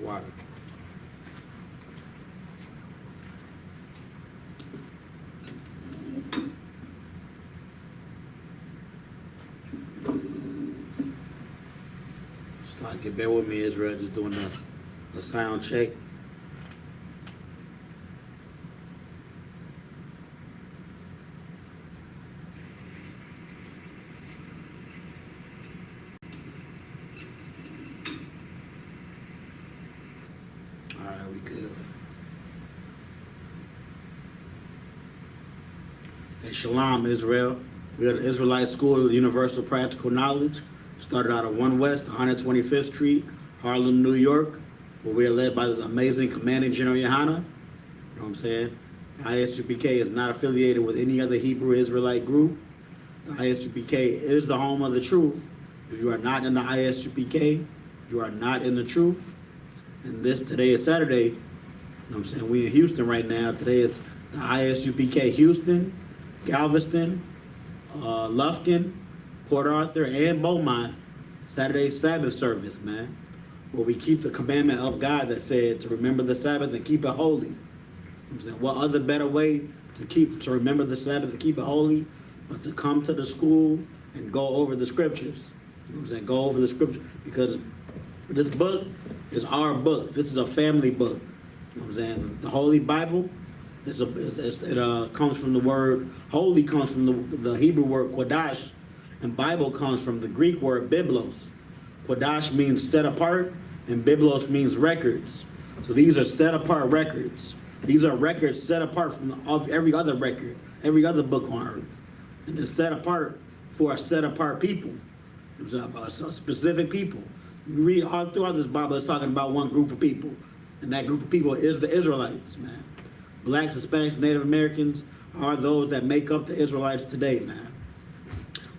Water. Just like, bear with me, Israel, just doing a sound check. Alright, we good. Hey, Shalom, Israel. We are the Israelite School of Universal Practical Knowledge. Started out at 1 West, 125th Street, Harlem, New York, where we are led by the amazing Commanding General YAHANNA. You know what I'm saying? I.S.U.P.K is not affiliated with any other Hebrew Israelite group. The I.S.U.P.K is the home of the truth. If you are not in the I.S.U.P.K, you are not in the truth. And today is Saturday. You know what I'm saying? We in Houston right now. Today is the I.S.U.P.K Houston, Galveston, Lufkin, Port Arthur, and Beaumont Saturday Sabbath service, man, where we keep the commandment of God that said to remember the Sabbath and keep it holy. You know what I'm saying? What other better way to remember the Sabbath and keep it holy but to come to the school and go over the scriptures? You know what I'm saying? Go over the scriptures, because this book is our book. This is a family book. You know what I'm saying? The Holy Bible, it comes from the word, holy comes from the Hebrew word Kodash, and Bible comes from the Greek word biblos. Kodash means set apart, and biblos means records. So these are set apart records. These are records set apart from every other record, every other book on earth. And they're set apart for a set apart people. It's about specific people. You read all throughout this Bible, it's talking about one group of people. And that group of people is the Israelites, man. Blacks, Hispanics, Native Americans are those that make up the Israelites today, man.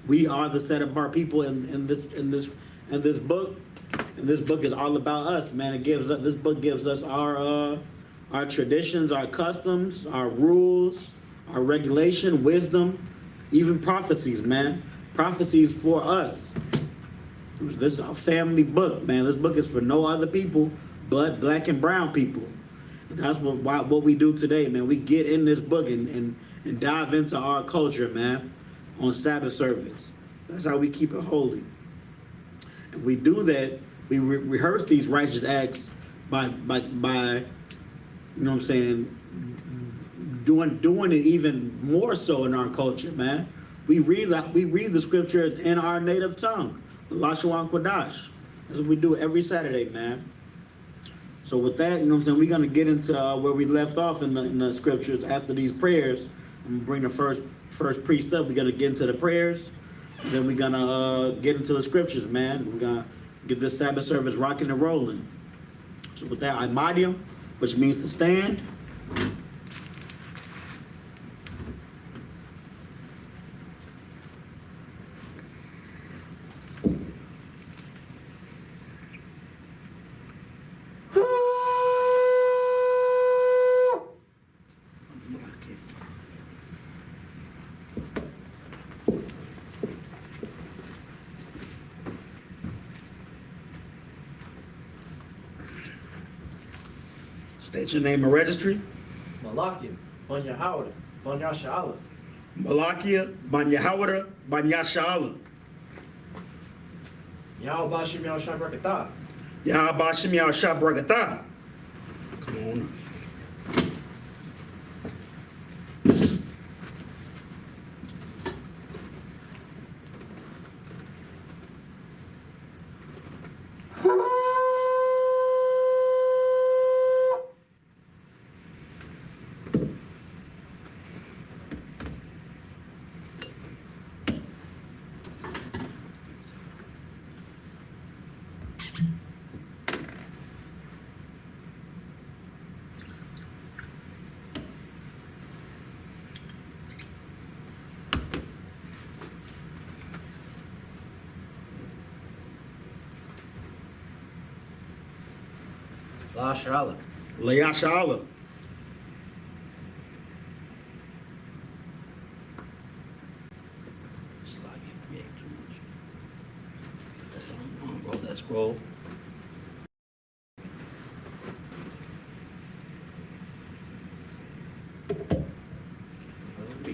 We are the set apart people in this book. And this book is all about us, man. This book gives us our traditions, our customs, our rules, our regulation, wisdom, even prophecies, man. Prophecies for us. This is a family book, man. This book is for no other people but black and brown people. And that's what we do today, man. We get in this book and dive into our culture, man, on Sabbath service. That's how we keep it holy. And we do that, we rehearse these righteous acts by you know what I'm saying, doing it even more so in our culture, man. We read the scriptures in our native tongue, Lashawan Kodash. That's what we do every Saturday, man. So with that, you know what I'm saying, we're going to get into where we left off in the scriptures after these prayers. I'm going to bring the first priest up. We're going to get into the prayers. And then we're going to get into the scriptures, man. We're going to get this Sabbath service rocking and rolling. So with that, I-Madium, which means to stand. State your name and registry. Malakia, Ban Yahawada, Ban Yashala. Malakia, Ban Yahawada, Ban Yashala. Yahweh Yahweh Shabrakata. Yahabashim Yahshabrakata. Come on. La Shala. Layashala. Roll that scroll.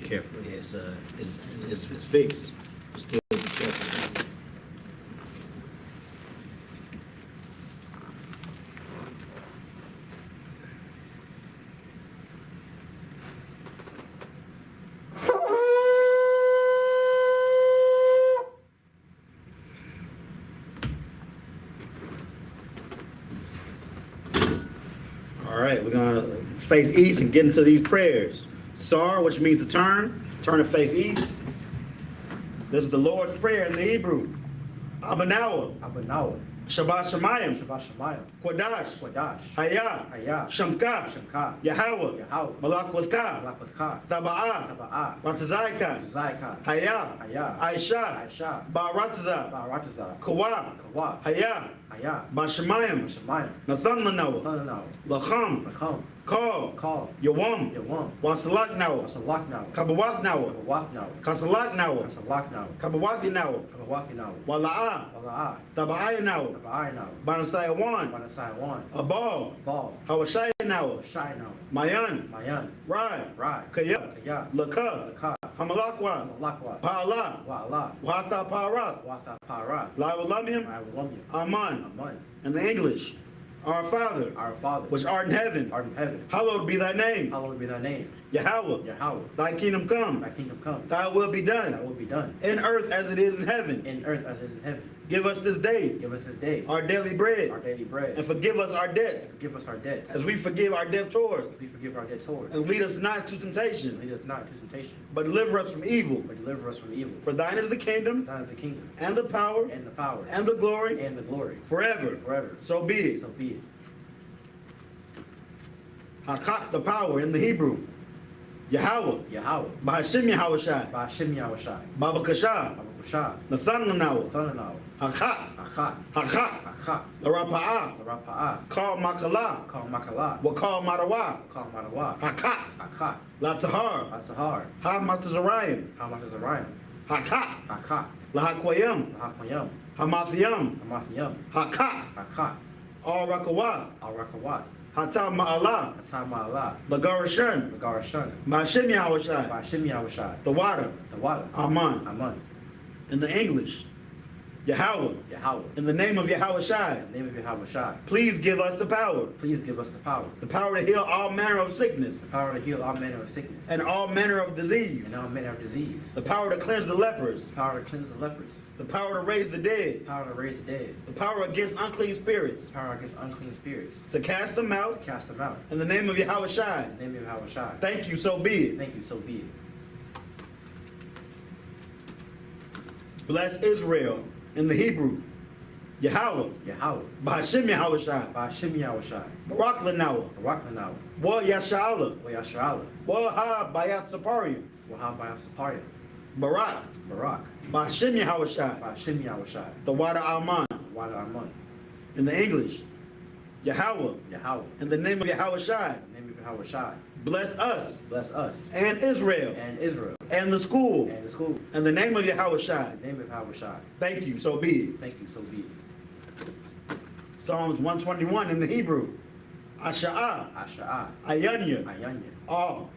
careful. It's fixed. Still be careful. All right, we're gonna face east and get into these prayers. Sar, which means to turn to face east. This is the Lord's Prayer in the Hebrew. Abanawa, Abanawa, Shabbat Shemayim, Shabbat Shemayim, Kodash, Kodash, Hayah, Hayah, Shamka, Shamka, Yahweh, Yahweh, BLACKWATCH, BLACKWATCH, Taba'ah, Taba'ah, Ratzaika, Zaika, Hayah, Hayah, Aisha, Aisha, Ba'aratza, Barataza, Kawa, Kawa, Hayah, Hayah, Bashemayim, Shemayim, Nathan Lanawa, Thanaw, Lacham, Lacham, Call, Yawam, Yawam, Wasalak Nawa, Wasalak now, Kabawath Nawa, Kabawath now, Kasalak Nawa, Kasalak now, Kabawathi Nawa, Kabawathi now, Wala'ah, Wala'ah, Taba'aya Nawa, Taba'ai now, Banasai Wan, Banasai one, Abal, Ball, Hawashai Nawa, Shai now, Mayan, Mayan, Rai, Rai, Kaya, Kaya, Laka, Laka, Hamalakwa, Malakwa, Pa'ala, Wa'ala, Wata Parath, Watha Parath, Lawalamim, I will love you, Aman. Aman, In the English, our Father, our Father, which art in heaven, art in heaven, hallowed be thy name. hallowed be thy name, Yahweh, Yahweh, thy kingdom come, thy kingdom come, thy will be thy done, will be done, in earth as it is in heaven. in earth as it is in heaven. Give us this day Give us this day our daily bread, our daily bread, and forgive us our debts, forgive us our debts, as we forgive our debtors. as we forgive our debtors, And lead us not into temptation, lead us not into temptation, but deliver us from evil. but deliver us from evil. For thine is the kingdom, Thine is the kingdom, and the power, and the power, and the glory, and the glory, forever. forever. So be it. So be it. Hakak, the power in the Hebrew. Yahweh, Yahweh, Bahashim Yahawashi, Ba'ashem Yahushai, Baba Kasha, Babakushah, Nathan Lanawa, Thanaw, Hakak, Achat, Hakak, Achat, the Rapa'ah, Rapa'ah, call Makala, Kal Makala, Wakal Marawa, Kal Madawa, Hakak, Achat, Latahar, Asahar, Ha Matazarayim, Hamatazarayim, Hakak, Achat, Lahakwayam, Lahakmayam, Hamathiam, Hamathiyam, Hakak, Achat, Al Rakawath, Al Rakawat, Hatam Ma'ala, Atama'ala, Lagarashan, Lagarashan, Bahashim Yahawashi, Ba'ashem Yahushai, the water, the water, Aman. Aman, In the English, Yahweh, Yahweh, in the name of Yahweh in the name of Yahushai, please give us the power please give us the power to heal all manner of sickness to heal all manner of sickness, and all manner of disease, and all manner of disease, the power to cleanse the lepers, the power to cleanse the lepers, the power to raise the dead, the power to raise the dead, the power against unclean spirits, the power against unclean spirits, to cast them out to cast them out, in the name of Yahweh. in the name of Yahushai. Thank you, so be it. Thank you, so be it. Bless Israel in the Hebrew, Yahweh, Yahweh, Bahashim Yahweh, Ba'ashem Yahushai, Barak Lanawa, Barakmanaw, Wa Yashala, Wayashala, Wa Ha Bayat Saparium, Wahabaya Saparia, Barak, Barak, Bahashim Yahweh, Ba'ashem Yahushai, the water Aman. Wada Arman, In the English, Yahweh, Yahweh, in the name of Yahweh Shai, in the name of Yahushai, bless us bless us, and Israel and Israel, and the school, and the school, in the name of Yahweh Shai. in the name of Yahushai. Thank you, so be it. Thank you, so be it. Psalms 121 in the Hebrew, Asha'ah, Asha'ah, Ayanya, Ayanya, All,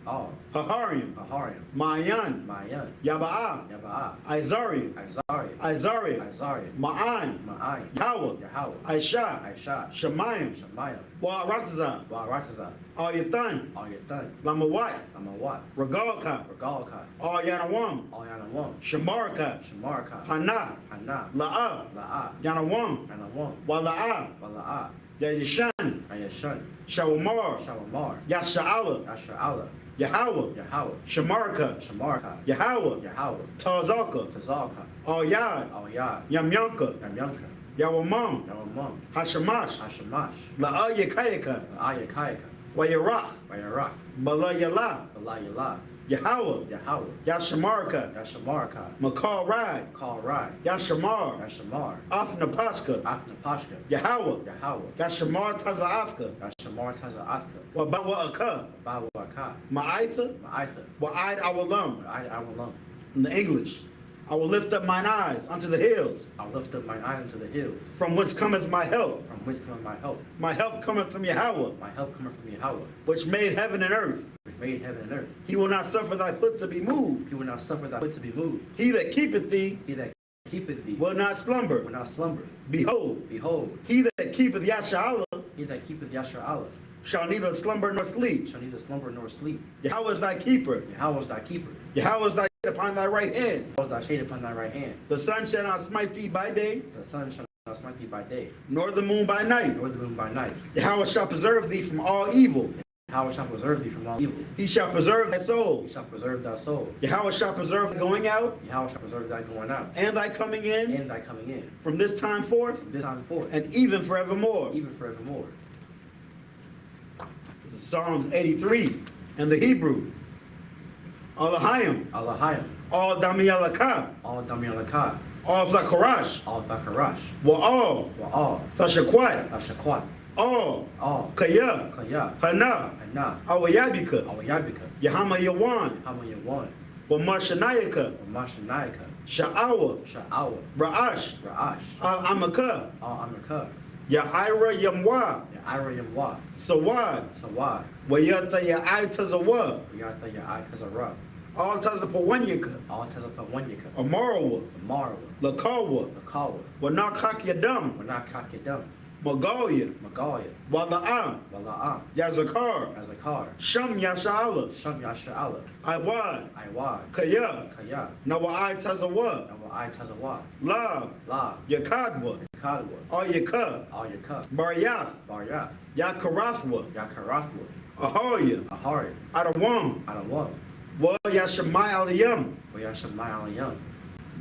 All, Haharim, Ahariam, Ma'ayan, Mayan, Yaba'ah, Yaba'ah, Izariah, Isariah, Izariah, Isariah, Ma'an, Ma'ai, Yahweh, Yahweh, Aisha, Aisha, Shemayim, Shemayim, Wa'aratazah, Wa'arataza, Al-Yatan, Al-Yatan, Lamawat, Amawat, Regalka, Regalka, Al-Yanawam, Al-Yanawam, Shamarka, Shamarka, Hana, Hana, La'ah, La'ah, Yanawam, Anawam, Wala'ah, Wala'ah, Yayishan, Ayashan, Shawamar, Shalamar, Yasha'ala, Asha'ala, Yahweh, Yahweh, Shamarka, Shamarka, Yahweh, Yahweh, Tazalka, Tazalka, Al-Yad, Al-Yad, Yamyanka, Yamyanka, Yawamam, Yawamam, Hashamash, Hashamash, La'ah Yakayaka, Ayakayaka, Wayarach, Wayarak, Bala Yala, Balayala, Yahweh, Yahweh, Yashamarka, Yashamarka, Makal Rad, Kal Rai, Yashamar, Yashamar, Afnapashka, Athnapashka, Yahweh, Yahweh, Yashamar Taza'afka, Yashamar Taza'athka, Wabawa'aka, Bawaka, Ma'aitha, Ma'aitha, Wa'id Awalam. I will love. In the English, I will lift up mine eyes unto the hills, I'll lift up mine eye unto the hills, from whence cometh my help. from whence cometh my help. My help cometh from Yahweh, My help cometh from Yahweh, which made heaven and earth. which made heaven and earth. He will not suffer thy foot to be moved. He will not suffer thy foot to be moved. He that keepeth thee He that keepeth thee will not slumber. will not slumber. Behold, Behold, he that keepeth Yasha he that keepeth Yahshua shall neither slumber nor sleep. shall neither slumber nor sleep. Yahweh is thy keeper. Yahweh is thy keeper. Yahweh is thy shade upon thy right hand. Yahweh is thy shade upon thy right hand. The sun shall not smite thee by day, The sun shall not smite thee by day, nor the moon by night. nor the moon by night. Yahweh shall preserve thee from all evil. Yahweh shall preserve thee from all evil. He shall preserve thy soul. He shall preserve thy soul. Yahweh shall preserve thy going out Yahweh shall preserve thy going out and thy coming in and thy coming in from this time forth from this time forth, and even forevermore. even forevermore. This is Psalms 83 in the Hebrew. Alahayim, Allahayim, all Damiyalakah, all Damiyalakah, all Zakarash, all Thakarash, Wa'al, all Tashakwat, Ashakwat, all all Kaya, Kaya, Hana, Hana, Awayabika, Awayabika, Yahama Yawan, Hamayawan, Wamashanayaka, Mashanayaka, Sha'awa, Sha'awa, Ra'ash, Ra'ash, Al-Amaka, all Amaka, Ya'ira Yamwa, Ira Yamwa, Sawad, Sawad, Wayata Ya'ai Tazawa, Yata Ya'ai Kazara, all Tazapawanyaka, all Tazapawanyaka, Amarawa, Amarawa, Lakawa, Lakawa, Wanakak Yadam, Wanakakidam, Magalia, Magaya, Wala'am, Wala'am, Yazakar, Azakar, Sham Yasha'ala, Sham Yasha'ala, Iwad, Iwad, Kaya, Kaya, Nawa'ai Tazawa, Nawa'ai Tazawa, La, La, Yakadwa, Kadwa, Ayaka, All Yaka, Baryath, Baryath, Yakarathwa, Yakarathwa, Ahoya, Ahari, Adawam, Adawam, Wa Yashamai Aliyam, Wayashamai Alayam,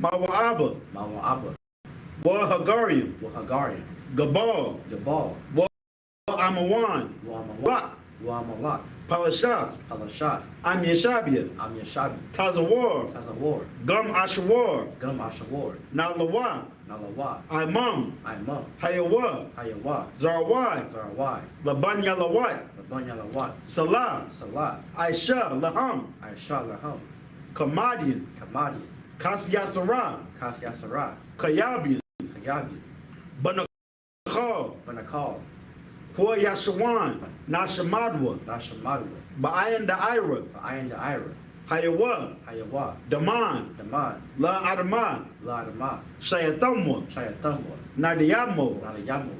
Mawa'aba, Mawa'aba, Wa Hagariam, Wahagarian, Gabal, Gabal, Wa Amawan, Wamalak, Lak, Wamalak, Palashath, Palashath, Am Yeshabia, Am Yashabi, Tazawar, Tazawar, Gum Ashawar, Gum Ashawar, Nalawa, Nalawa, Imam, Imam, Hayawa, Hayawa, Zarwai, Zarawai, Laban Yalawat, Labanyalawat, Salah, Salat, Aisha, Laham, Aisha Laham, Kamadian, Kamadi, Kasyasara, Kasyasara, Kayabian, Kayabi, Banakal, Banakal, Hua Yashawan, Nashamadwa, Nashamadwa, Ba'ayan Da'ira, Ayan the Ira, Hayawa, Hayawa, Daman, Daman, La Adama, La Adama, Shayatamwa, Shayatamwa, Nadiyamo, Nadayamu,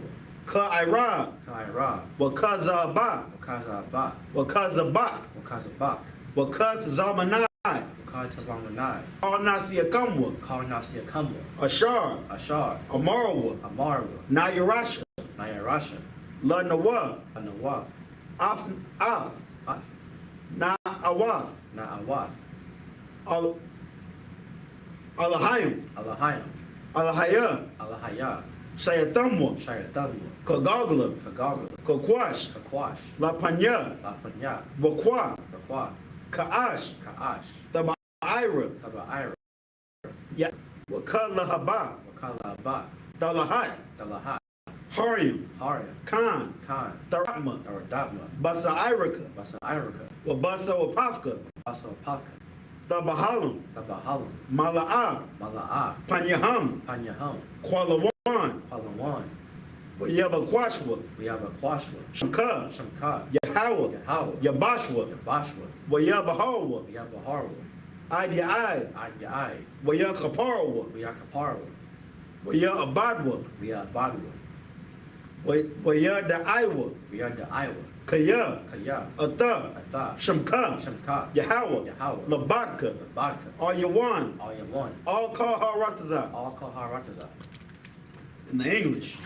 Ka'ira, Kaira, Wakazaba, Wakazaba, Wakazabak, Wakazabak, Wakazzamanai, Wakazlamanai, All Nasiakamwa, Karnasia Kamwa, Ashar, Ashar, Amarwa, Amarwa, Nayarasha, Nayarasha, La Nawa, Anawa, Af, Af, Na'awath, Na'awath, Alahayim, Alahayam, Alahaya, Alahaya, Shayatamwa, Shayatamwa, Kagagla, Kagagla, Kakwash, Kakwash, La Panya, Lapanya, Wakwa, Kakwa, Ka'ash, Ka'ash, the Ba'ira, Tabaira, Ya, Wakala Haba, Wakala Abba, Dalahat, Dalahat, Harim, Haria, Khan, Khan, Darama, Daradabma, Basa Irika, Basa Irika, Wabasa Wapafka, Basa Apaka, the Bahalam, Tabahalam, Mala'a, Mala'a, Panyaham, Panyaham, Kualawan, Palawan, Wayabakwashwa, we have a Kwashwa, Shamka, Shamka, Yahawa, Yahawa, Yabashwa, Yabashwa, Wayabahawa, we have a Harwa, Idiai, Adyai, Wayakaparwa, we are Kaparwa, Wayabadwa, we are Badwa, Wayadaiwa, we are the Iowa, Kaya, Kaya, Atha, Atha, Shamka, Shamka, Yahawa, Yahawa, Labadka, Badka, Ayawan, all your one, all call Harataza all call Harataza. in the English.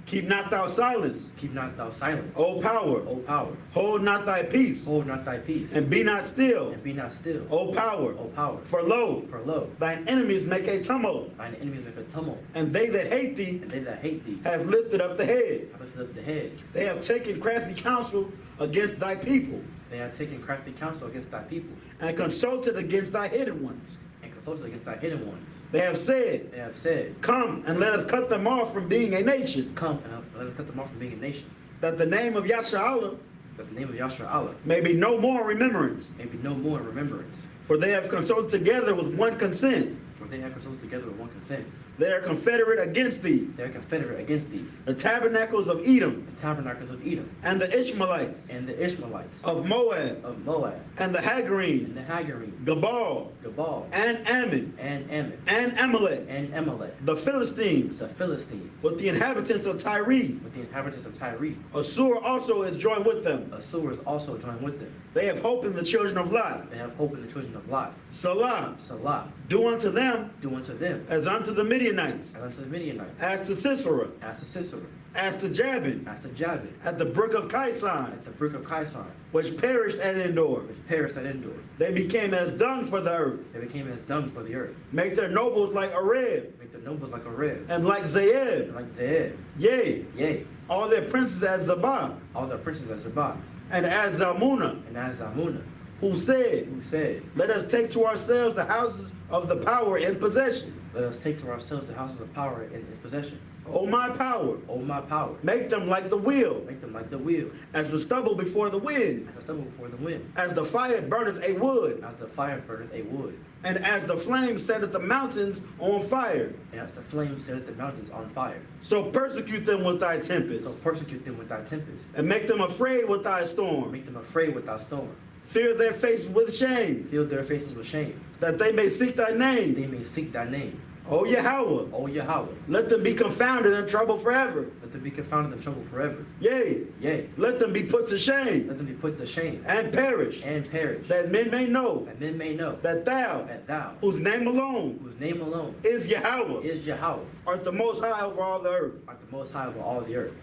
Keep not thou silence, Keep not thou silence, O power, O power, hold not thy peace, hold not thy peace, and be not still, and be not still, O power. O power, For lo, for lo, thine enemies make a tumult, thine enemies make a tumult, and they that hate thee and they that hate thee have lifted up the head. have lifted up the head. They have taken crafty counsel against thy people, They have taken crafty counsel against thy people, and consulted against thy hidden ones. and consulted against thy hidden ones. They have said, They have said, come and let us cut them off from being a nation, come and let us cut them off from being a nation, that the name of Yasha that the name of Yahshua Allah may be no more in remembrance. may be no more in remembrance. For they have consulted together with one consent. For they have consulted together with one consent. They are confederate against thee. They are confederate against thee. The tabernacles of Edom, The tabernacles of Edom, and the Ishmaelites, and the Ishmaelites, of Moab, of Moab, and the and the Hagarenes, Hagarenes, Gabal, Gabal, and Ammon, and Ammon, and Amalek, and Amalek, the Philistines, the Philistines, with the inhabitants of Tyre. with the inhabitants of Tyre. Assur also is joined with them. Assur is also joined with them. They have hope in the children of Lot. They have hope in the children of Lot. Salah, Salah, do unto them do unto them, as unto the Midianites, and unto the Midianites, as to Sisera, as to Sisera, as to Jabin, as to Jabin, at the brook of Kison, at the brook of Kison, which perished at Endor. which perished at Endor. They became as dung for the earth. They became as dung for the earth. Make their nobles like Areb, Make their nobles like a rib, and like and Zeeb. like Zeeb. Yea, Yea, all their princes as Zabah, all their princes as Sabbath, and as Zalmunna, and as Amunah, who said, who said, let us take to ourselves the houses of the power in possession. let us take to ourselves the houses of power in possession. O my power, O my power, make them like the wheel, make them like the wheel, as the stubble before the wind, as the stubble before the wind, as the fire burneth a wood, as the fire burneth a wood, and as the flame setteth the mountains on fire. and as the flame setteth the mountains on fire. So persecute them with thy So tempest, persecute them with thy tempest, and make them afraid with thy storm. make them afraid with thy storm. Fear their faces with shame, Fill their faces with shame, that they may seek thy name. they may seek thy name. O Yahweh, O Yahweh, let them be confounded and troubled forever. let them be confounded in trouble forever. Yea, Yea, let them be put to shame let them be put to shame, and perish, and perish, that men may know that men may know that thou, that thou, whose name alone whose name alone is Yahweh, is Yahweh, art the most high over all the earth. art the most high over all the earth.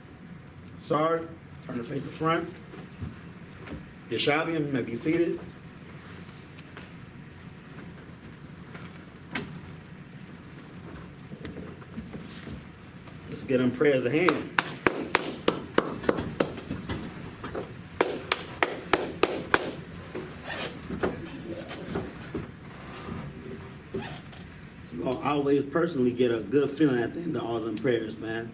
Sorry, turn to face the front. Yeshalim may be seated. Let's get them prayers a hand. You all always personally get a good feeling at the end of all them prayers, man.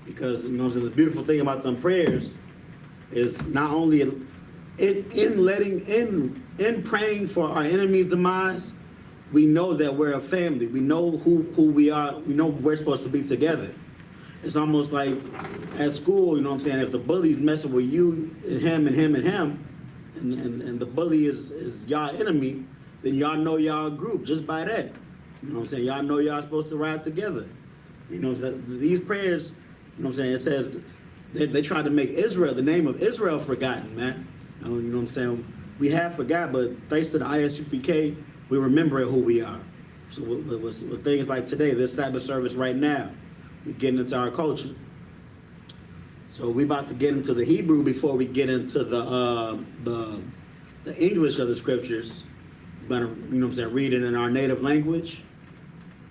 Because, you know, the beautiful thing about them prayers is not only in praying for our enemy's demise, we know that we're a family. We know who we are. We know we're supposed to be together. It's almost like at school, you know what I'm saying? If the bully's messing with you and him and him and him, and the bully is y'all enemy, then y'all know y'all a group just by that. You know what I'm saying? Y'all know y'all supposed to ride together. You know, these prayers, you know what I'm saying? It says they tried to make Israel, the name of Israel, forgotten, man. You know what I'm saying? We have forgot, but thanks to the I.S.U.P.K, we remember who we are. So with things like today, this Sabbath service right now, we're getting into our culture. So we about to get into the Hebrew before we get into the English of the scriptures. We're gonna, you know what I'm saying, read it in our native language,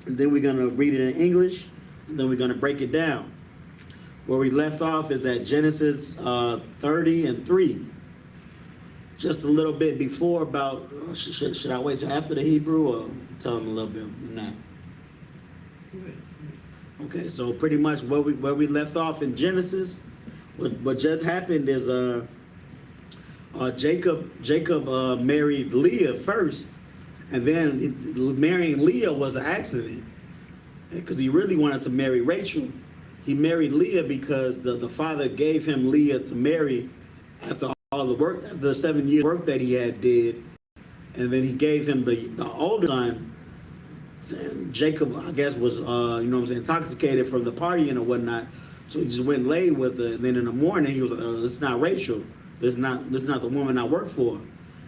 and then we're gonna read it in English, and then we're gonna break it down. Where we left off is at Genesis 30 and 3. Just a little bit before about, should I wait till after the Hebrew or tell them a little bit now? Okay, so pretty much where we left off in Genesis, what just happened is Jacob married Leah first, and then marrying Leah was an accident because he really wanted to marry Rachel. He married Leah because the father gave him Leah to marry after all the work, the 7 years work that he had did, and then he gave him the older son. And Jacob, I guess, was you know what I'm saying, intoxicated from the partying or whatnot, so he just went and laid with her. And then in the morning he was like, "It's not Rachel. This is not the woman I work for."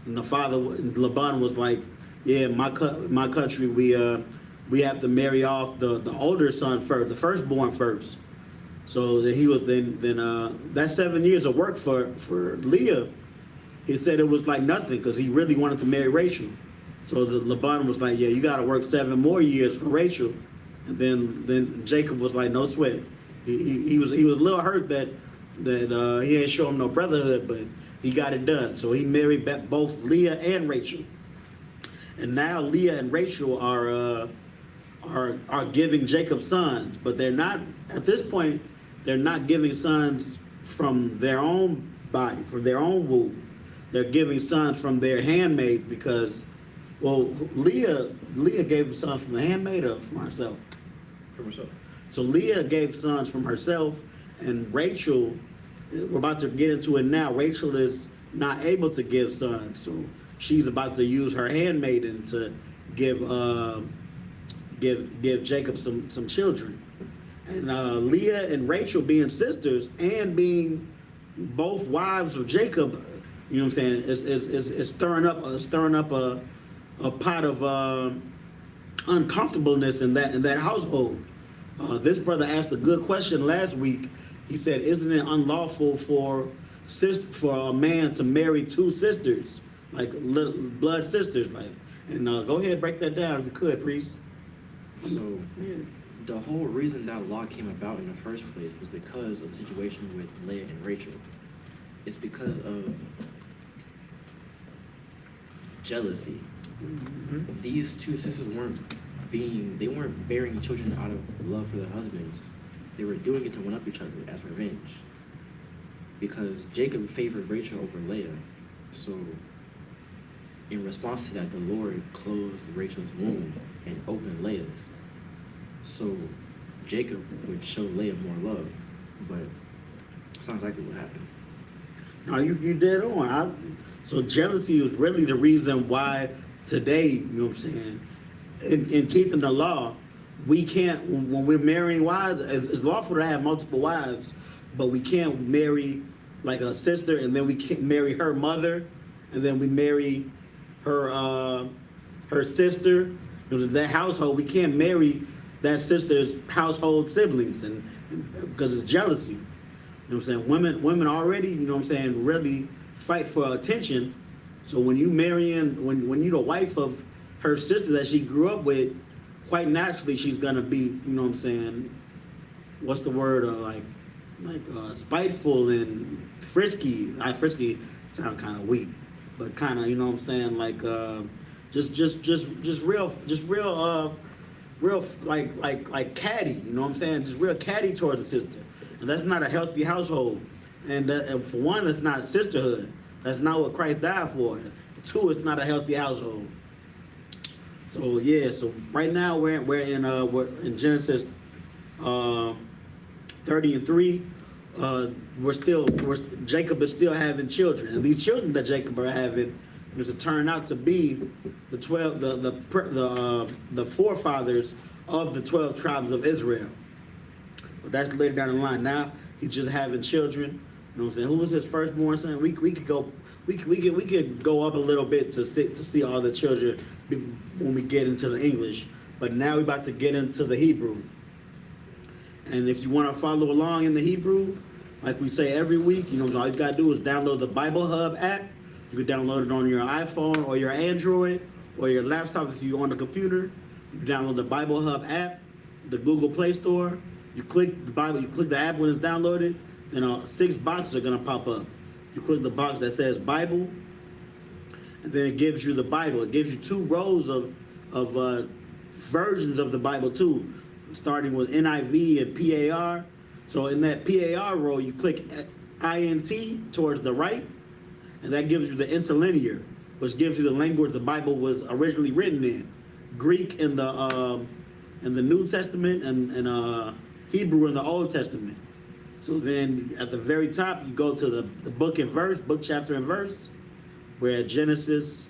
And the father, Laban, was like, "Yeah, my country, we have to marry off the older son first, the firstborn first." So he was then that 7 years of work for Leah, he said it was like nothing because he really wanted to marry Rachel. So the Laban was like, "Yeah, you got to work 7 more years for Rachel." And then Jacob was like, "No sweat." He was a little hurt that he ain't show him no brotherhood, but he got it done. So he married both Leah and Rachel. And now Leah and Rachel are giving Jacob sons, but they're not at this point. They're not giving sons from their own body, from their own womb. They're giving sons from their handmaids because Well, Leah gave sons from the handmaid or from herself? From herself. So Leah gave sons from herself, and Rachel, we're about to get into it now. Rachel is not able to give sons, so she's about to use her handmaiden to give Jacob some children. And Leah and Rachel being sisters and being both wives of Jacob, you know what I'm saying? It's stirring up a pot of uncomfortableness in that household. This brother asked a good question last week. He said, "Isn't it unlawful for a man to marry two sisters, like little blood sisters?" Like, and go ahead, break that down if you could, priest. So Yeah. the whole reason that law came about in the first place was because of the situation with Leah and Rachel. It's because of jealousy. Mm-hmm. These two sisters weren't bearing children out of love for their husbands. They were doing it to one up each other as revenge. Because Jacob favored Rachel over Leah. So in response to that, the Lord closed Rachel's womb and opened Leah's. So Jacob would show Leah more love, but that's not exactly what happened. No, you dead on. So jealousy was really the reason why today, you know what I'm saying, in keeping the law, we can't, when we're marrying wives, it's lawful to have multiple wives, but we can't marry like a sister, and then we can't marry her mother, and then we marry her sister. In that household, we can't marry that sister's household siblings, and because it's jealousy. You know what I'm saying? Women already, you know what I'm saying, really fight for attention. So when you when you're the wife of her sister that she grew up with, quite naturally she's gonna be, you know what I'm saying, what's the word, spiteful and frisky. Not frisky, sound kind of weak, but kind of, you know what I'm saying, like just real like catty, you know what I'm saying, just real catty towards the sister. And that's not a healthy household. And for one, it's not sisterhood. That's not what Christ died for. Two, it's not a healthy household. So yeah, so right now we're in Genesis 30:3. Jacob is still having children, and these children that Jacob are having was to turn out to be the forefathers of the 12 tribes of Israel. But that's later down the line. Now he's just having children. You know what I'm saying? Who was his firstborn son? We could go up a little bit to see all the children when we get into the English. But now we're about to get into the Hebrew. And if you want to follow along in the Hebrew, like we say every week, you know, all you gotta do is download the Bible Hub app. You can download it on your iPhone or your Android or your laptop if you're on the computer. You can download the Bible Hub app, the Google Play Store. You click the Bible, you click the app when it's downloaded, then 6 boxes are gonna pop up. You click the box that says Bible, and then it gives you the Bible. It gives you 2 rows of versions of the Bible too, starting with NIV and PAR. So in that PAR row, you click INT towards the right, and that gives you the interlinear, which gives you the language the Bible was originally written in, Greek in the New Testament, and Hebrew in the Old Testament. So then at the very top, you go to the book and verse, book, chapter, and verse. We're at Genesis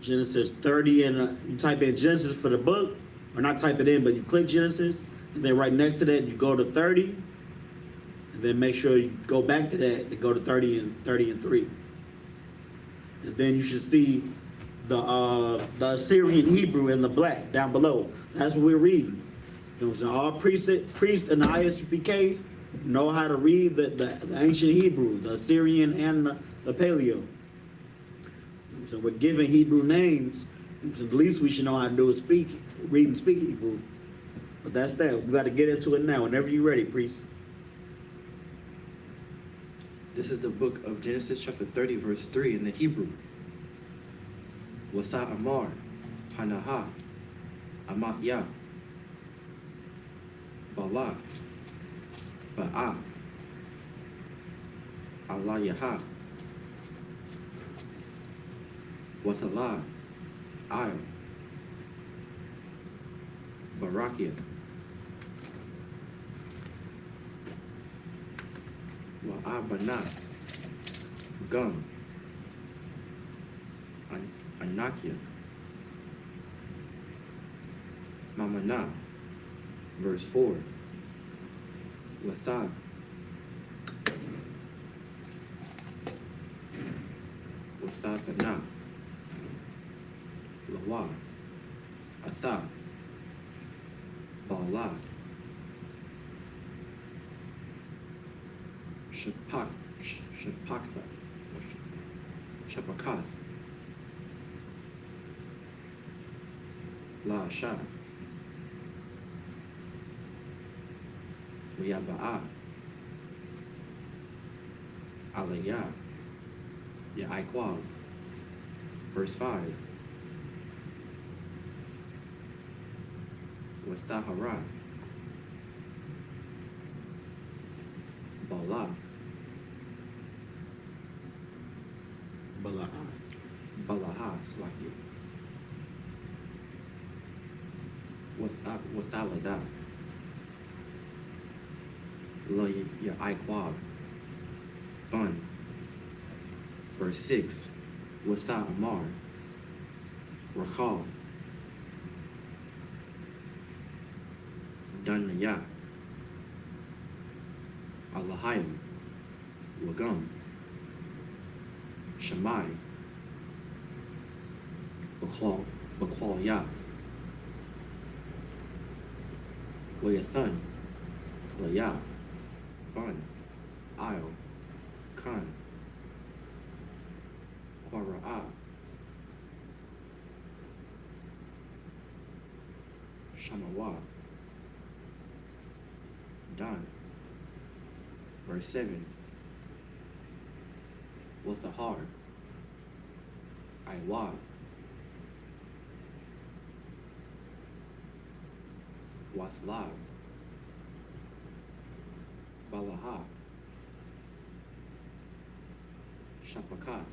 30, and you type in Genesis for the book, or not type it in, but you click Genesis, and then right next to that, you go to 30, and then make sure you go back to that and go to 30 and 3. And then you should see the Assyrian Hebrew in the black down below. That's what we're reading. You know, so all priests in the I.S.U.P.K know how to read the ancient Hebrew, the Assyrian and the Paleo. So we're giving Hebrew names. So the least we should know how to do is read and speak Hebrew. But that's that. We got to get into it now. Whenever you're ready, priest. This is the book of Genesis chapter 30, verse 3 in the Hebrew. Wasa Amar, Hanaha, Amathya, Bala, Ba'a, Allah Yaha. Wasala, I, Barakia, Wa'abana, Gum, Anakia, Mamana, verse 4, Wasa, Wasatana, Lawa, Atha, Bala, Shapakta, Shapakath, La Sha, Yaba'a, Alaya, YAHANNA, verse 5, Wasahara, Bala, Balaha. Balaha, Slaki, Wasalada, La YAHANNA, Bun, verse 6, Wasa Amar, Rakal, Dunaya, Alahayim, Wagum, Shammai, Bakwal Ya, Wayathan, Laya, Bun, Io, Khan, Quara'a, Shamawa, Dan, verse 7, Wathahar, Iwa, Wathla, Balaha, Shapakath,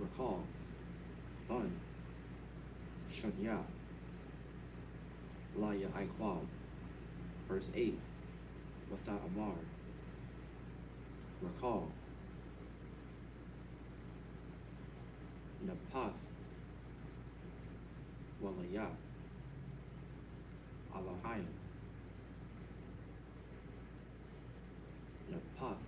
Rakal, Bun, Shunya, La YAHANNA, verse 8, Watha Amar, Rakal, Napath, Walaya, Alahayim, Napath,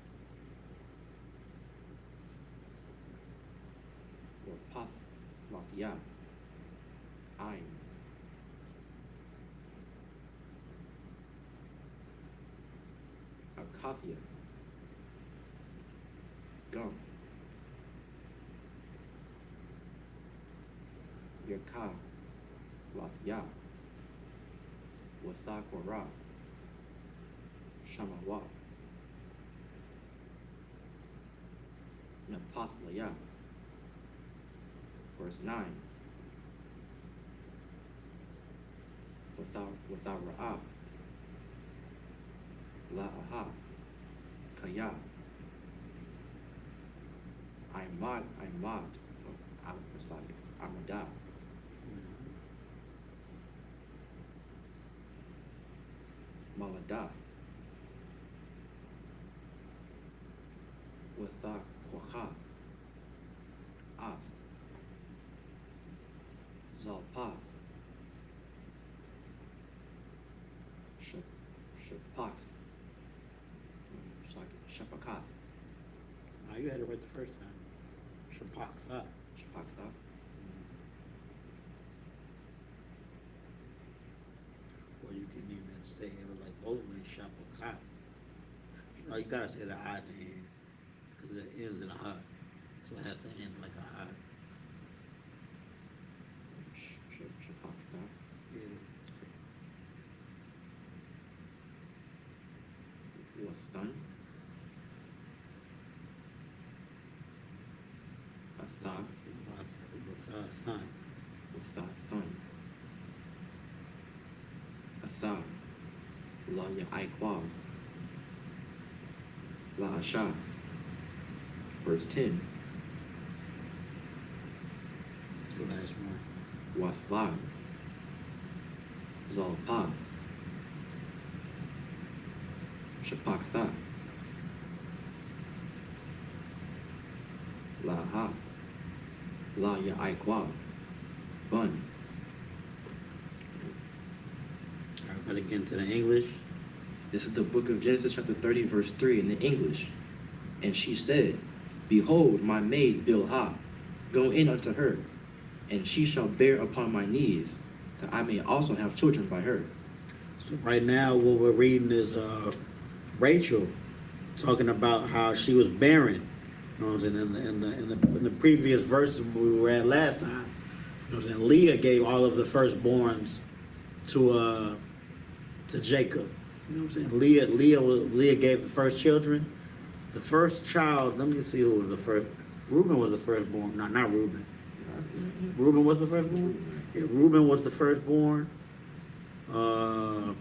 or Path, Lathia, Aim, Akathia, Gum, Yaka, Lathia, Wathakora, Shamawa, Napathlaya, verse 9, Wathara'a, La'aha, Kaya, Imad, it's like Amada, Maladath, Wathakwaka, Ath, Zalpa, Shapak, it's like Shapakath, Now you had it right the first time. Shapakha. Shapakatha, Or you can even say it like both ways, Shapakha. No, you gotta say the I at the end. Because it ends in a ha. So it has to end like a ha. Shapakatha, Yeah. Wathan, Atha, Son. Wathathan, Atha, La YAHANNA, La Asha, verse 10, last one. Wathla, Zalpa, Shapaktha, Laha, La Ya'ikwa, Bun. All right, better get into the English. This is the book of Genesis, chapter 30, verse 3 in the English. And she said, Behold, my maid Bilhah, go in unto her, and she shall bear upon my knees, that I may also have children by her. So right now, what we're reading is Rachel talking about how she was barren. You know what I'm saying? In the previous verse we were at last time, you know what I'm saying? Leah gave all of the firstborns to Jacob. You know what I'm saying? Leah gave the first children. The first child, let me see who was the first. Reuben was the firstborn. No, not Reuben. Reuben was the firstborn? Yeah, Reuben was the firstborn. I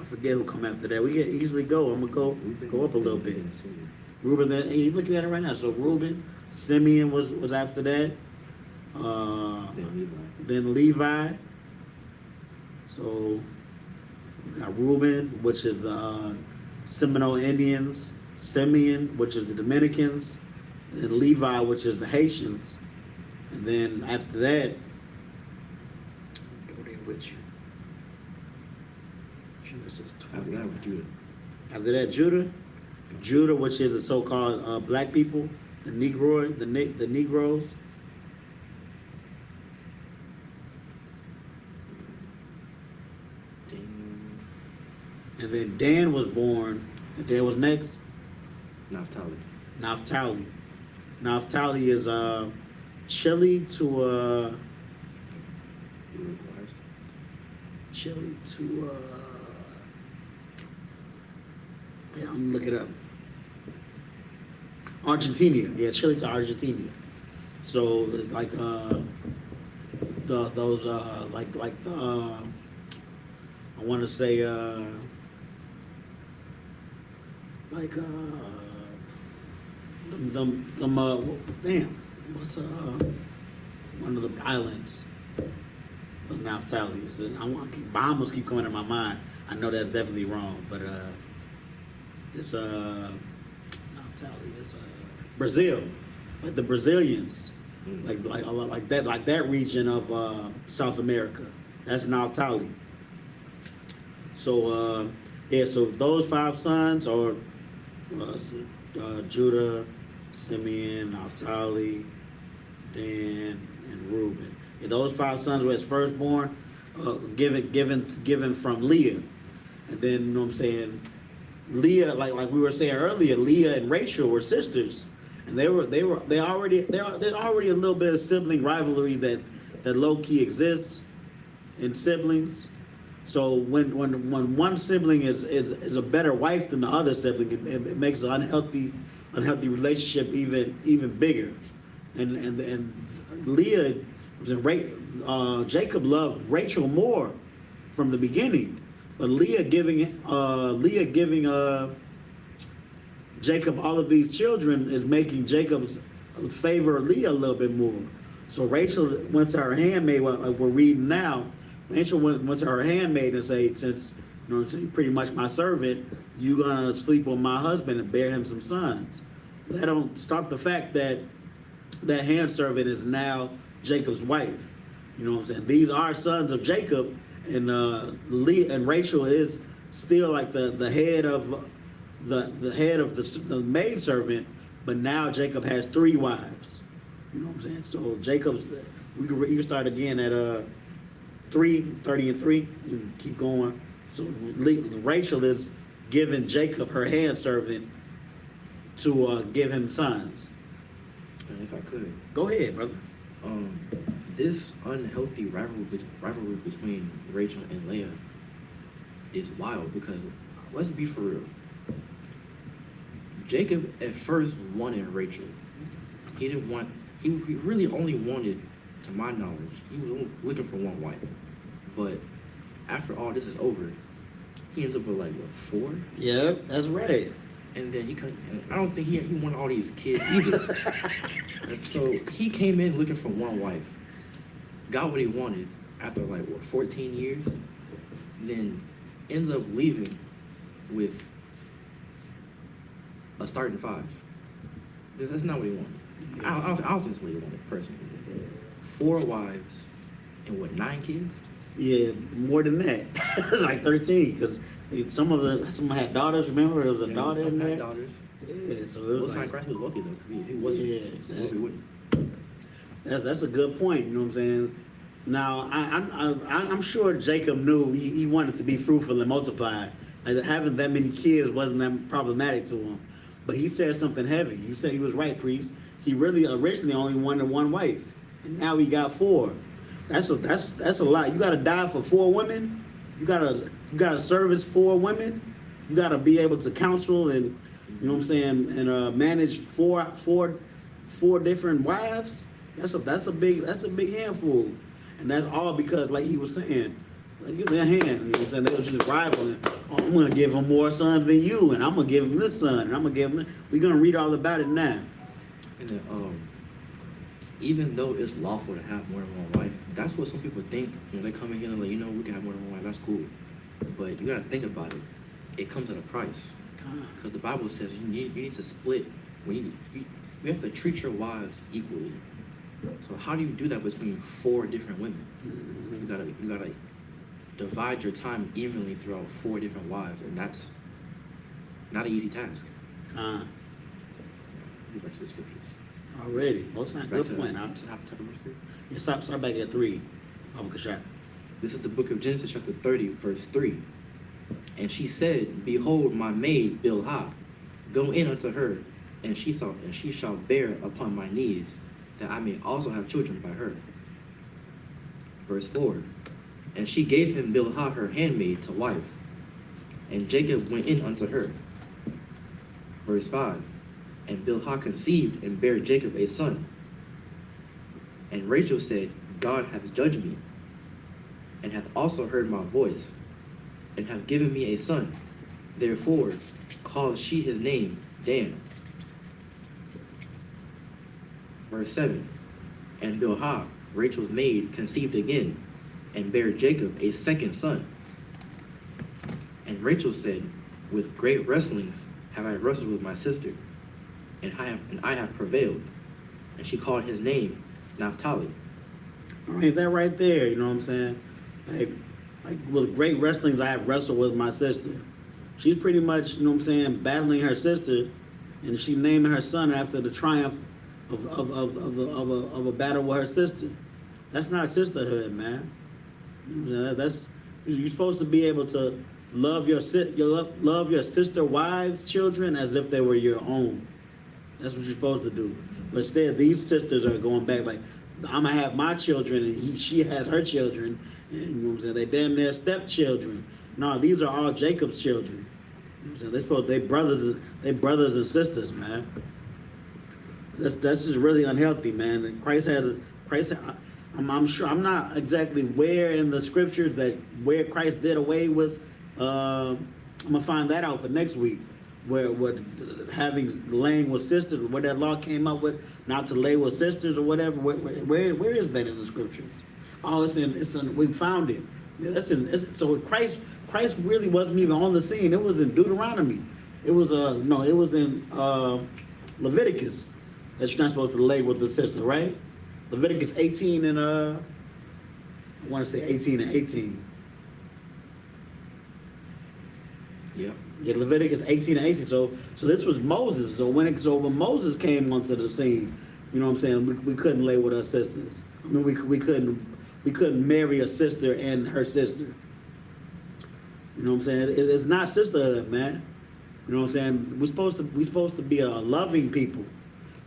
forget who come after that. We can easily go. I'm going to go up a little bit. Reuben, then, and you're looking at it right now. So Reuben, Simeon was after that. Then Levi. So we got Reuben, which is the Seminole Indians. Simeon, which is the Dominicans. And Levi, which is the Haitians. And then after that, go there with you. After that was Judah. After that, Judah, which is the so-called black people, the Negroid, the Negroes. Dan, And then Dan was born, and Dan was next. Naphtali. Naphtali is Chile to yeah, I'm gonna look it up. Argentina, yeah, Chile to Argentina. So it's like those like the I want to say like them damn, what's one of the islands for Naphtali is it? Bahamas keep coming to my mind. I know that's definitely wrong, but it's Naphtali is Brazil, like the Brazilians, like that region of South America. That's Naphtali. So yeah, so those 5 sons are Judah, Simeon, Naphtali, Dan, and Reuben. And those 5 sons were his firstborn, given from Leah. And then, you know what I'm saying, Leah, like we were saying earlier, Leah and Rachel were sisters, and there's already a little bit of sibling rivalry that low key exists in siblings. So when one sibling is a better wife than the other sibling, it makes an unhealthy relationship even bigger. And Leah Jacob loved Rachel more from the beginning, but Leah giving Jacob all of these children is making Jacob favor Leah a little bit more. So Rachel went to her handmaid, like we're reading now. Rachel went to her handmaid and said, since you know, you're pretty much my servant, you're gonna sleep with my husband and bear him some sons. That don't stop the fact that that handservant is now Jacob's wife. You know what I'm saying? These are sons of Jacob, and Leah and Rachel is still like the head of the maidservant, but now Jacob has 3 wives. You know what I'm saying? So Jacob's, you can start again at 30 and 3. You can keep going. So Rachel is giving Jacob her handservant to give him sons. If I could. Go ahead, brother. This unhealthy rivalry between Rachel and Leah is wild because, let's be for real, Jacob at first wanted Rachel. He really only wanted, to my knowledge, he was only looking for 1 wife. But after all this is over, he ends up with like, what, 4? Yeah, that's right. And then I don't think he wanted all these kids either. And so he came in looking for 1 wife. got what he wanted after like what 14 years, then ends up leaving with a starting 5. That's not what he wanted. I don't think that's what he wanted personally. 4 wives and what 9 kids? Yeah, more than that, like 13, because some had daughters. Remember, there was a daughter in Some there. had daughters. Yeah, so it was Most like, Christ was wealthy though, because he wasn't. Yeah, exactly. He wouldn't. that's a good point. You know what I'm saying? Now, I'm sure Jacob knew he wanted to be fruitful and multiply. Like, having that many kids wasn't that problematic to him. But he said something heavy. You said he was right, priest. He really originally only wanted 1 wife, and now he got 4. That's a lot. You got to die for 4 women. You gotta service 4 women. You got to be able to counsel and, you know what I'm saying, and manage four different wives. That's a big handful, and that's all because, like he was saying, like, give me a hand. You know what I'm saying? They were just rivaling. Oh, I'm gonna give him more sons than you, and I'm gonna give him this son, and I'm gonna give him. We're gonna read all about it now. And then, even though it's lawful to have more than 1 wife, that's what some people think when they come in here and like, we can have more than 1 wife. That's cool, but you gotta think about it. It comes at a price, because the Bible says you need to split. You have to treat your wives equally. So how do you do that between 4 different women? You gotta divide your time evenly throughout 4 different wives, and that's not an easy task. Back to the scriptures. Already, well, it's not a good point. Yeah, start back at 3. This is the book of Genesis, chapter 30, verse 3. And she said, Behold, my maid Bilhah, go in unto her, and she shall bear upon my knees, that I may also have children by her. Verse 4. And she gave him Bilhah her handmaid to wife, and Jacob went in unto her. Verse 5. And Bilhah conceived and bare Jacob a son. And Rachel said, God hath judged me, and hath also heard my voice, and hath given me a son. Therefore called she his name Dan. Verse 7. And Bilhah, Rachel's maid, conceived again, and bare Jacob a second son. And Rachel said, With great wrestlings have I wrestled with my sister, and I have prevailed. And she called his name Naphtali. All right, that right there, you know what I'm saying? Like with great wrestlings, I have wrestled with my sister. She's pretty much, you know what I'm saying, battling her sister, and she naming her son after the triumph of a battle with her sister. That's not sisterhood, man. You know what I'm saying? That's, you're supposed to be able to love your sister wives, children as if they were your own. That's what you're supposed to do. But instead, these sisters are going back like, I'm gonna have my children, and she has her children, and you know what I'm saying? They damn near stepchildren. No, these are all Jacob's children. You know what I'm saying? They're supposed, they brothers and sisters, man. That's just really unhealthy, man. And I'm sure, I'm not exactly where in the scriptures that where Christ did away with. I'm gonna find that out for next week. Where laying with sisters, where that law came up with, not to lay with sisters or whatever. Where is that in the scriptures? Oh, it's in. We found it. Yeah, so Christ really wasn't even on the scene. It was in Deuteronomy. It was it was in Leviticus that you're not supposed to lay with the sister, right? Leviticus 18 and I want to say 18 and 18. Yeah. Yeah, Leviticus 18 and 18. So this was Moses. So when Moses came onto the scene, you know what I'm saying, we couldn't lay with our sisters. I mean, we couldn't marry a sister and her sister. You know what I'm saying? It's not sisterhood, man. You know what I'm saying? We're supposed to be a loving people.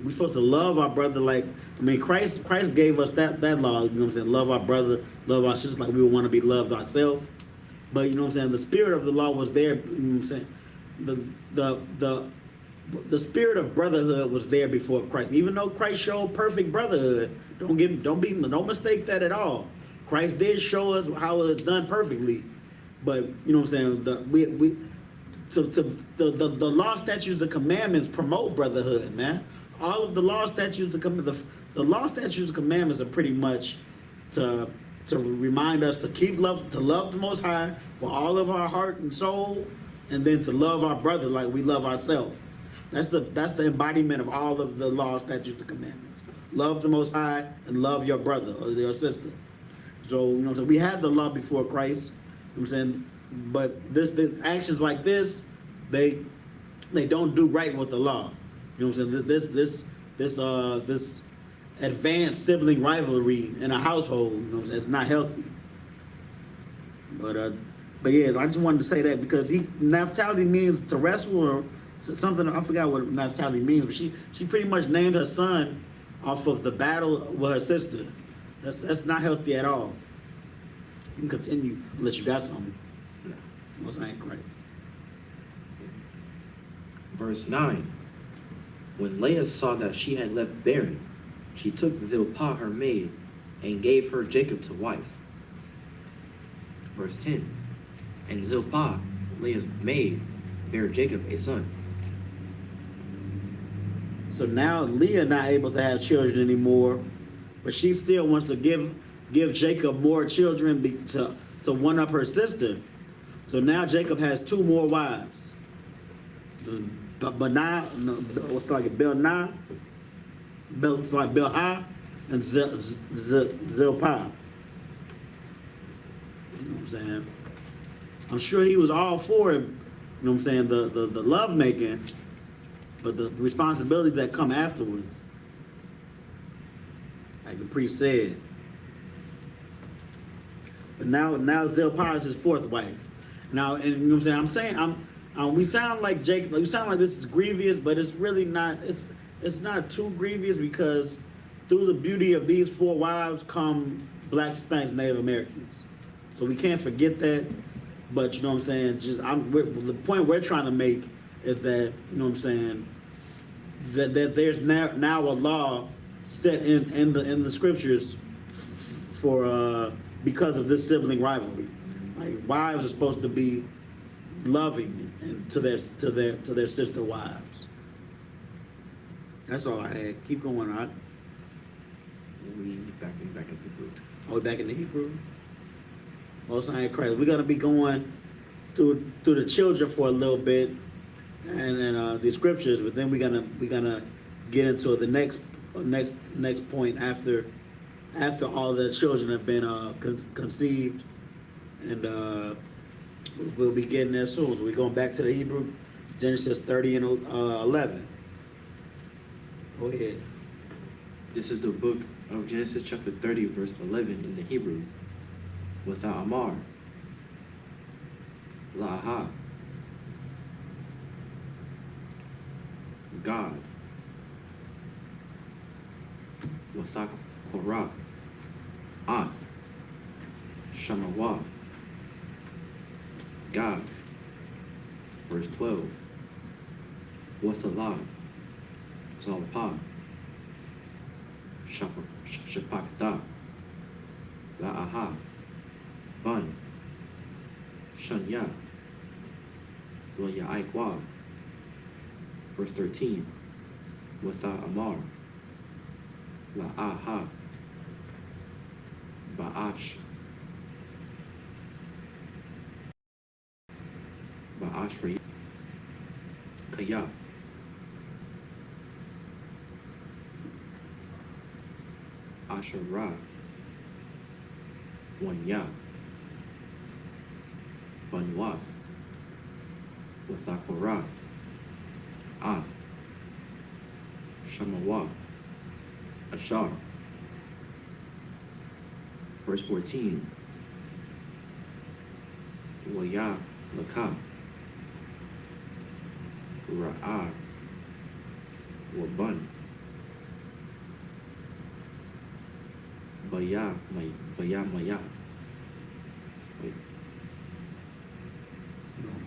We're supposed to love our brother like, I mean, Christ gave us that law. You know what I'm saying? Love our brother, love our sister like we would want to be loved ourselves. But you know what I'm saying, the spirit of the law was there. You know what I'm saying? The spirit of brotherhood was there before Christ. Even though Christ showed perfect brotherhood, don't mistake that at all. Christ did show us how it was done perfectly. But you know what I'm saying, the law, statutes, and commandments promote brotherhood, man. All of the law, statutes, the law, statutes, and commandments are pretty much to remind us to to love the Most High with all of our heart and soul, and then to love our brother like we love ourselves. That's the embodiment of all of the law, statutes, and commandments. Love the Most High and love your brother or your sister. So, so we had the law before Christ. You know what I'm saying, but the actions like this, they don't do right with the law. You know what I'm saying? This advanced sibling rivalry in a household, you know what I'm saying, it's not healthy. But yeah, I just wanted to say that because Naphtali means to wrestle or something. I forgot what Naphtali means, but she pretty much named her son off of the battle with her sister. That's not healthy at all. You can continue unless you got something. No. Most High in Christ. Verse 9. When Leah saw that she had left barren, she took Zilpah her maid and gave her Jacob to wife. Verse 10. And Zilpah, Leah's maid, bare Jacob a son. So now Leah not able to have children anymore, but she still wants to give Jacob more children to one up her sister. So now Jacob has two more wives. What's like Bilhah, it's like Bilhah and Zilpah. You know what I'm saying? I'm sure he was all for it, you know what I'm saying, the love making, but the responsibilities that come afterwards, like the priest said. But now Zilpah is his fourth wife. Now, and you know what I'm saying? We sound like Jacob. We sound like this is grievous, but it's really not. It's not too grievous because through the beauty of these four wives come Black, Hispanics, Native Americans. So we can't forget that. But you know what I'm saying? The point we're trying to make is that, you know what I'm saying, that there's now a law set in the scriptures for because of this sibling rivalry. Like wives are supposed to be loving and to their sister wives. That's all I had. Keep going on. We back in Hebrew. Are we back in the Hebrew? Most High in Christ. We're gonna be going through the children for a little bit, and the scriptures, but then we're gonna get into the next point after all the children have been conceived, and we'll be getting there soon. So we're going back to the Hebrew, Genesis 30 and 11. Go ahead. This is the book of Genesis chapter 30, verse 11 in the Hebrew. Without Amar, Laha, God, Wasak Korah, Ath, Shamawa, God. Verse 12. Wathalah, Zalpah, Shapakta, La'aha, Bun, Shanya, Lo Ya'ikwa. Verse 13. Watha Amar, La'aha, Ba'ash, Ba'ashri, Kaya, Asherah, Wanya, Banwath, Wathakora, Ath, Shamawa, Ashar. Verse 14. Waya Laka, Ra'ah, Waban, Baya Maya. Wait,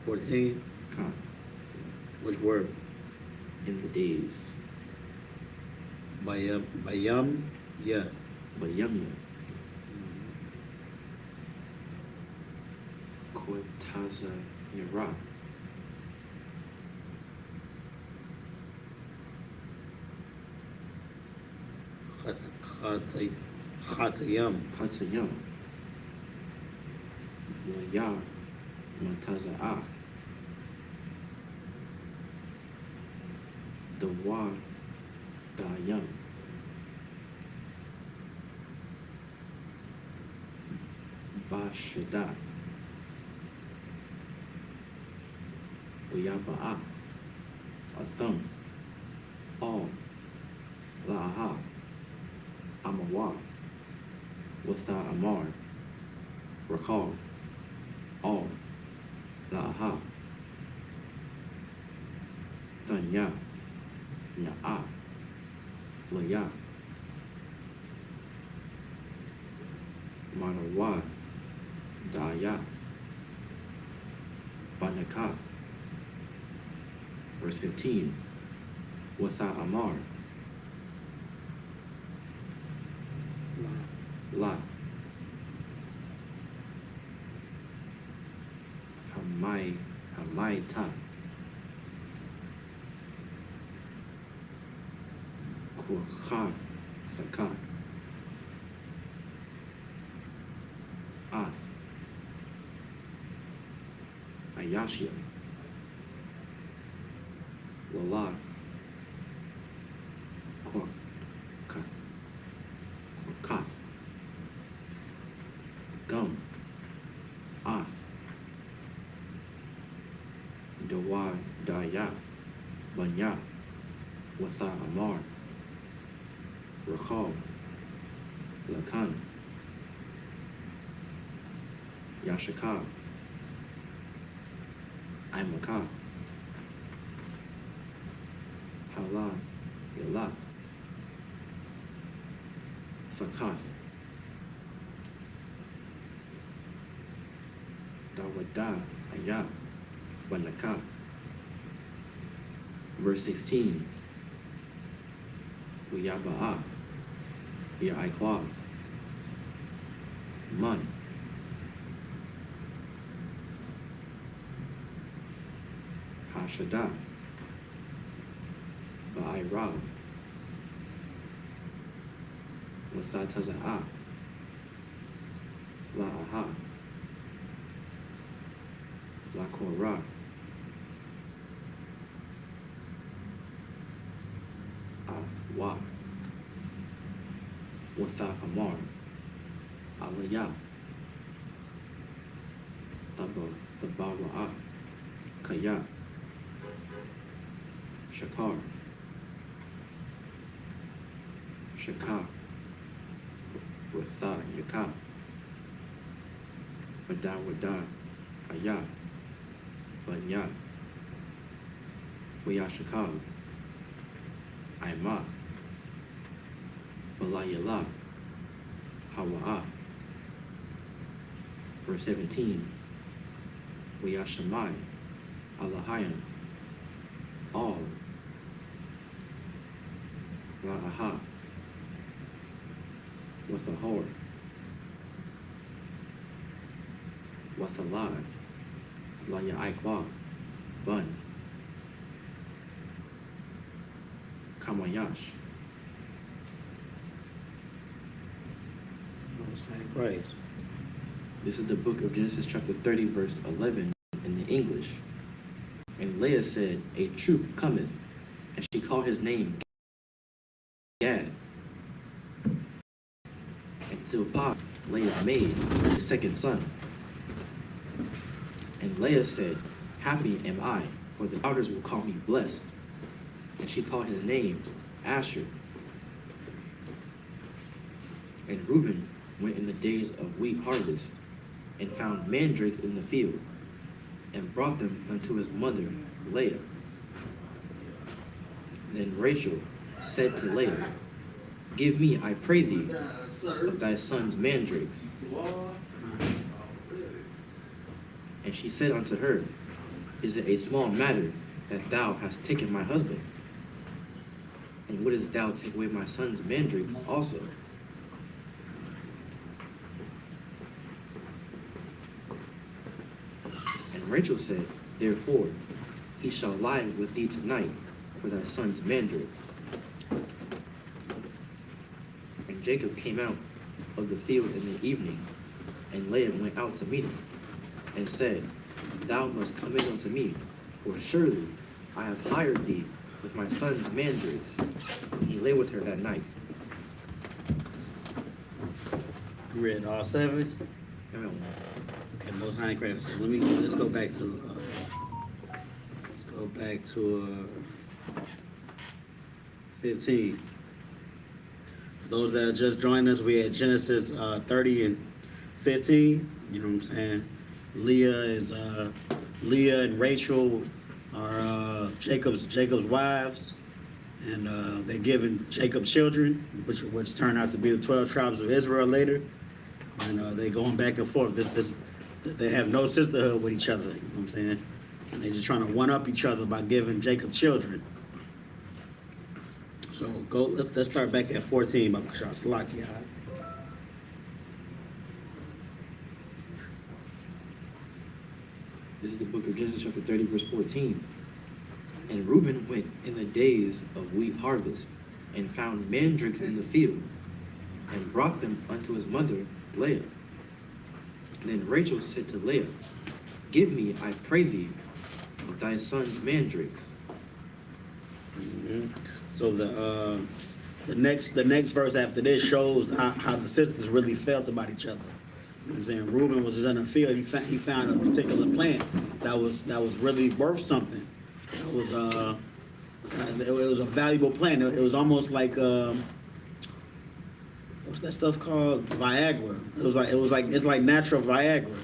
14. Khan. Which word? In the days. Bayam, yeah. Bayamya. Kotaza Yara. Chatayim. Chatzayim. Waya Mataza'ah. Dawa Dayam. Bashada. Wayaba'a. Atham. All. La'aha. Amawa. Watha Amar. Recall. All. La'aha. Tanya. Na'a. Laya. Manawa. Daya. Banaka. Verse 15. Watha Amar. La. Hamaita. Kurkha. Sakat. Ath. Ayashia. Wala. Korkath. Gum. Ath. Dawa Daya. Banya. Watha Amar. Rakhal. Lakan. Yashaka. I.M.K. Hala. Yala. Sakath. Dawada. Aya. Banaka. Verse 16. Uyaba'a. Ya-Aikwa. Man. Hashada. Ba'ira. Wathataza'a. La'aha. La'kora. Afwa. Watha Amar. Alaya. Tabara'a. Kaya. Shakar. Shaka. Watha Yaka. Wada. Aya. Banya. Wayashaka. Aima. Balayala. Hawa'a. Verse 17. Wayashamai. Alahayam. All. La'aha. Wathahor. Wathalad. La-Ya-Aikwa. Bun. Kamayash. Most High praise. This is the book of Genesis chapter 30 verse 11 in the English. And Leah said, a troop cometh, and she called his name Gad. And Zilpah, Leah's maid, his second son. And Leah said, happy am I, for the daughters will call me blessed. And she called his name Asher. And Reuben went in the days of wheat harvest, and found mandrakes in the field, and brought them unto his mother Leah. Then Rachel said to Leah, give me, I pray thee, of thy son's mandrakes. And she said unto her, is it a small matter that thou hast taken my husband? And wouldest thou take away my son's mandrakes also? And Rachel said, therefore, he shall lie with thee tonight for thy son's mandrakes. And Jacob came out of the field in the evening, and Leah went out to meet him, and said, Thou must come in unto me, for surely I have hired thee with my son's mandrakes. And he lay with her that night. You read all 7? Everyone, Okay, Most High credit. So let's go back to 15. For those that are just joining us, we had Genesis 30 and 15. You know what I'm saying? Leah and Rachel are Jacob's wives, and they're giving Jacob children, which turned out to be the 12 tribes of Israel later. And they going back and forth. They have no sisterhood with each other. You know what I'm saying? And they're just trying to one up each other by giving Jacob children. So let's start back at 14 by SKYPE. this is the book of Genesis chapter 30, verse 14. And Reuben went in the days of wheat harvest, and found mandrakes in the field, and brought them unto his mother Leah. Then Rachel said to Leah, Give me, I pray thee, of thy son's mandrakes. Mm-hmm. So the next verse after this shows how the sisters really felt about each other. You know what I'm saying? Reuben was just in the field. He found a particular plant that was really worth something. It was a valuable plant. It was almost like what's that stuff called? Viagra. It's like natural Viagra.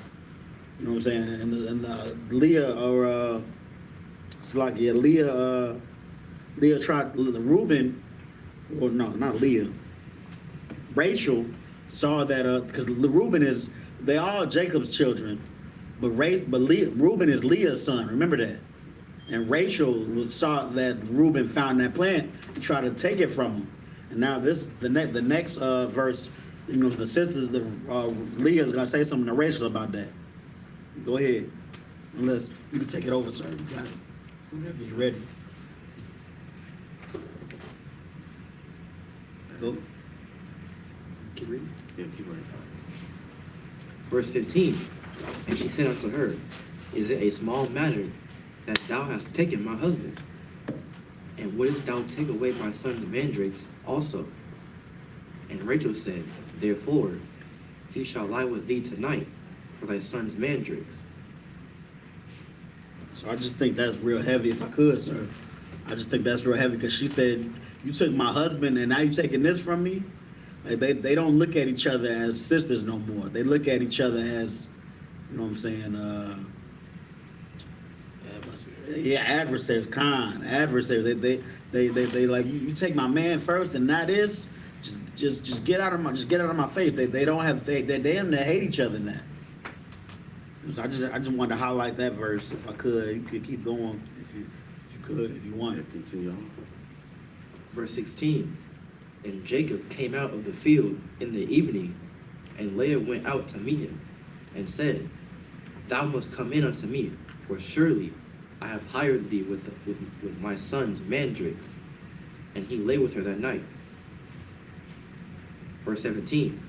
You know what I'm saying? And the Leah or it's like Leah tried Reuben, or no, not Leah. Rachel saw that because Reuben they all Jacob's children, but Reuben is Leah's son. Remember that. And Rachel saw that Reuben found that plant and tried to take it from him. And now the next verse, you know, the sisters, Leah's gonna say something to Rachel about that. Go ahead, unless you can take it over, sir. You got it. Whenever you're ready. Go. Keep reading. Yeah, keep reading. Verse 15. And she said unto her, Is it a small matter that thou hast taken my husband? And wouldest thou take away my son's mandrakes also? And Rachel said, Therefore he shall lie with thee tonight for thy son's mandrakes. So I just think that's real heavy, if I could, sir. I just think that's real heavy because she said, you took my husband and now you taking this from me? Like they don't look at each other as sisters no more. They look at each other as, you know what I'm saying, adversaries, adversaries. They like you take my man first and not this. Just get out of my face. They don't have they hate each other now. So I just wanted to highlight that verse if I could. You could keep going if you want. Continue on. Verse 16. And Jacob came out of the field in the evening, and Leah went out to meet him, and said, Thou must come in unto me, for surely I have hired thee with my son's mandrakes. And he lay with her that night. Verse 17.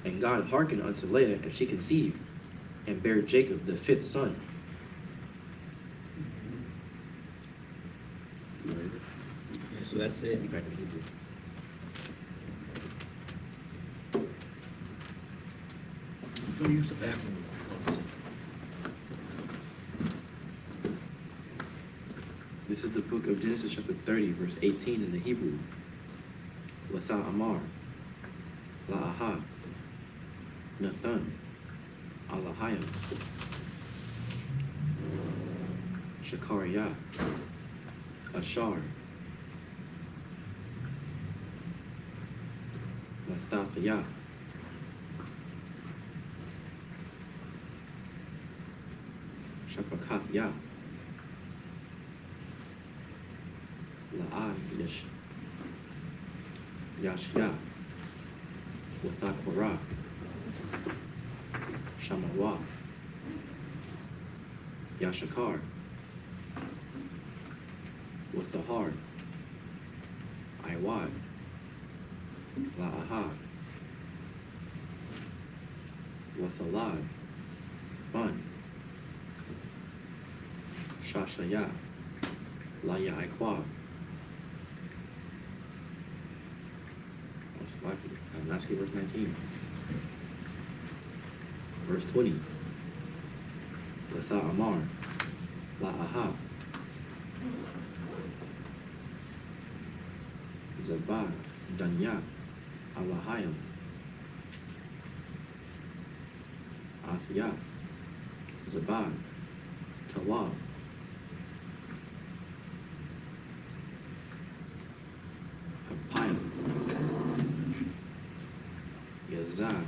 And God hearkened unto Leah, and she conceived, and bare Jacob the 5th son. Okay, so that's it. Back in Hebrew. I'm gonna use the bathroom. This is the book of Genesis chapter 30, verse 18 in the Hebrew. Latha Amar, La'aha, Nathan, Alahayim, Shakariah, Ashar, Lathathiyah, Shapakathiyah, La'ayish, Yashya, Wathakwara, Shamawa, Yashakar, Wathahar, Iwad, La'aha, Wathalad, Bun, Shashaya, Laya Iqua. I'm not seeing verse 19. Verse 20. Latha Amar, La Aha. Zabah, Danya, Alahayam. Athia, Zabah, Tawab. Hapayam. Yazah,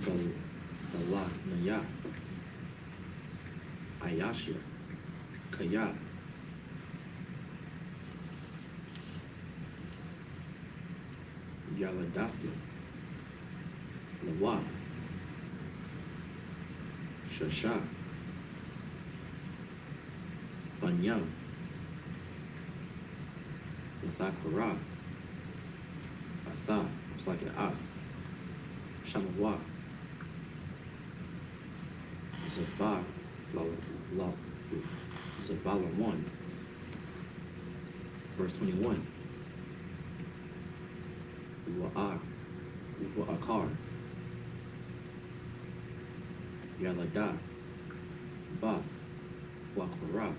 Balak Naya, Ayashia, Kaya, Yaladathia, Lawa, Shasha, Banyam, Lathakara, Atha, it's like an Ath, Shamawa, Zabah, Zabala 1, verse 21. Wa'akar, Yalada, Bath, Wakwara,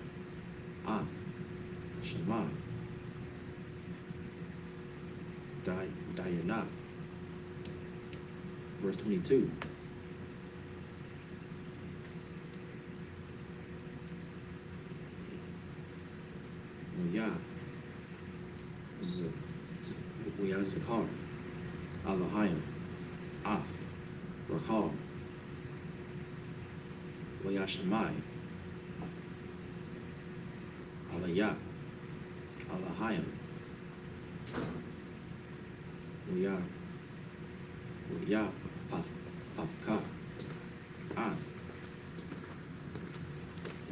Ath, Shema, Diana, verse 22. Zakar, Alahayim, Ath, Rakal, Wayashamai, Alayah, Alahayim, Waya, Pathka, Ath,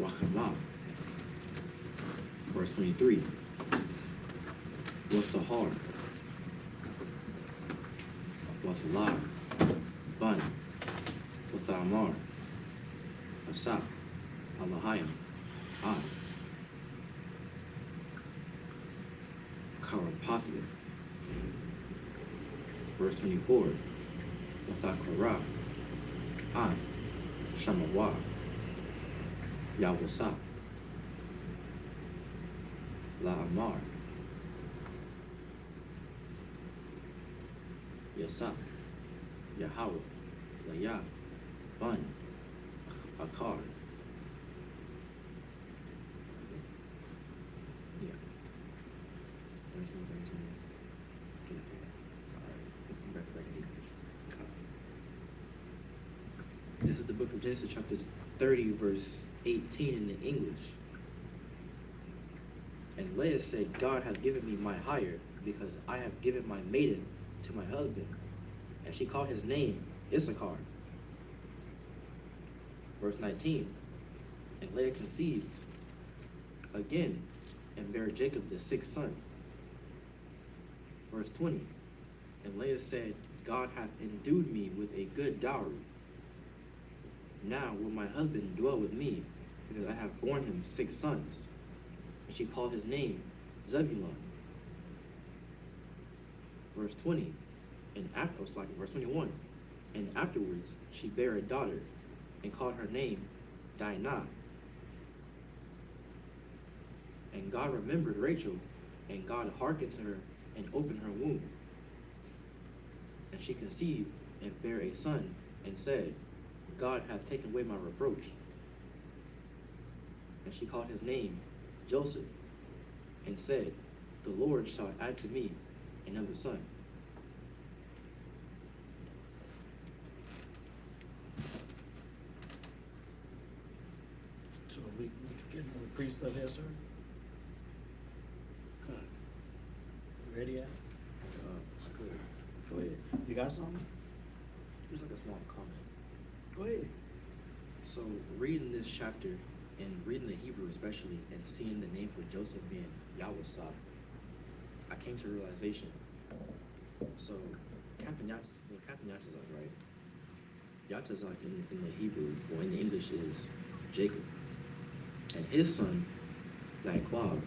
Wachama, verse 23. What's the heart? Wathalar, Bun, Wathamar, I.S.U.P.K, Alahayim, Karapathia. Verse 24, Wathakara, Ath, Shamawa, Yahweh, La Amar, Yasap, Yahweh, Laya, Bun, Akar. Yeah. 32, 24. Alright, back in English. This is the book of Genesis, chapter 30, verse 18 in the English. And Leah said, God hath given me my hire, because I have given my maiden to my husband. And she called his name Issachar. Verse 19. And Leah conceived again and bare Jacob the sixth son. Verse 20. And Leah said, God hath endued me with a good dowry. Now will my husband dwell with me, because I have borne him 6 sons. And she called his name Zebulun. Verse 20. And after, verse 21. And afterwards she bare a daughter, and called her name Dinah. And God remembered Rachel, and God hearkened to her, and opened her womb. And she conceived, and bare a son, and said, God hath taken away my reproach. And she called his name Joseph, and said, the Lord shall add to me another son. So we can get another priest up here, sir? Good. You ready yet? I could. Go ahead. You got something? Just like a small comment. Go ahead. So reading this chapter and reading the Hebrew especially, and seeing the name for Joseph being YAHWH, I came to realization. So Captain Yachts is right. Yahtazak in the Hebrew, or in the English, is Jacob. And his son, YAHANNA,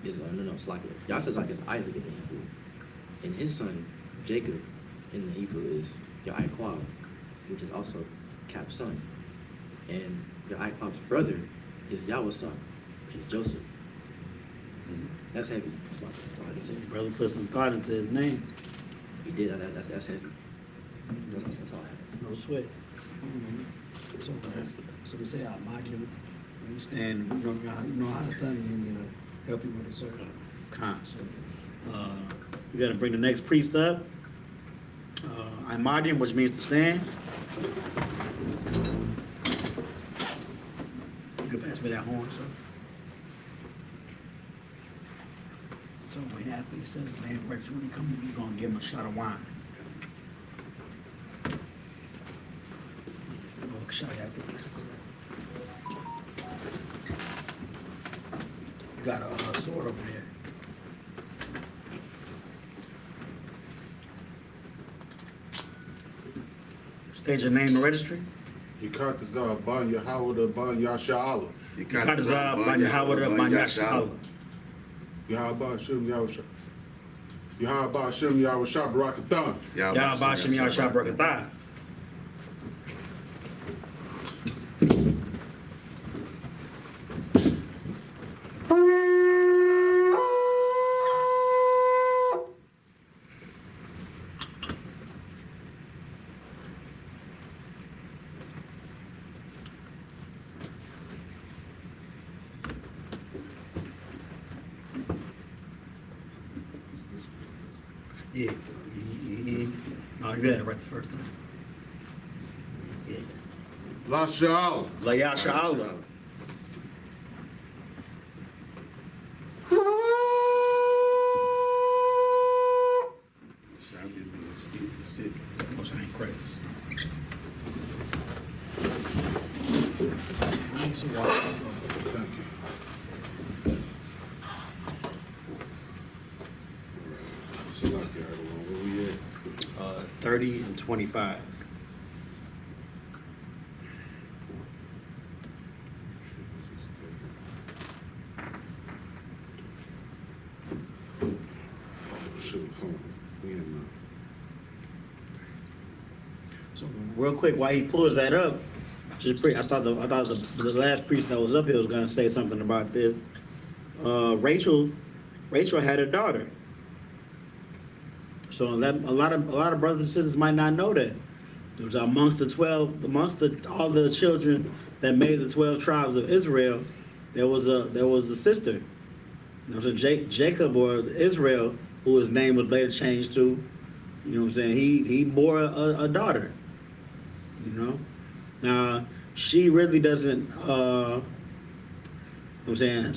is, Yahtazak is Isaac in the Hebrew. And his son, Jacob, in the Hebrew is YAHANNA, which is also Cap's son. And YAHANNA's brother is YAHUSP, which is Joseph. That's heavy. That's like, His brother put some thought into his name. he did. That's heavy. That's all I have. No sweat. So, so we say, Imagine, understand, you know how it's done, and you know, help you with it. So, so, we got to bring the next priest up. Imagine, which means to stand. You can pass me that horn, sir. So when after he says his name, when he comes, you're gonna give him a shot of wine. Oh, shot after. You got a sword over there. State your name and registry. Yikatazar Ban Yahawada Ban Yashala. Yikatazar Ban Yahawada Ban Yashala. Yahabah Shem Yahusha. Yahabah Shem Yahusha Barakathan. Yahaba Shem Yahusha Barakatah. Yeah. No, you had it right the first time. Yeah. La Sha'al. La Yasha'Allah. Most I ain't crazy. I need some water. Thank you. 30 and 25. So real quick, while he pulls that up, I thought the last priest that was up here was going to say something about this. Rachel had a daughter. So a lot of brothers and sisters might not know that. It was amongst all the children that made the 12 tribes of Israel, there was a sister. There was a Jacob or Israel, who his name was later changed to. You know what I'm saying? He bore a daughter. You know? Now, she really doesn't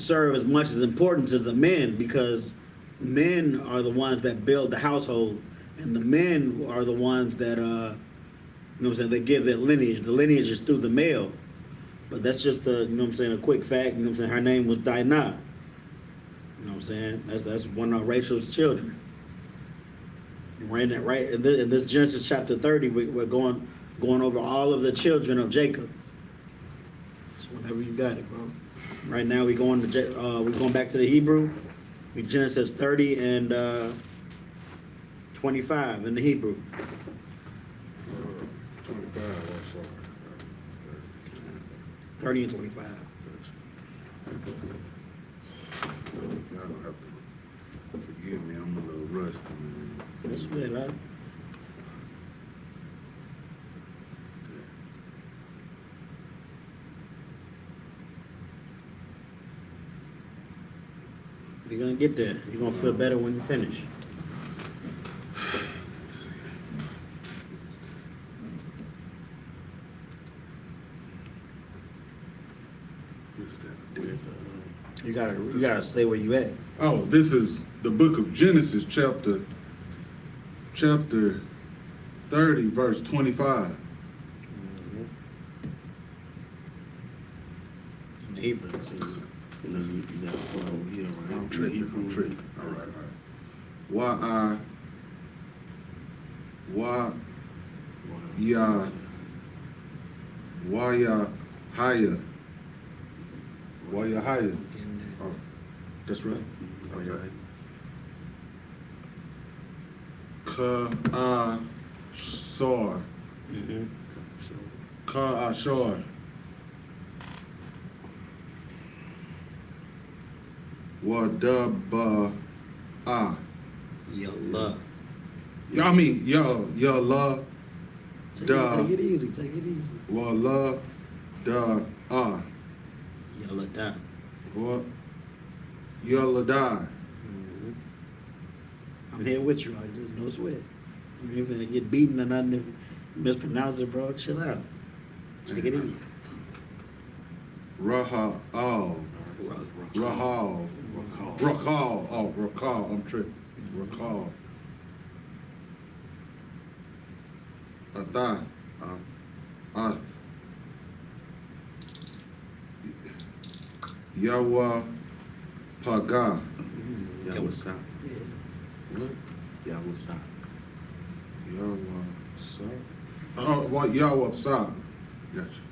serve as much as importance as the men, because men are the ones that build the household, and the men are the ones that they give their lineage. The lineage is through the male. But that's just a quick fact. Her name was Dinah. You know what I'm saying? That's one of Rachel's children. Right in this Genesis chapter 30, we're going over all of the children of Jacob. So whenever you got it, bro. Right now we're going back to the Hebrew. We Genesis 30 and 25 in the Hebrew. 25, I'm sorry. 30 and 25. Y'all don't have to forgive me, I'm a little rusty, man. That's good, right? You're gonna get there. You're gonna feel better when you finish. You gotta say where you at. Oh, this is the book of Genesis, chapter 30, verse 25. In the Hebrew. You gotta start over here, right? I'm tripping. All right. YAHANNA. YAHANNA. Oh, that's right. Okay. KASOR. Mm-hmm. KASOR. WADABA. Yalla. I mean, YALLA. Take Duh. it easy. Take it easy. WALLA. Da. Yalla da. What? YALLA die. Mm-hmm. I'm here with you. There's no sweat. You ain't finna get beaten or nothing if you mispronounce it, bro. Chill out. Take it easy. Rahal. Rahal. Rakal. Oh, Rakal. I'm tripping. Rakal. Atha. Ath. YAHWAPKA. YAHWASAP. What? YAHWASAP. YAHWASAP. Oh, what? YAHWASAP. Gotcha.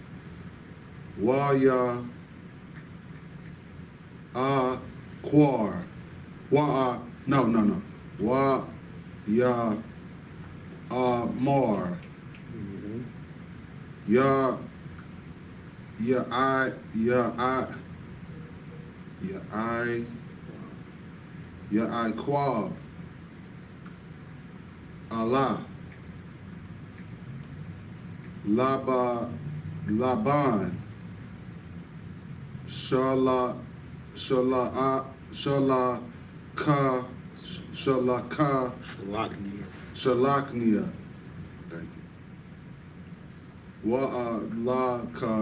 Quar. No. Mar. Mm-hmm. I Quab. Allah. Laban. Shalaka. Shalaknia. Shalaknia. Thank you. Wa'alaka.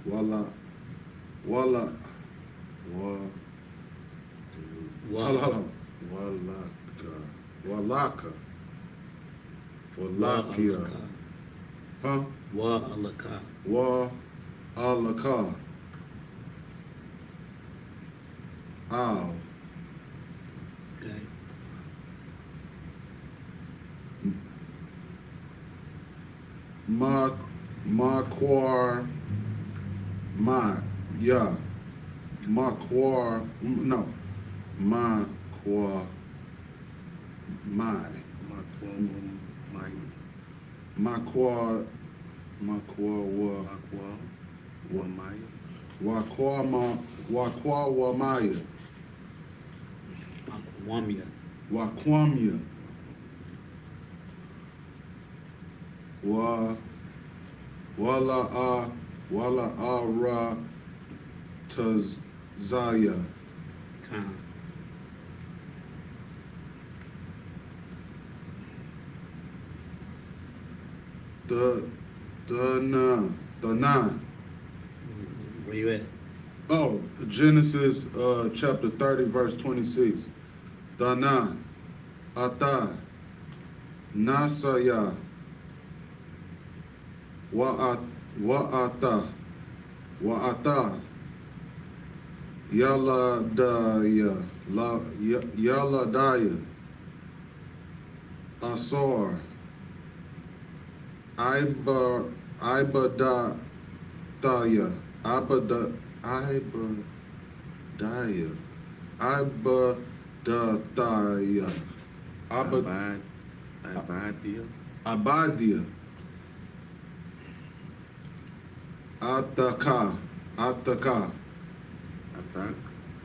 Wala. Hold on. Walaka. Walakia. Huh? Wa'alaka. Wa'alaka. Ow. Okay. Maquar. Yeah. Maquar. No. Maquar. Maquar. Waquamaya. Aquamia. Waquamia. Wala ara tazaya. Khan. The nine. Where you at? Oh, Genesis chapter 30, verse 26. Dana, Ata, Nasaya, Wa'ata, Yaladaya, Yaladaya, Asor, Ibadaya, Ibadaya, Abadia, Ataka, Atak. I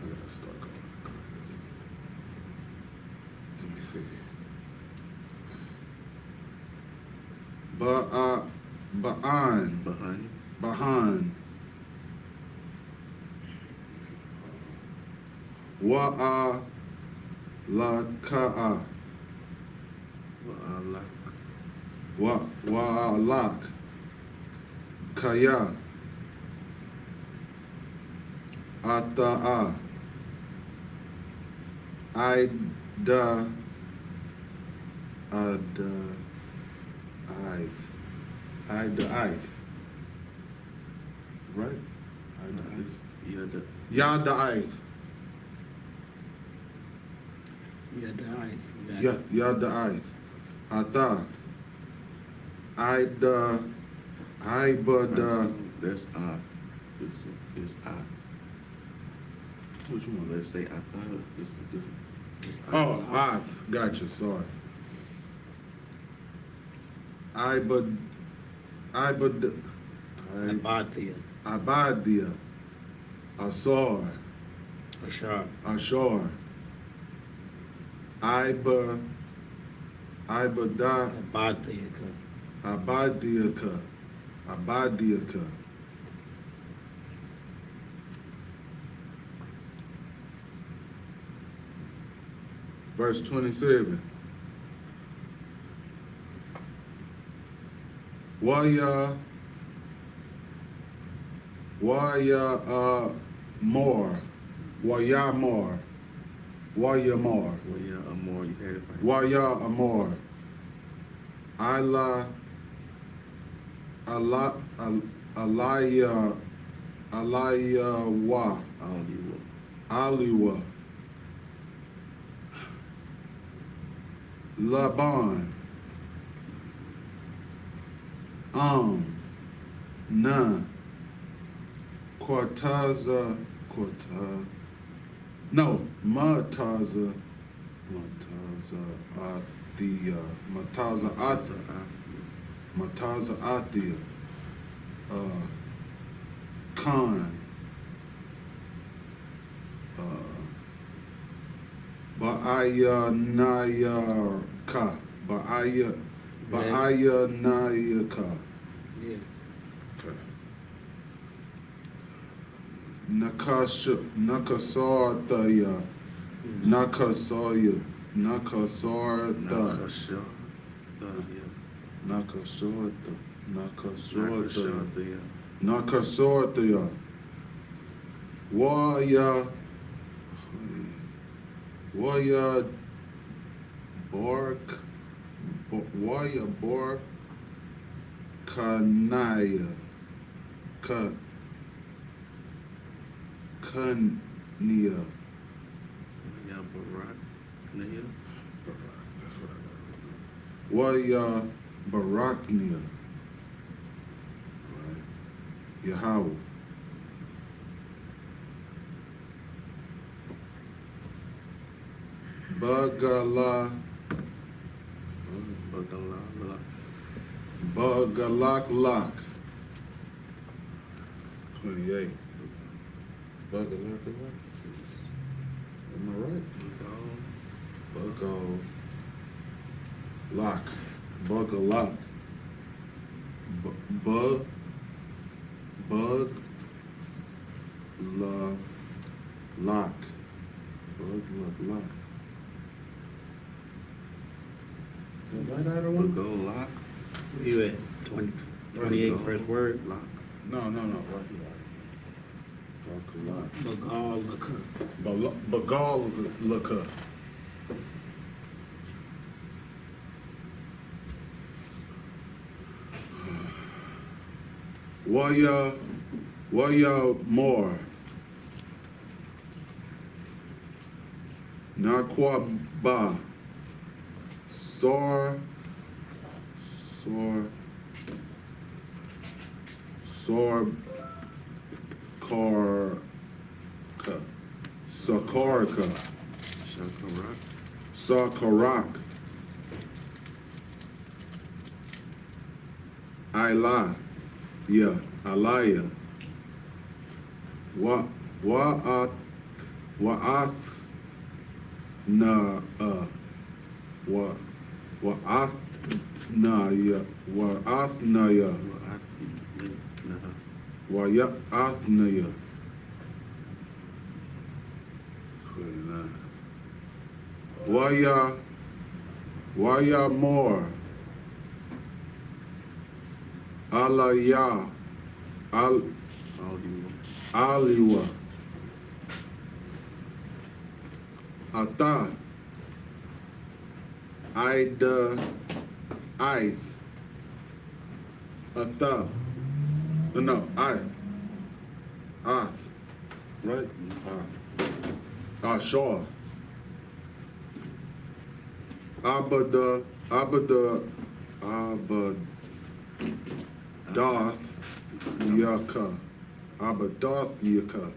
gotta start going. Let me see. Behind. Wa'alaka. Wa'alak. Kaya. Ata'a. Ida. Right? Yada. Yeah, the ice. Yada. Hata. That's I. It's I. Which one? Let's say I thought it's Oh, Ath. Gotcha. Sorry. Abadia. Abadia. Asar. Ashar. Ashar. Ibada. Abadia. Abadiaka. Abadiaka. Verse 27. Waya more. Waya more. Waya more. Well, yeah, more. You had it right. Waya amor. Alaya wa. All you will. Aliwa. Laban. Na. Mataza. Athia. Mataza Athia. Khan. Ba'ayanayaka. Ba'ayanayaka. Yeah. Nakasartaya. Nakasarta. Nakasha. Nakasarta. Nakasha. Nakasartaya. Waya Bark Kanaya Kania. Yeah, Barak. Nia. Waya Baraknia. Right. Yahweh. Bagalak. 28. Bagalak. Am I right? Bagalak. Bagalak. Lock. Is that right, either one? Go lock. Where you at? 28 first word. Lock. No. Right. Bagalaka. Waya more. Nakwaba. Sor. Sakarka. Sakarak. Alaya. Wa'ath na Wa'athnaya. Wa'athnaya. 29. Waya more. Alaya. Aliwa. Ata. Ith. Ata. No, Ith. Ath. Right? Ashar. Abada. Abadath Yaka. Abadath Yaka.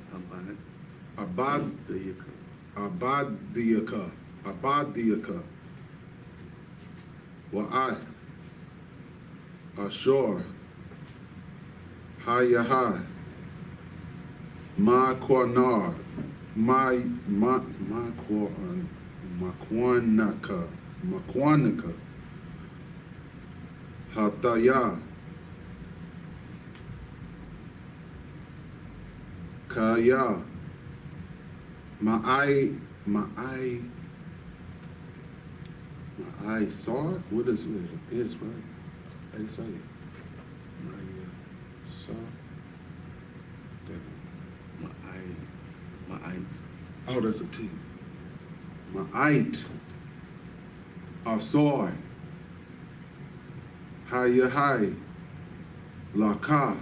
Abad. Abadiyaka. Abadiyaka. Wa'ath. Ashur. Hayahai. Makwanar. Makwanaka. Hataya. Kaya. Ma'ai saw it? What is it? It's right. I say it. Saw. Ma'ait. Oh, that's a T. Ma'ait. Asor. Hayahai. Laka.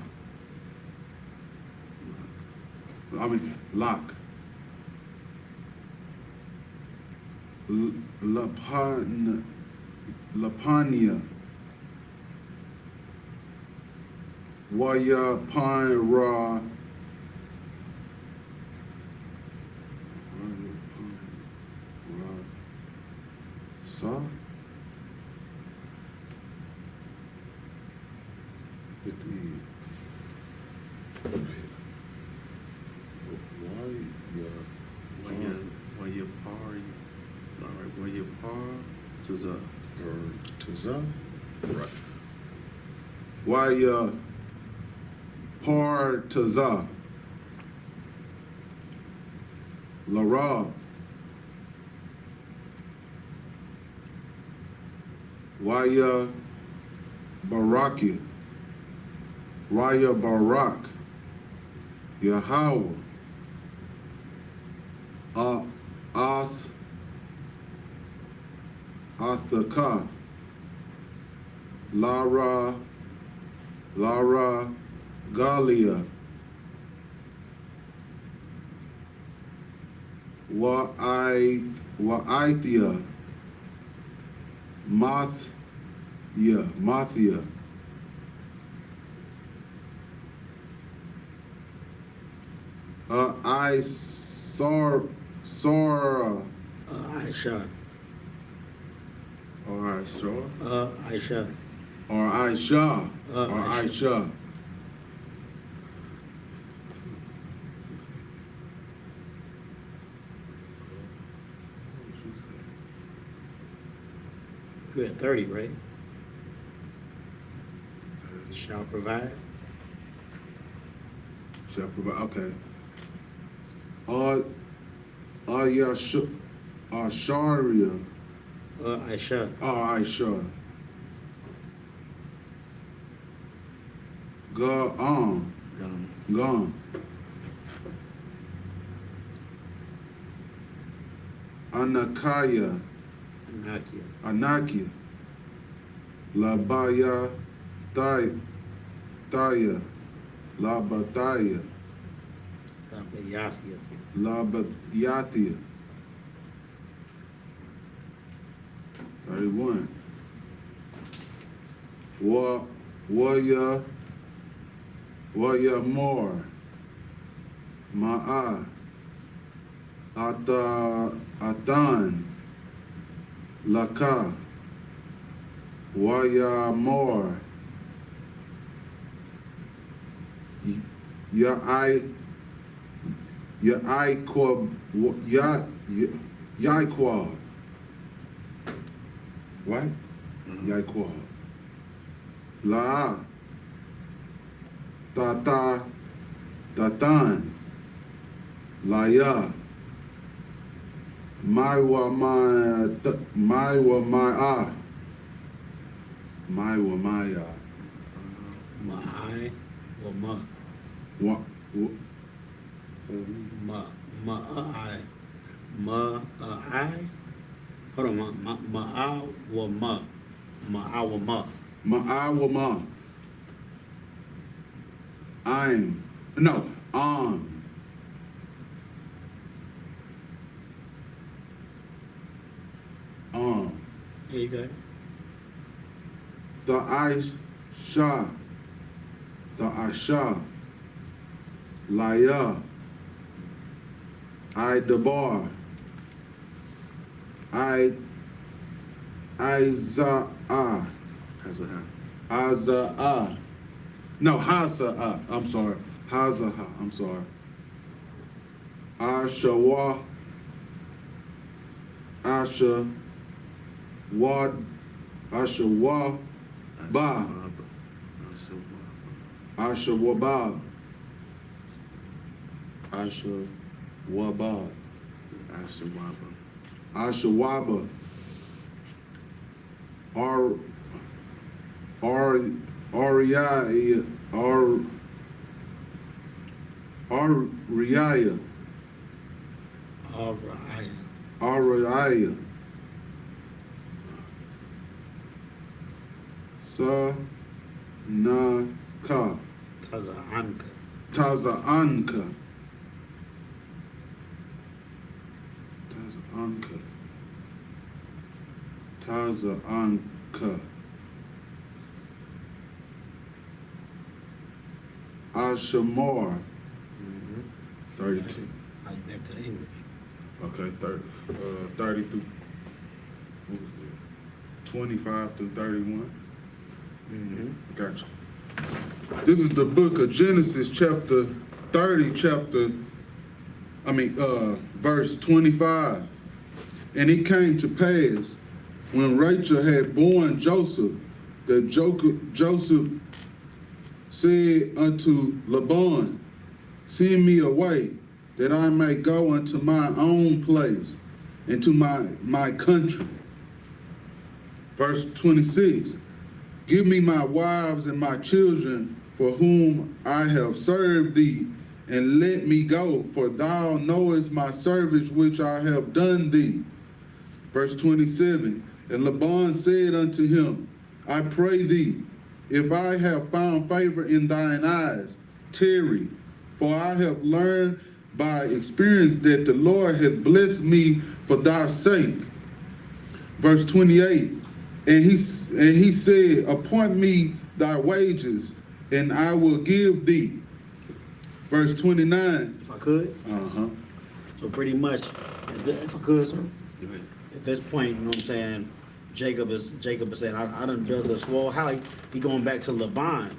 Lock. Lapania. Waya Pine Ra. Sa. Taza. Taza? Right. Waya Par Taza. Lara. Waya Baraki. Waya Barak. Yahweh. Athaka. Lara Galia. Wa'ithia. Mathia. Sora. Aisha. Or Aisha. Aisha. Or Aisha. Or Aisha. Aisha. You're at 30, right? Shall provide. Shall provide. Okay. Asharia. Aisha. Aisha. Gone. Anakaya. Anakia. Labaya Taya. Labataya. Tabayathia. Labayathia. 31. Waya more. Ma'a. Atan. Laka. Waya more. Yaikwa. What? Yaikwa. La. Tatan. Laya. Maiwa Maya. Ma'ai or ma. What? Ma'ai. Ma'ai. Hold on, Ma'awama. Ma'awama. Ma'awama. I'm. No. There you go. the I.S.H.A, the I.S.H.A, Laya, I.D.A.B.A.R, I.Z.A, Aza-A. No, Haza-A. I'm sorry. Haza-A. I'm sorry. Asha-Wa. Asha-Wa. Asha-Wa-Ba. Asha-Wa-Ba. Asha-Wa-Ba. Asha-Waba. Ariaya. Ariaya. Ariaya. Sa-na-ka. Taza'anka. Taza'anka. Taza'anka. Taza'anka. Ashamar. 32. Back to the English. Okay, 30 through 25 through 31. Gotcha. This is the book of Genesis, chapter 30, verse 25. And it came to pass when Rachel had borne Joseph, that Joseph said unto Laban, send me away, that I may go unto my own place, and to my country. Verse 26, give me my wives and my children, for whom I have served thee, and let me go, for thou knowest my service which I have done thee. Verse 27, and Laban said unto him, I pray thee, if I have found favor in thine eyes, tarry, for I have learned by experience that the Lord hath blessed me for thy sake. Verse 28, and he said, appoint me thy wages, and I will give thee. Verse 29. If I could. So pretty much, if I could, sir. At this point, you know what I'm saying, Jacob is saying, I done built a small house. He going back to Laban.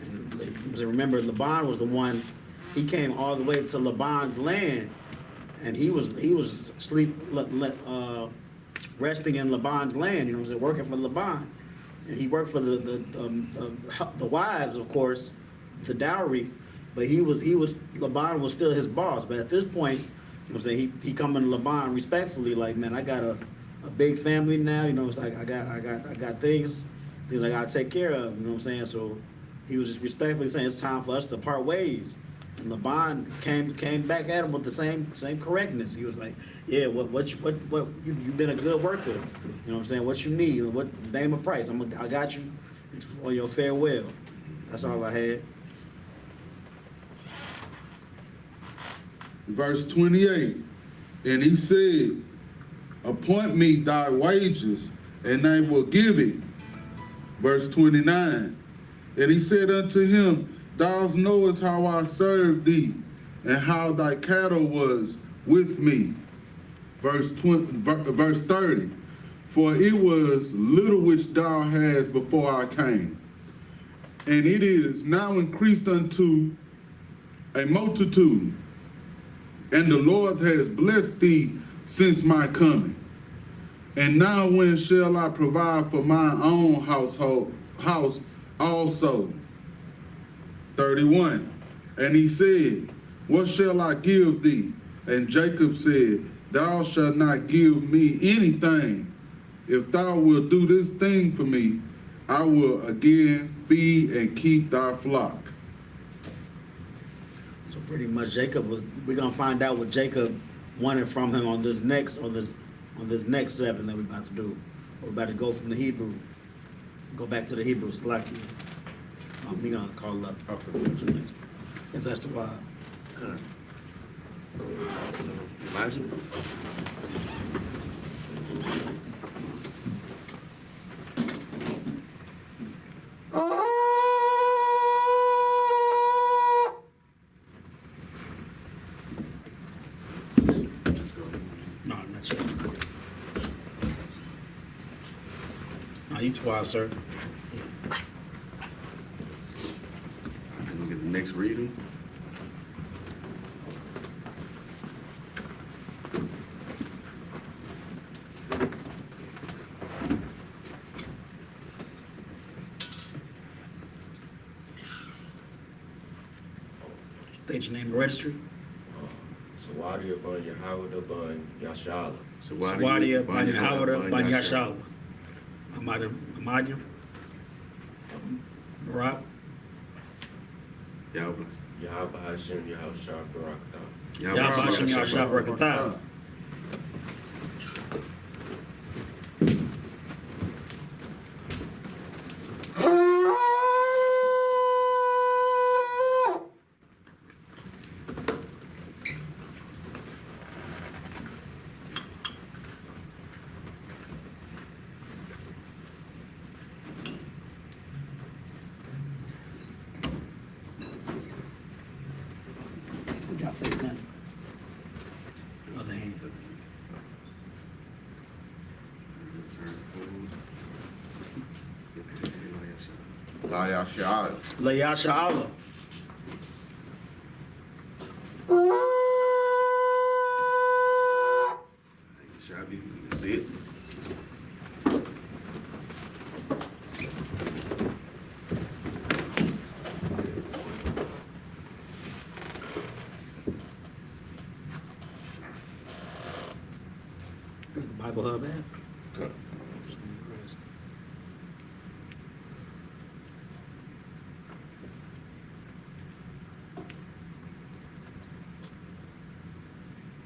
And remember, Laban was the one, he came all the way to Laban's land, and he was resting in Laban's land, you know what I'm saying, working for Laban. And he worked for the wives, of course, the dowry, but Laban was still his boss. But at this point, you know what I'm saying, he coming to Laban respectfully, like, man, I got a big family now, you know, it's like I got things I gotta take care of, you know what I'm saying? So he was just respectfully saying it's time for us to part ways. And Laban came back at him with the same correctness. He was like, yeah, you've been a good worker. You know what I'm saying? What you need, what name a price. I got you for your farewell. That's all I had. Verse 28, and he said, appoint me thy wages, and I will give it. Verse 29, and he said unto him, thou knowest how I served thee, and how thy cattle was with me. Verse 30, for it was little which thou hadst before I came, and it is now increased unto a multitude, and the Lord has blessed thee since my coming. And now when shall I provide for my own house also? 31, and he said, what shall I give thee? And Jacob said, thou shalt not give me anything. If thou wilt do this thing for me, I will again feed and keep thy flock. So pretty much we're gonna find out what Jacob wanted from him on this next 7 that we're about to do. We're about to go from the Hebrew, go back to the Hebrew, Slaki. We're gonna call up if that's the wild. Okay. So, Elijah? Keep quiet, sir. And look at the next reading. State your name and registry. Sawadia Ban Yahawada Ban Yashala. Swadia Ban Howard Ban Yashala. Amadim. Barak. Yahweh. Yahaba Hashem Yahusha Barakatah. Yahbashim Yahshua Barakatah. Who got face in? Other hand. Laya Sha'ala. Layasha Allah. Shabby, you can see it. Got the Bible Hub app. Okay.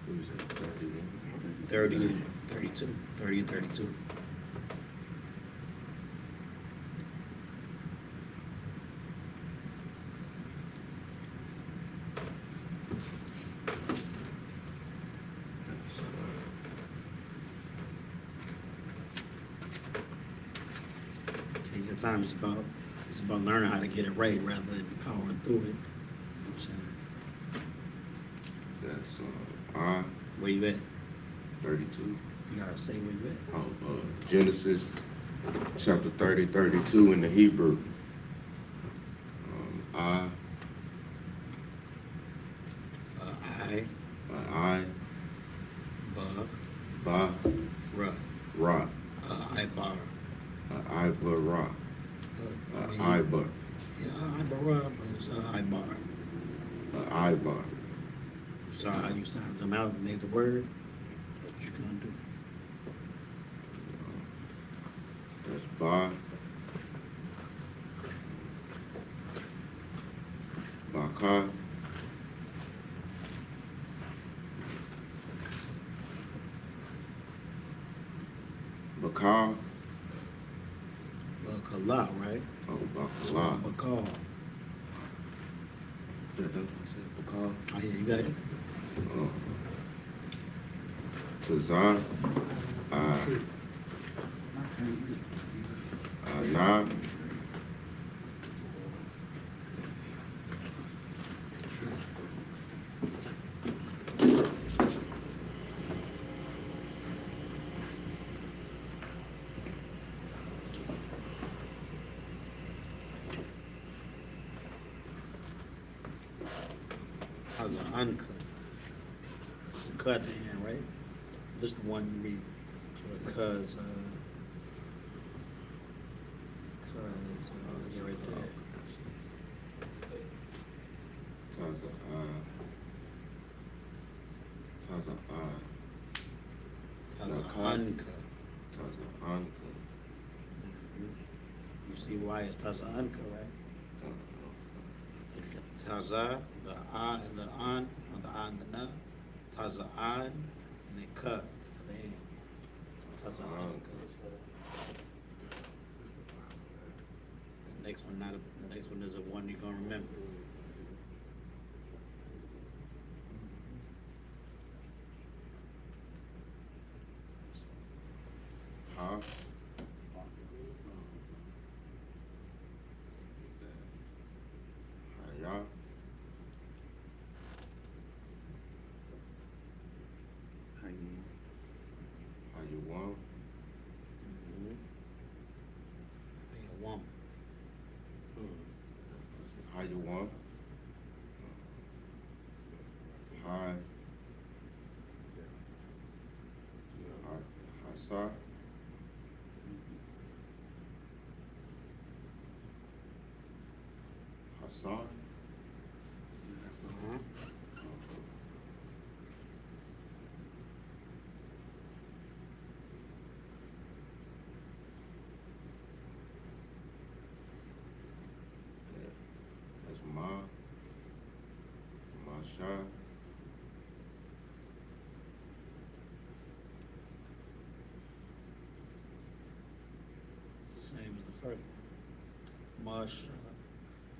Who's that? 31? 30, 32. 30 and 32. Take your time. It's about learning how to get it right rather than powering through it. You know what I'm saying? That's Where you at? 32. You gotta say where you at. Genesis chapter 30, 32 in the Hebrew. I, I, ba, ba, ra, ra, I bar. I, ba, ra, I, ba, Yeah, I bar, but it's I bar. I, ba. So how you sound them out and make the word. That's what you're gonna do. That's ba, baka, baka, Bakala, right? oh, bakala. Bakal. Yeah, that's what I said, baka. Oh yeah, you got it. Tazan, Na, How's an uncut? It's a cut in, right? This is the one you read. Cause, yeah, right there. Taza, How's an Cut. uncut? Taza, Anka, You see why it's Taza uncut, right? Taza, the I and the an, or the I and the na. Taza an, and then cut, the end. Taza uncut. The next one is the one you're gonna remember. Ha, Haya, Hayuwan, Yuan. Hi. Hasa. Hassan. That's all. That's Masha. Same as the first one.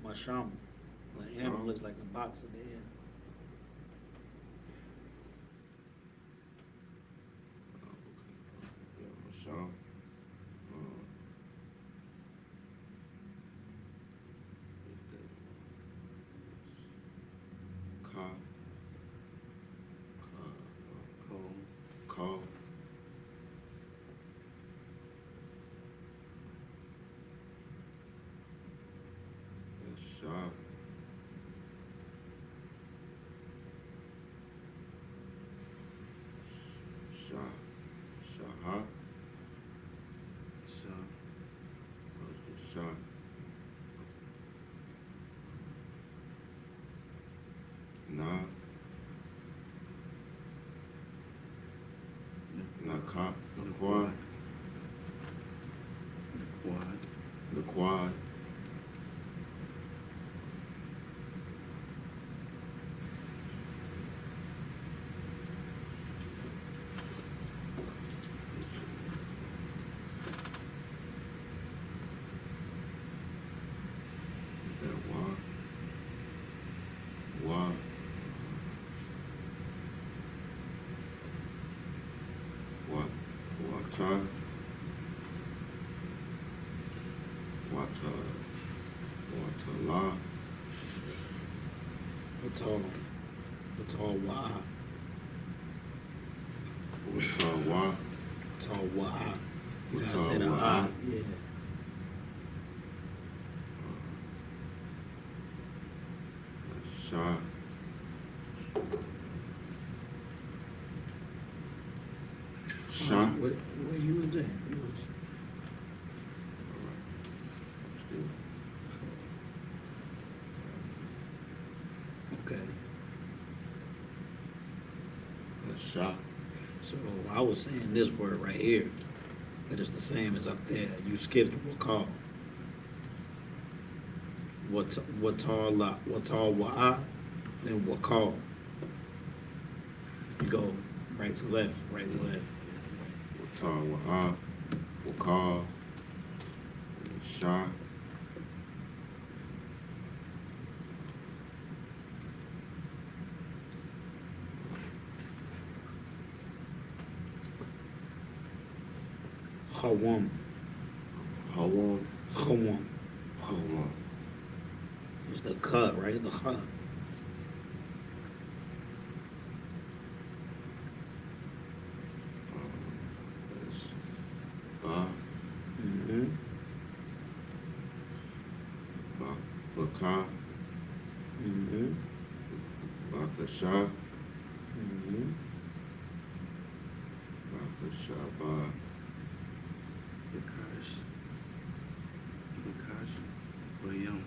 Masham. The M looks like a box at the end. Yeah, Masha. Ka. Cole. Call. Shah. Shah. Shaw. Shah. Nah. Nakap. Naquad. Quad. Naquad. Wa. Wata. Watala. What's all why? Watawa. What's all why? You gotta What's say the all I. why? Yeah. Shah. Shah. Where you was at? You was okay. Shah. So I was saying this word right here, but it's the same as up there. You skipped wakal. What's all wa'a, then wakal. You go right to left, right to left. Watawa. Wakal. Shah. Hawam. Hawam. Hawam. Hawam. It's the cut, right? The cut. Ba. Mm-hmm. Baka. Mm-hmm. Bakasha. Mm-hmm. Bakashaba. Bakash. Bayam.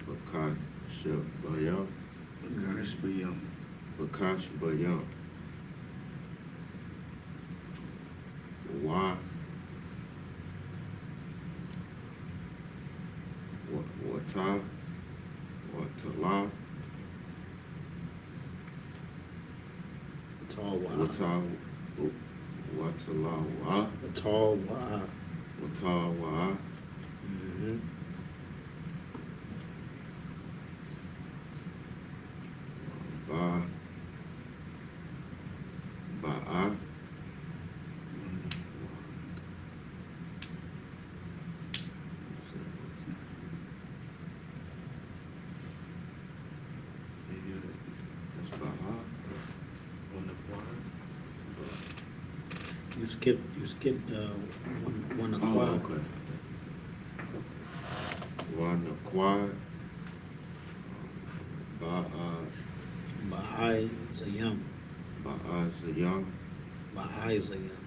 Bakasha Bayam. Bakash Bayam. Bakash Bayam. Wa. Wata. Watala. It's all wa'a. Wata. Watala wa. It's all wa'a. Wata wa. Mm-hmm. Ba. Ba'a. That's Ba'a. On the quad. You skipped one Oh, o'clock. okay. Wanaquad, Ba'ad, Ba'ai-Zayam. Ba'azayam, Ba'ai-Zayam.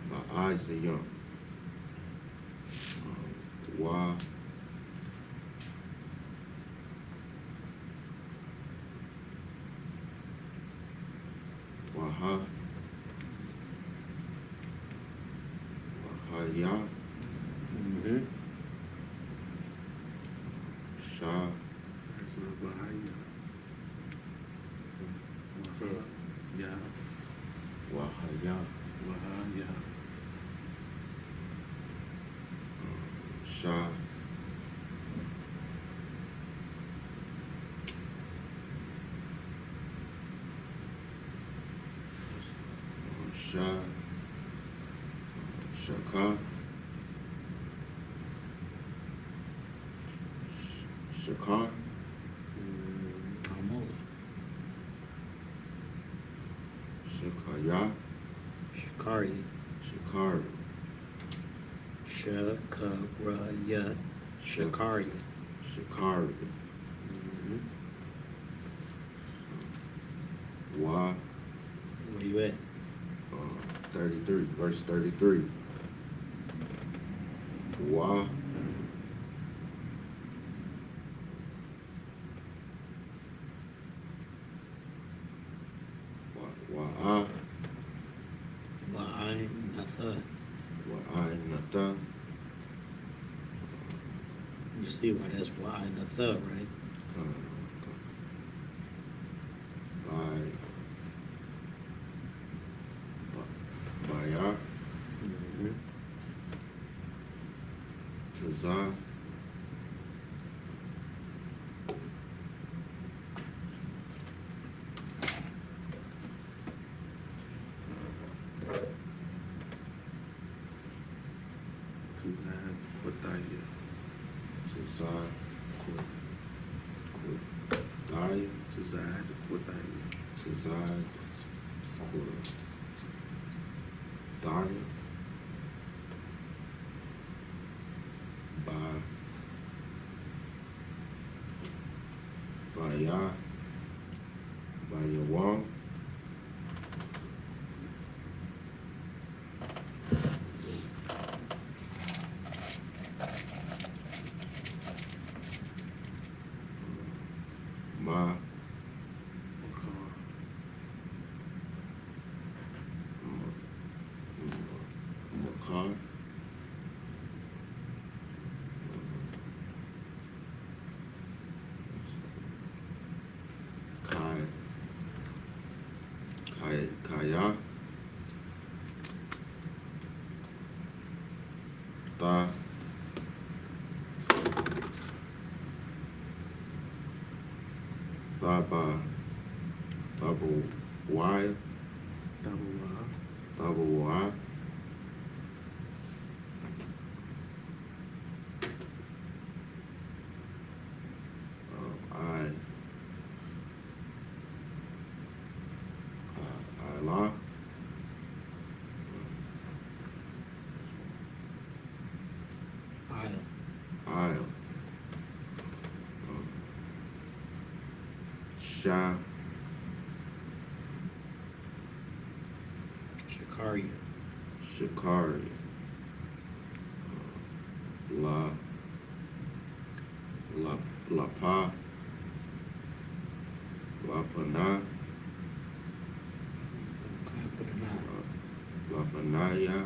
Ba'azayam, Wa, Waha, Wahaya, Mm-hmm. Shah, There's no Bahaya. Ya. Wahaya, Wahaya. Shah, Shah, Shaka, Shakar, Almost. Shakaya, Shikari. Shakar, Shakaraya. Shikari. Shakari, Mm-hmm. Wa, Where you at? 33, verse 33. Wa, Wa'a, Ba'ai Natha. Wa'anata, You see why that's Ba'ai Natha, right? Baya, Mm-hmm. Taza, Tuzad Bataya. Taza, Daya, Tuzad Bataya. Tazad, Daya, Baya, Bayawa, Ma, Makar. Makar, Kaya, Ta, Thaba, Double Y, Tabawa. Double Y, La, Isle. I, Sha, Shikaria. Shikari, La, Pa, La Pana, Okay, put it on. La Panaya,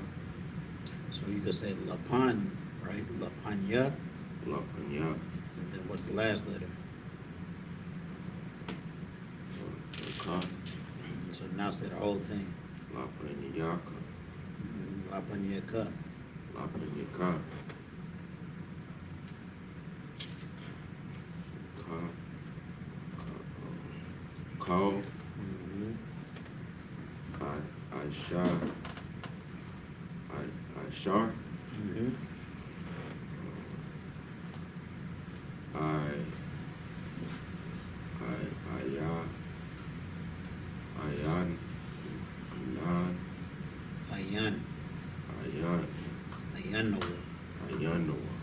So you could say Lapan, right? Lapanya. La Panya, And then what's the last letter? Ka, So now say the whole thing. La Panyaka, Lapanyaka. La Panyaka, Ka, Mm-hmm. Ishar, Mm-hmm. Ayan, Ayan. Ayan, Ayanoa. Ayanoa,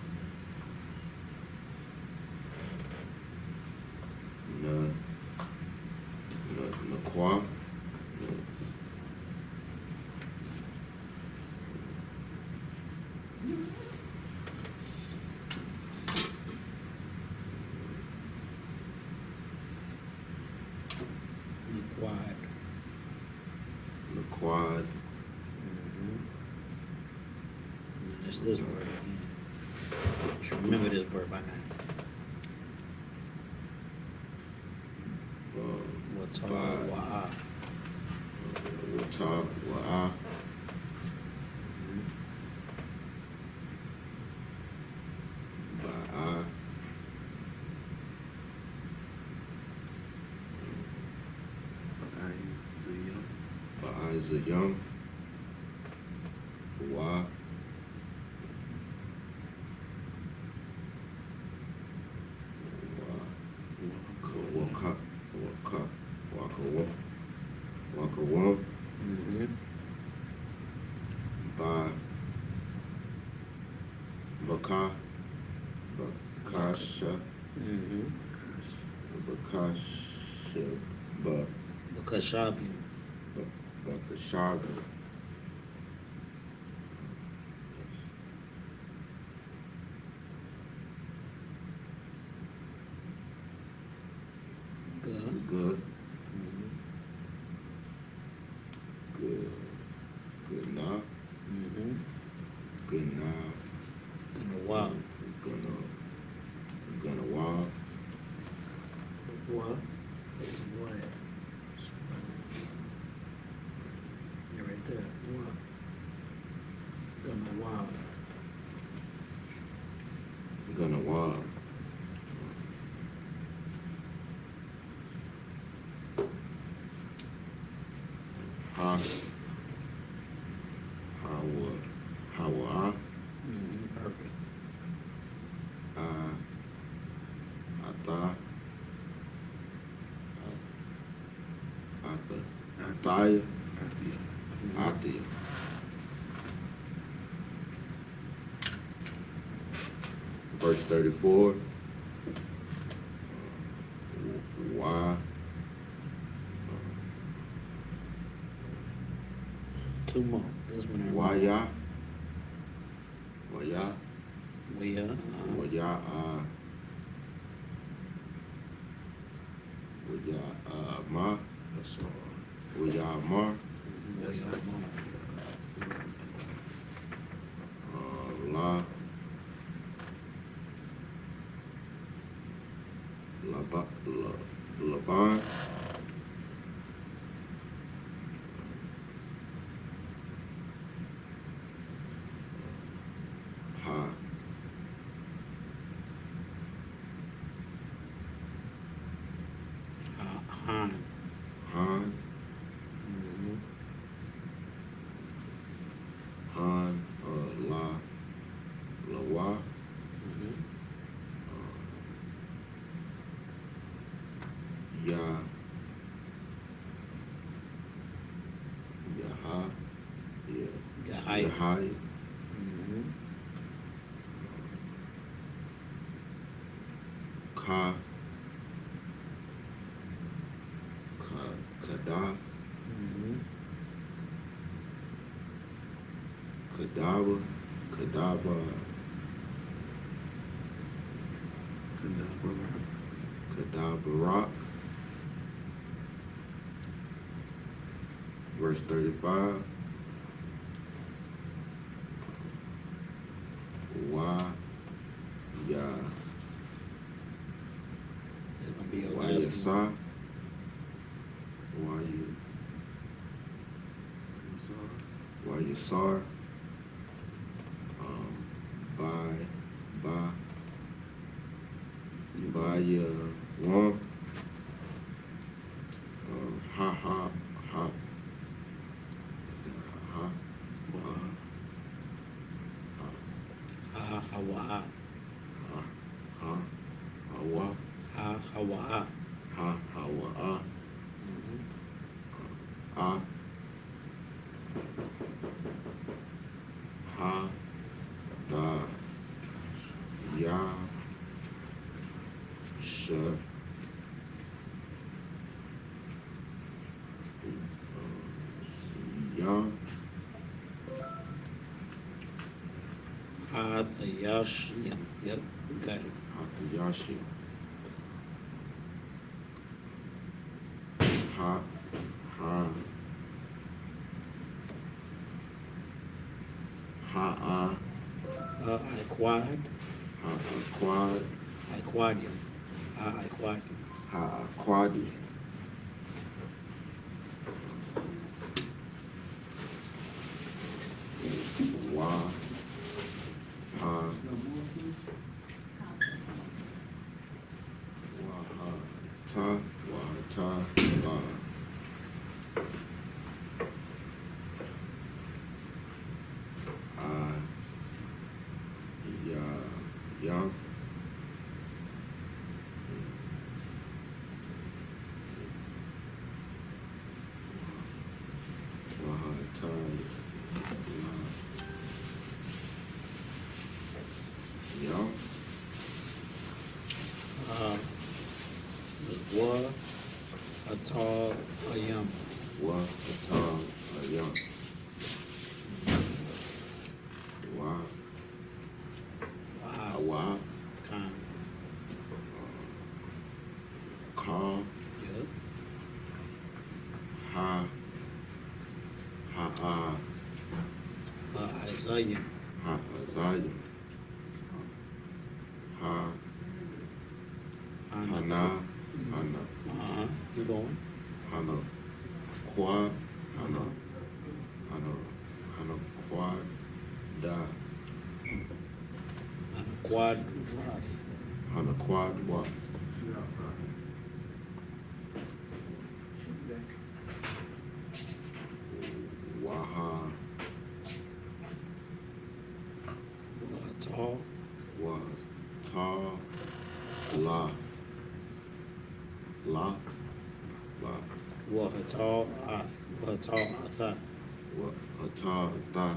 Liquid. Laquad. And then it's this word again. You should remember this word by now. What's By- Waha? Wata, Wa'a. Ba'a. Isaiah. Ba'azayam. Wa. Waka. Waka. Waka. Waka. Waka. Ba. Baka. Bakasha. Bakasha. Ba. Because shopping. Bakashaga. Good. Good. Good. Good now. Good now. Gonna wow. Gonna wow. What? What? You're right there. What? Gonna wow. Gonna wow. Ha. How I. Perfect. Ata. Ataya. Atia. Verse 34. Why? Two more. This one. Why ya? Why ya? We are. Why ya? Why ya? Ma? That's all. Why ya? Ma? That's not La. Laban. Ha. Han. Han. Han. Lawa. Ya. Yaha. Yeah. Yahai. Yahai. Ka. Kada. Kadaba. Kadaba. Kadabra. Verse 35. Why? Ya. It's gonna be your Why last you one. saw? Why you? Why you saw? By your one. Ha ha ha. Ha. Ha hawa. Ha. Hawa. Ha hawa. Ha hawa. Ah. Ha. Da. Ya. Sh. Ya. Ha the yash. Yep. Yep. You got it. Hatayashi. Ha, ha, ha, I-quad, ha, quad, I-quadium, I-quadium. ha, quadi. Wa, ha, wa, ha, ta, wa, ta, la. Ya, ya. Wa, ta, la. Ya, Wa, atal, ayam. wa, ta, ya. Wa, Wa, wa, kan. ka, Yep. ha, ha, Isaiah, ha, azaya. Ha, Anna. hana, hana, Keep going. hana, quad, hana, hana, hana, quad, da, Quad, Roth. hana, quad, wa, waha, Atal, wa, ta, la, la, la, wa, atal, ath. Wa, atal, atha. wa, ta, ta,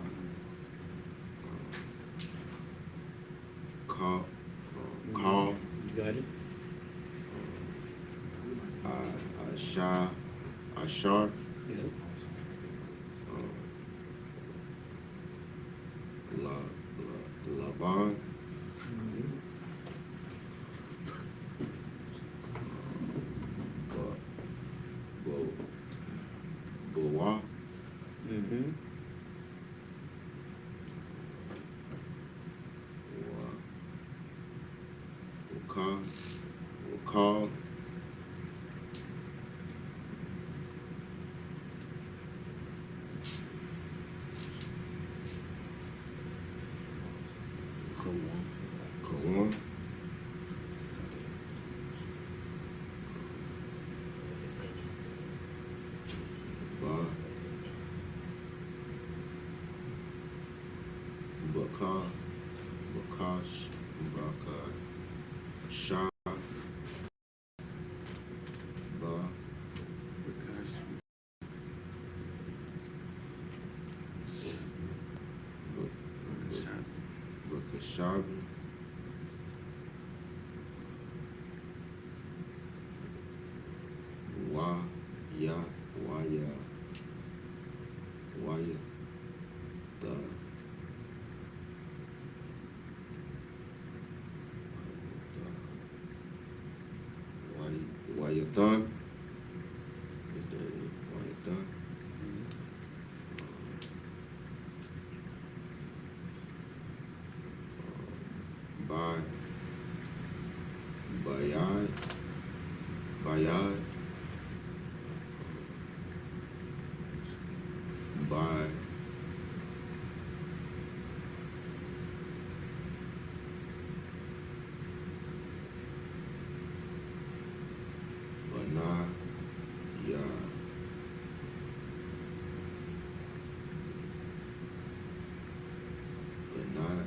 ka, ka, You got it? asha, ashar, Yep. la, laban, bo, boa, Mm-hmm. Waka, Waka, Kawan, Ba, Baka, Bakash, Baka, Sha, Ba, Bakashab, Wa, Ya, Waya, Waya, Da, Wayatan, Wayatan, Ba, Bayad, Bayad, By, Bana, Ya, Bana,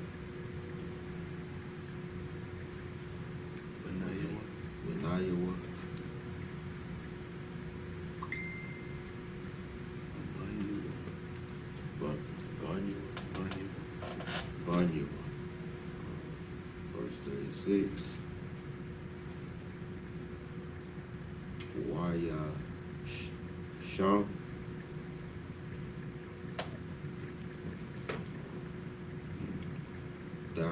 Benayawa, Banyu, Banyu, verse 36. Waya, Sham, Da,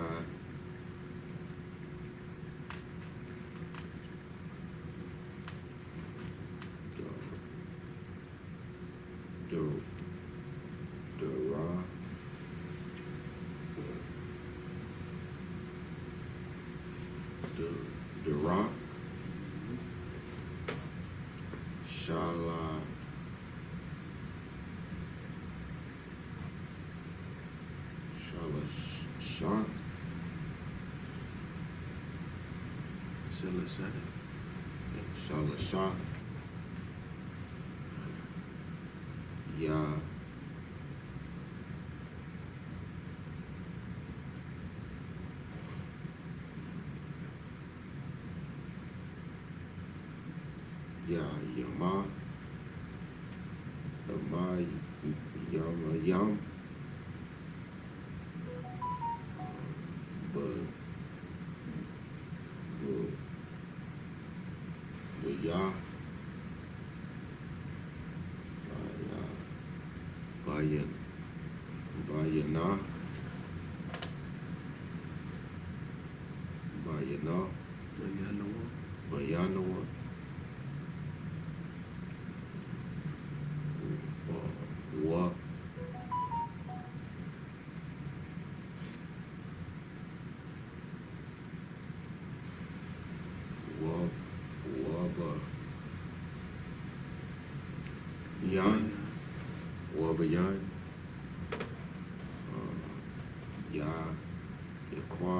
the rock, SHALAM, SHALAM, SHALAM, YAHANNA, Yama, Yam, Yah, Bayana, Bayana, Wa, Waba, Yan, Wabayan, Yaqua,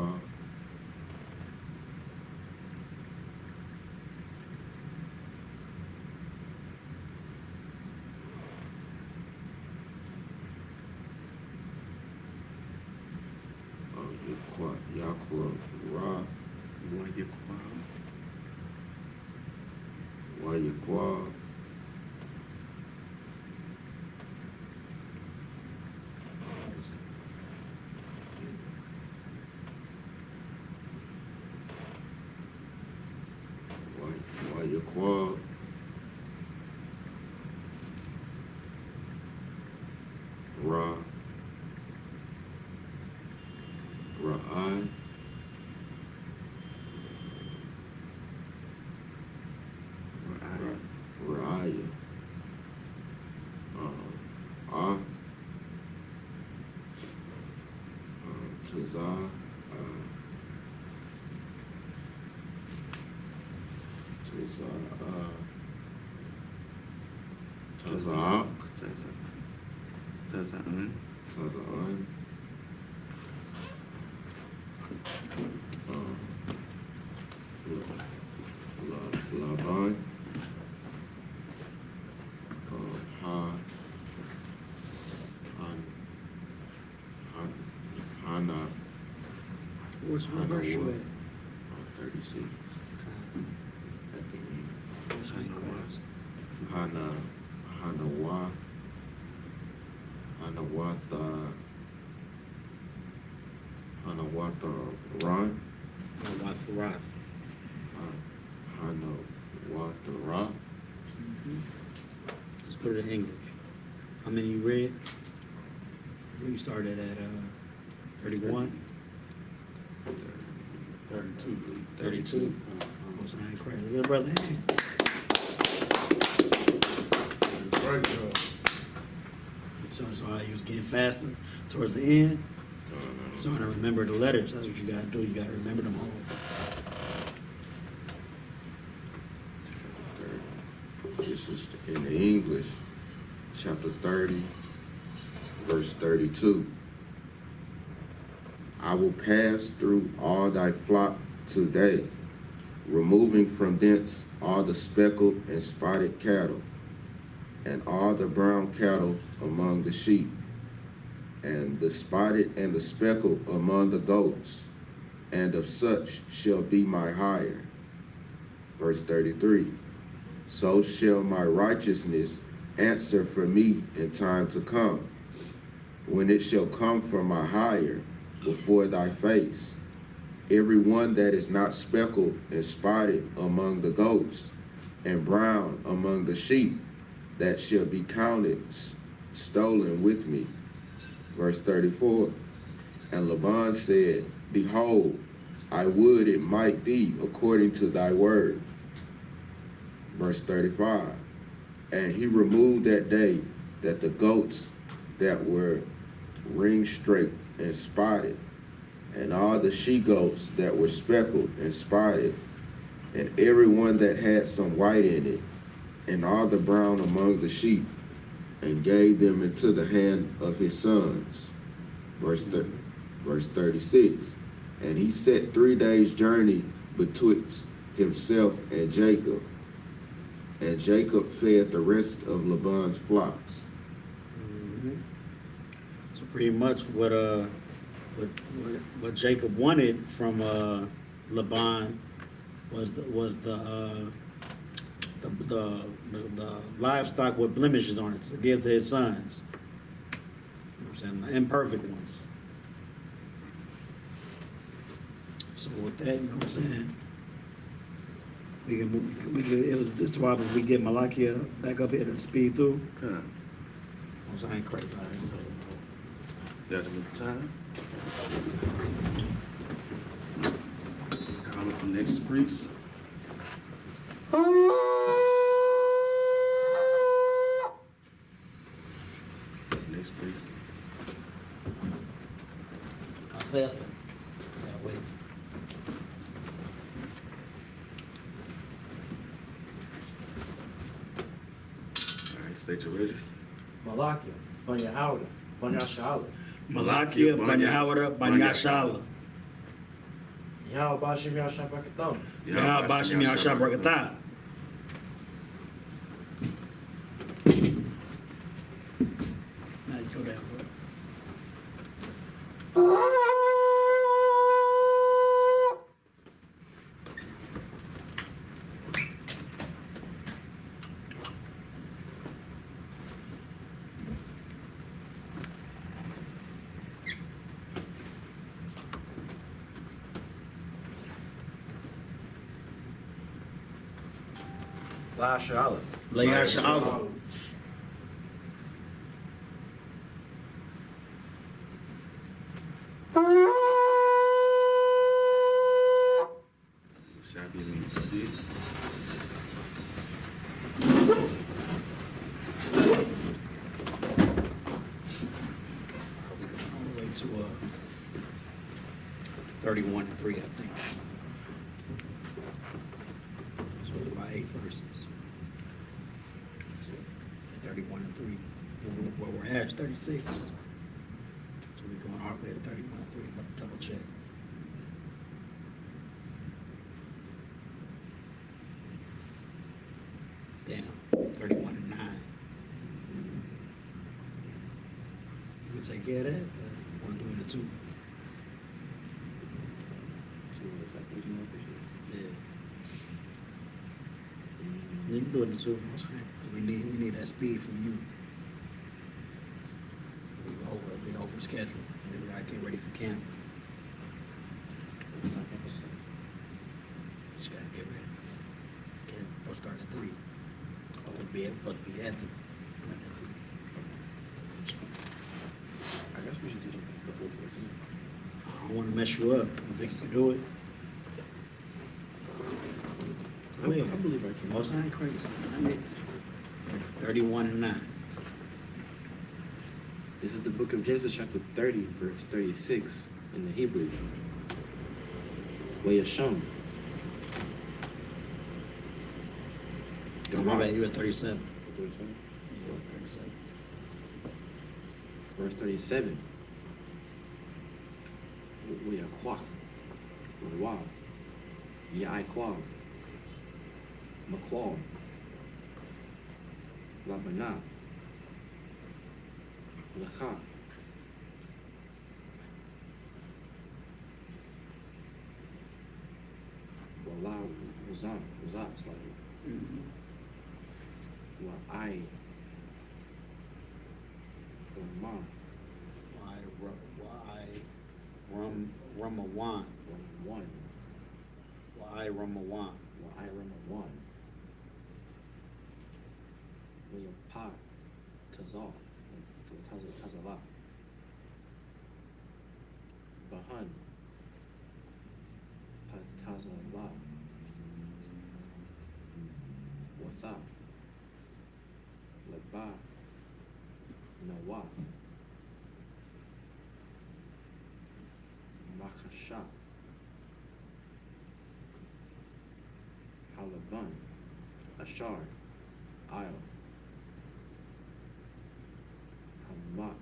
Yaqua, Ra, Wayaqua, Wayaqua, Ra, Ra'ai, Ra'aya, Ak, Tazah, Tazak, Tazan, Laban, Hannah, What's the verse you at? 36. At the end. Hanawata Ron, Wrath. Hanawata Ra, Let's put it in English. How many you read? You started at 31? 32. Almost nine crazy. Look at brother. Hey. Great job. So he was getting faster towards the end. So to remember the letters. That's what you gotta do. You gotta remember them all. This is in the English, chapter 30, verse 32. I will pass through all thy flock today, removing from thence all the speckled and spotted cattle, and all the brown cattle among the sheep, and the spotted and the speckled among the goats, and of such shall be my hire. Verse 33, so shall my righteousness answer for me in time to come, when it shall come from my hire before thy face. Every one that is not speckled and spotted among the goats, and brown among the sheep, that shall be counted stolen with me. Verse 34, and Laban said, behold, I would it might be according to thy word. Verse 35, and he removed that day that the goats that were ring straight and spotted, and all the she goats that were speckled and spotted, and every one that had some white in it, and all the brown among the sheep, and gave them into the hand of his sons. Verse 36. And he set 3 days' journey betwixt himself and Jacob fed the rest of Laban's flocks. So pretty much what Jacob wanted from Laban was the livestock with blemishes on it to give to his sons. You know what I'm saying? The imperfect ones. So with that, you know what I'm saying? We can, it was this problem, we get Malakia back up here to speed through. Come. So I ain't crazy. All right, so got a little time. Call up the next priest. Next priest. I'll play up. Gotta wait. All right, state your religion. Malakia, Banya Howda, Banya Shala. Malakia, Banyahawada, Banyashala. Yahweh Bashim Yasham Bakathon. Yah Bashim Yasha Brakatah. Now you go down, bro. La Shala. Layasha Allah. Shabby means to see. All the way to 31 and 3, I think. So about 8 verses. So 31 and 3. Where we're at is 36. So we're going all the way to 31 and 3. But double check. Damn, 31 and 9. You can take care of that. One doing the 2. So it's like 14 more fishes. Yeah. You can do it in 2. That's fine. 'Cause we need that speed from you. We over schedule. We gotta get ready for camp. What's on campus? Just gotta get ready. Camp will start at 3. Supposed to be at the. I guess we should do the full 14. I don't wanna mess you up. I think you can do it. I believe I can. Most I ain't crazy. I mean, 31 and 9. This is the book of Genesis, chapter 30, verse 36 in the Hebrew. YAHANNA. My bad, you at 37. 37. You at 37. Verse 37. YAHANNA. Wow. YAHANNA. McQuall. Labana. Lacha. Wala Wazam. Wazam slightly. I Rama. Ramawan. One. Why Ramawan? I Rama 1. Pa Tazal. Tazala. Bahan. Patazala. Watha. Leba. Nawaf. Makasha. Laban, Ashar, Il, Hamak,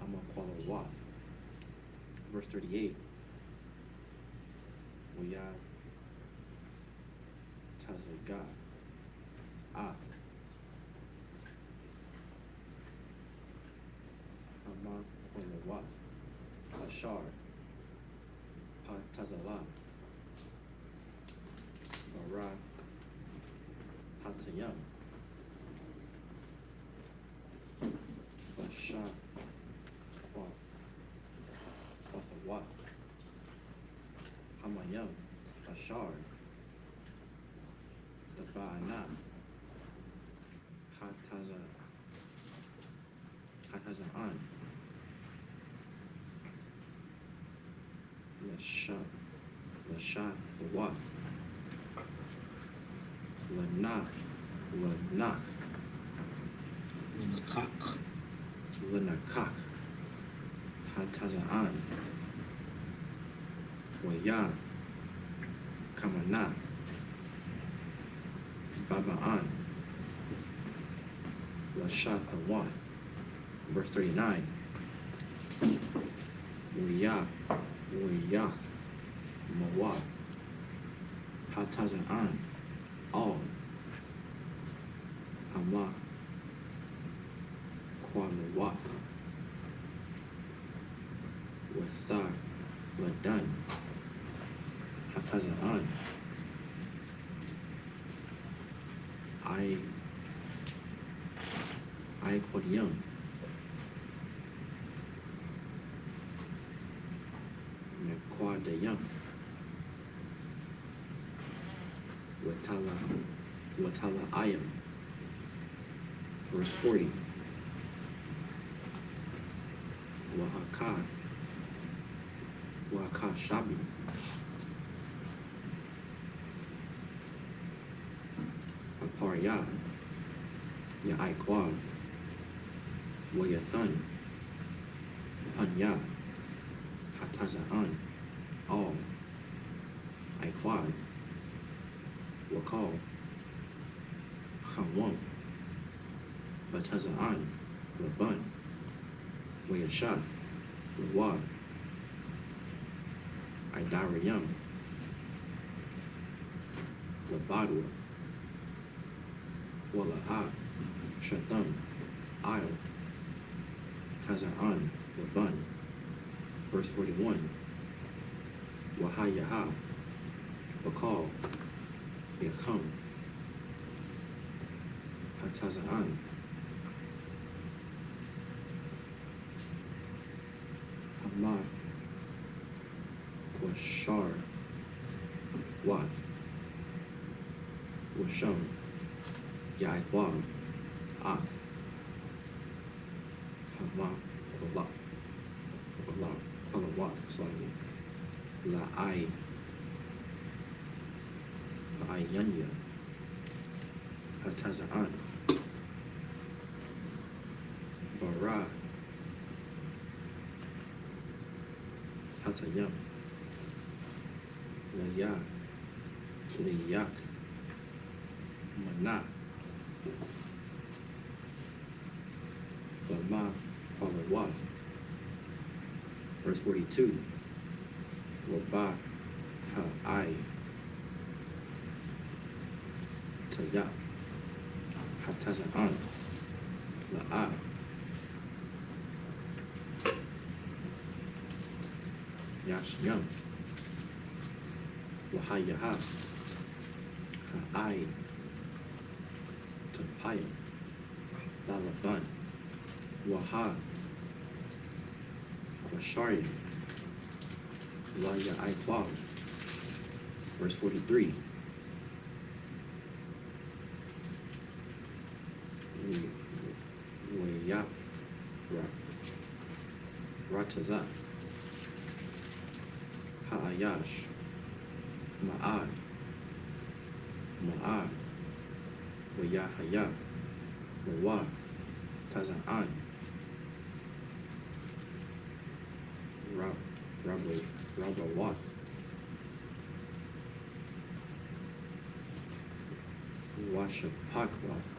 Hamakwalawath. Verse 38. Wayah Tazagah, Ath, Hamakwalawath, Ashar, Tazalah, Bara, Hatayam, Basha, Quathawath, Hamayam, Ashar, Taba'ana, Hataza'an, Lashat, the Wath, Lanach, Lanakak, Hataza'an, Wayah, Kamana, Baba'an, Lashat the Wath. Verse 39. Wayah, Mawah, Hataza'an, all, Hama, Kwalawath, Wathar, Ladan, Hataza'an, I Quadiyam, Quadayam, Watala Ayam. Verse 40. Wahaka Shabi, Aparya, Ya'ikwal, Wayathan, Panya, Hataza'an, all, Iquad, Wakal, Hamwam, Bataza'an, Laban, Wayashaf, Lawad, Idarayam, Labadwa, Walaha, Shatam, Il, Taza'an, Laban. Verse 41. Wahayaha, Bakal, Yacham, Hataza'an, Hamad, Quashar, Wath, Washam, Ya'ikwal, Ath, Hamad, Kwalawath, La'ayanya, Hataza'an, Bara, Hatayam, Liyak, Mana, Bama, Kwalawath. Verse 42. Waba, Ha'ai, Taya, Hataza'an, La'a, Yashyam, Wahayaha, Ha'ai, Tapaya, Lalaban, Waha, Quashari, Ya'ikwal. Verse 43. Ratazah, Ha'ayash, Ma'ad, Wayahaya, Mawah, Taza'an, Rabawath, Washapakwath.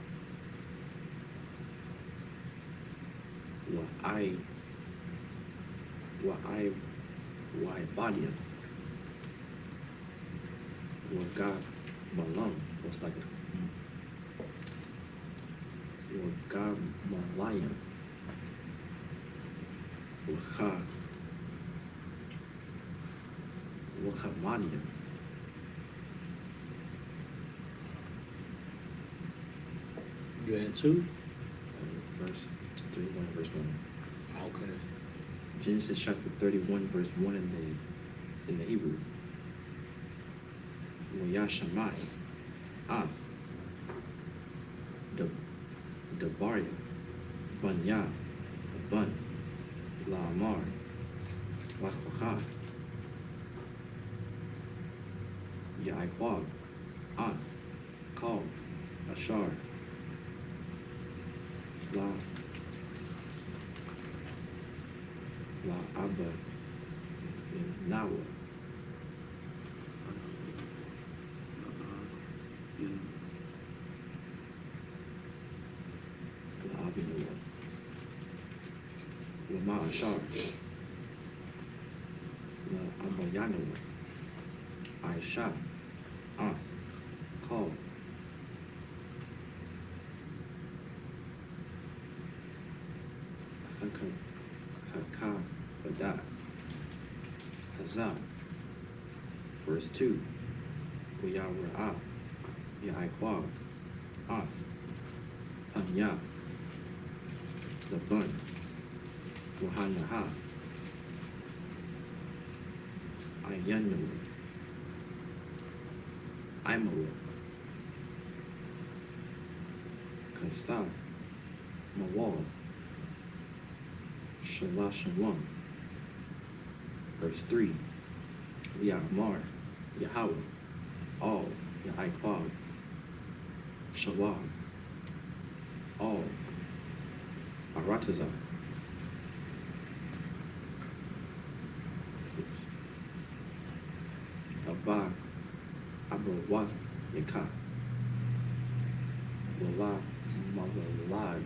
Waibadia. Wagab Malam. What's like a Wagab Malayan. Wakamania. You had two? Verse 31, verse 1. Okay. Genesis chapter 31, verse 1 in the Hebrew. Wayashamai, Ath, Dabaria, Banya, Bun, Laamar, Lakwakah, Ya'ikwab, Ath, Kal, Ashar, La Abba, Nawa, La Abinawa, Lama Ashar, La Abayanawa, I.S.U.P.K, Ath, Kal, Badat, Hazah, verse 2, Uyawra'ah, Ya'ikwab, Ath, Anya, Laban, YAHANNA, I.S.U.P.K, Imawa, Kasah, Mawal, Shalashawam, verse 3, Yahmar, Yahweh, all, Ya'ikwab, Shawab, all, Aratazah, Abba, Abrawath, Yakah, Wala, Malalad,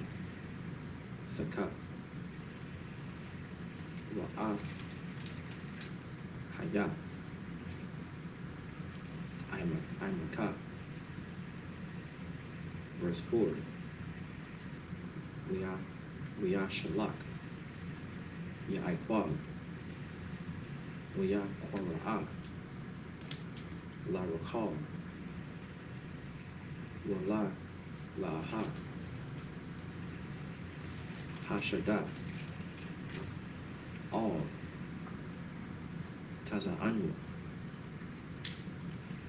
Sakat, Wa'ah, Hayah, I.M.K, verse 4, Shalak, Ya'ikwab, Kwara'a, La Rakal, Wala, La'aha, Hashadah, all, Taza'anwa,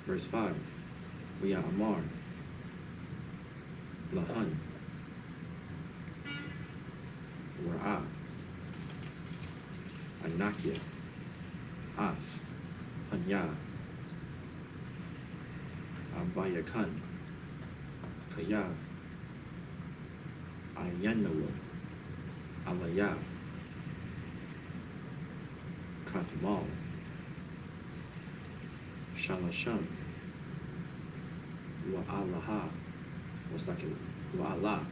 verse 5, Amar, Lahan, Ra'ah, Anakia, Af, Anya, Abayakan, Kaya, Ayanawa, Alaya, Kathmal, Shalasham, Wa'alaha, what's like it? Wa'ala,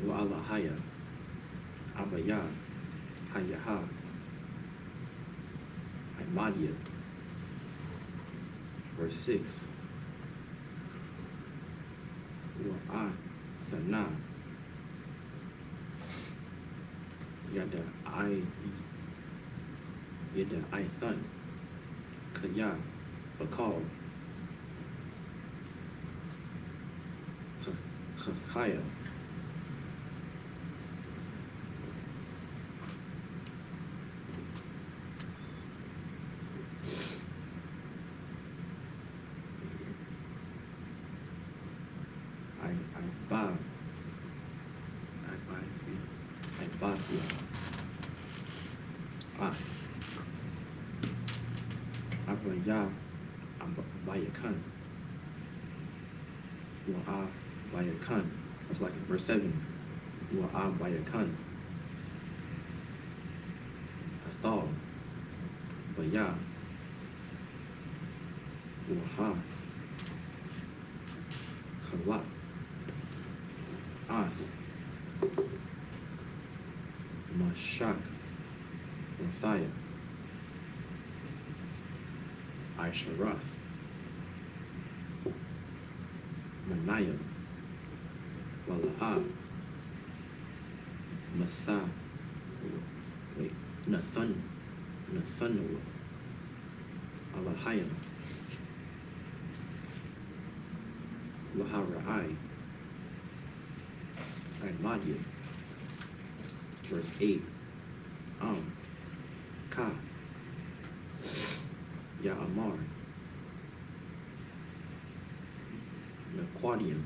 Wa'alahaya, Abaya, Hayaha, Imadia, verse 6, Wa'a, Sana, Yada I Thun, Kaya, Bakal, Kaya, Ibathia, Abayakan, Bayakan. It's like in verse 7. Bayakan. Athal, Baya, Waha, Kala, Ath, Mashak, Rathaya, Aisharath, Manaya, Wala'a, Matha, wait, Nathanawa, Alahayam, Laharai, Madia. Verse 8, Ka, Ya'amar, Naquadium,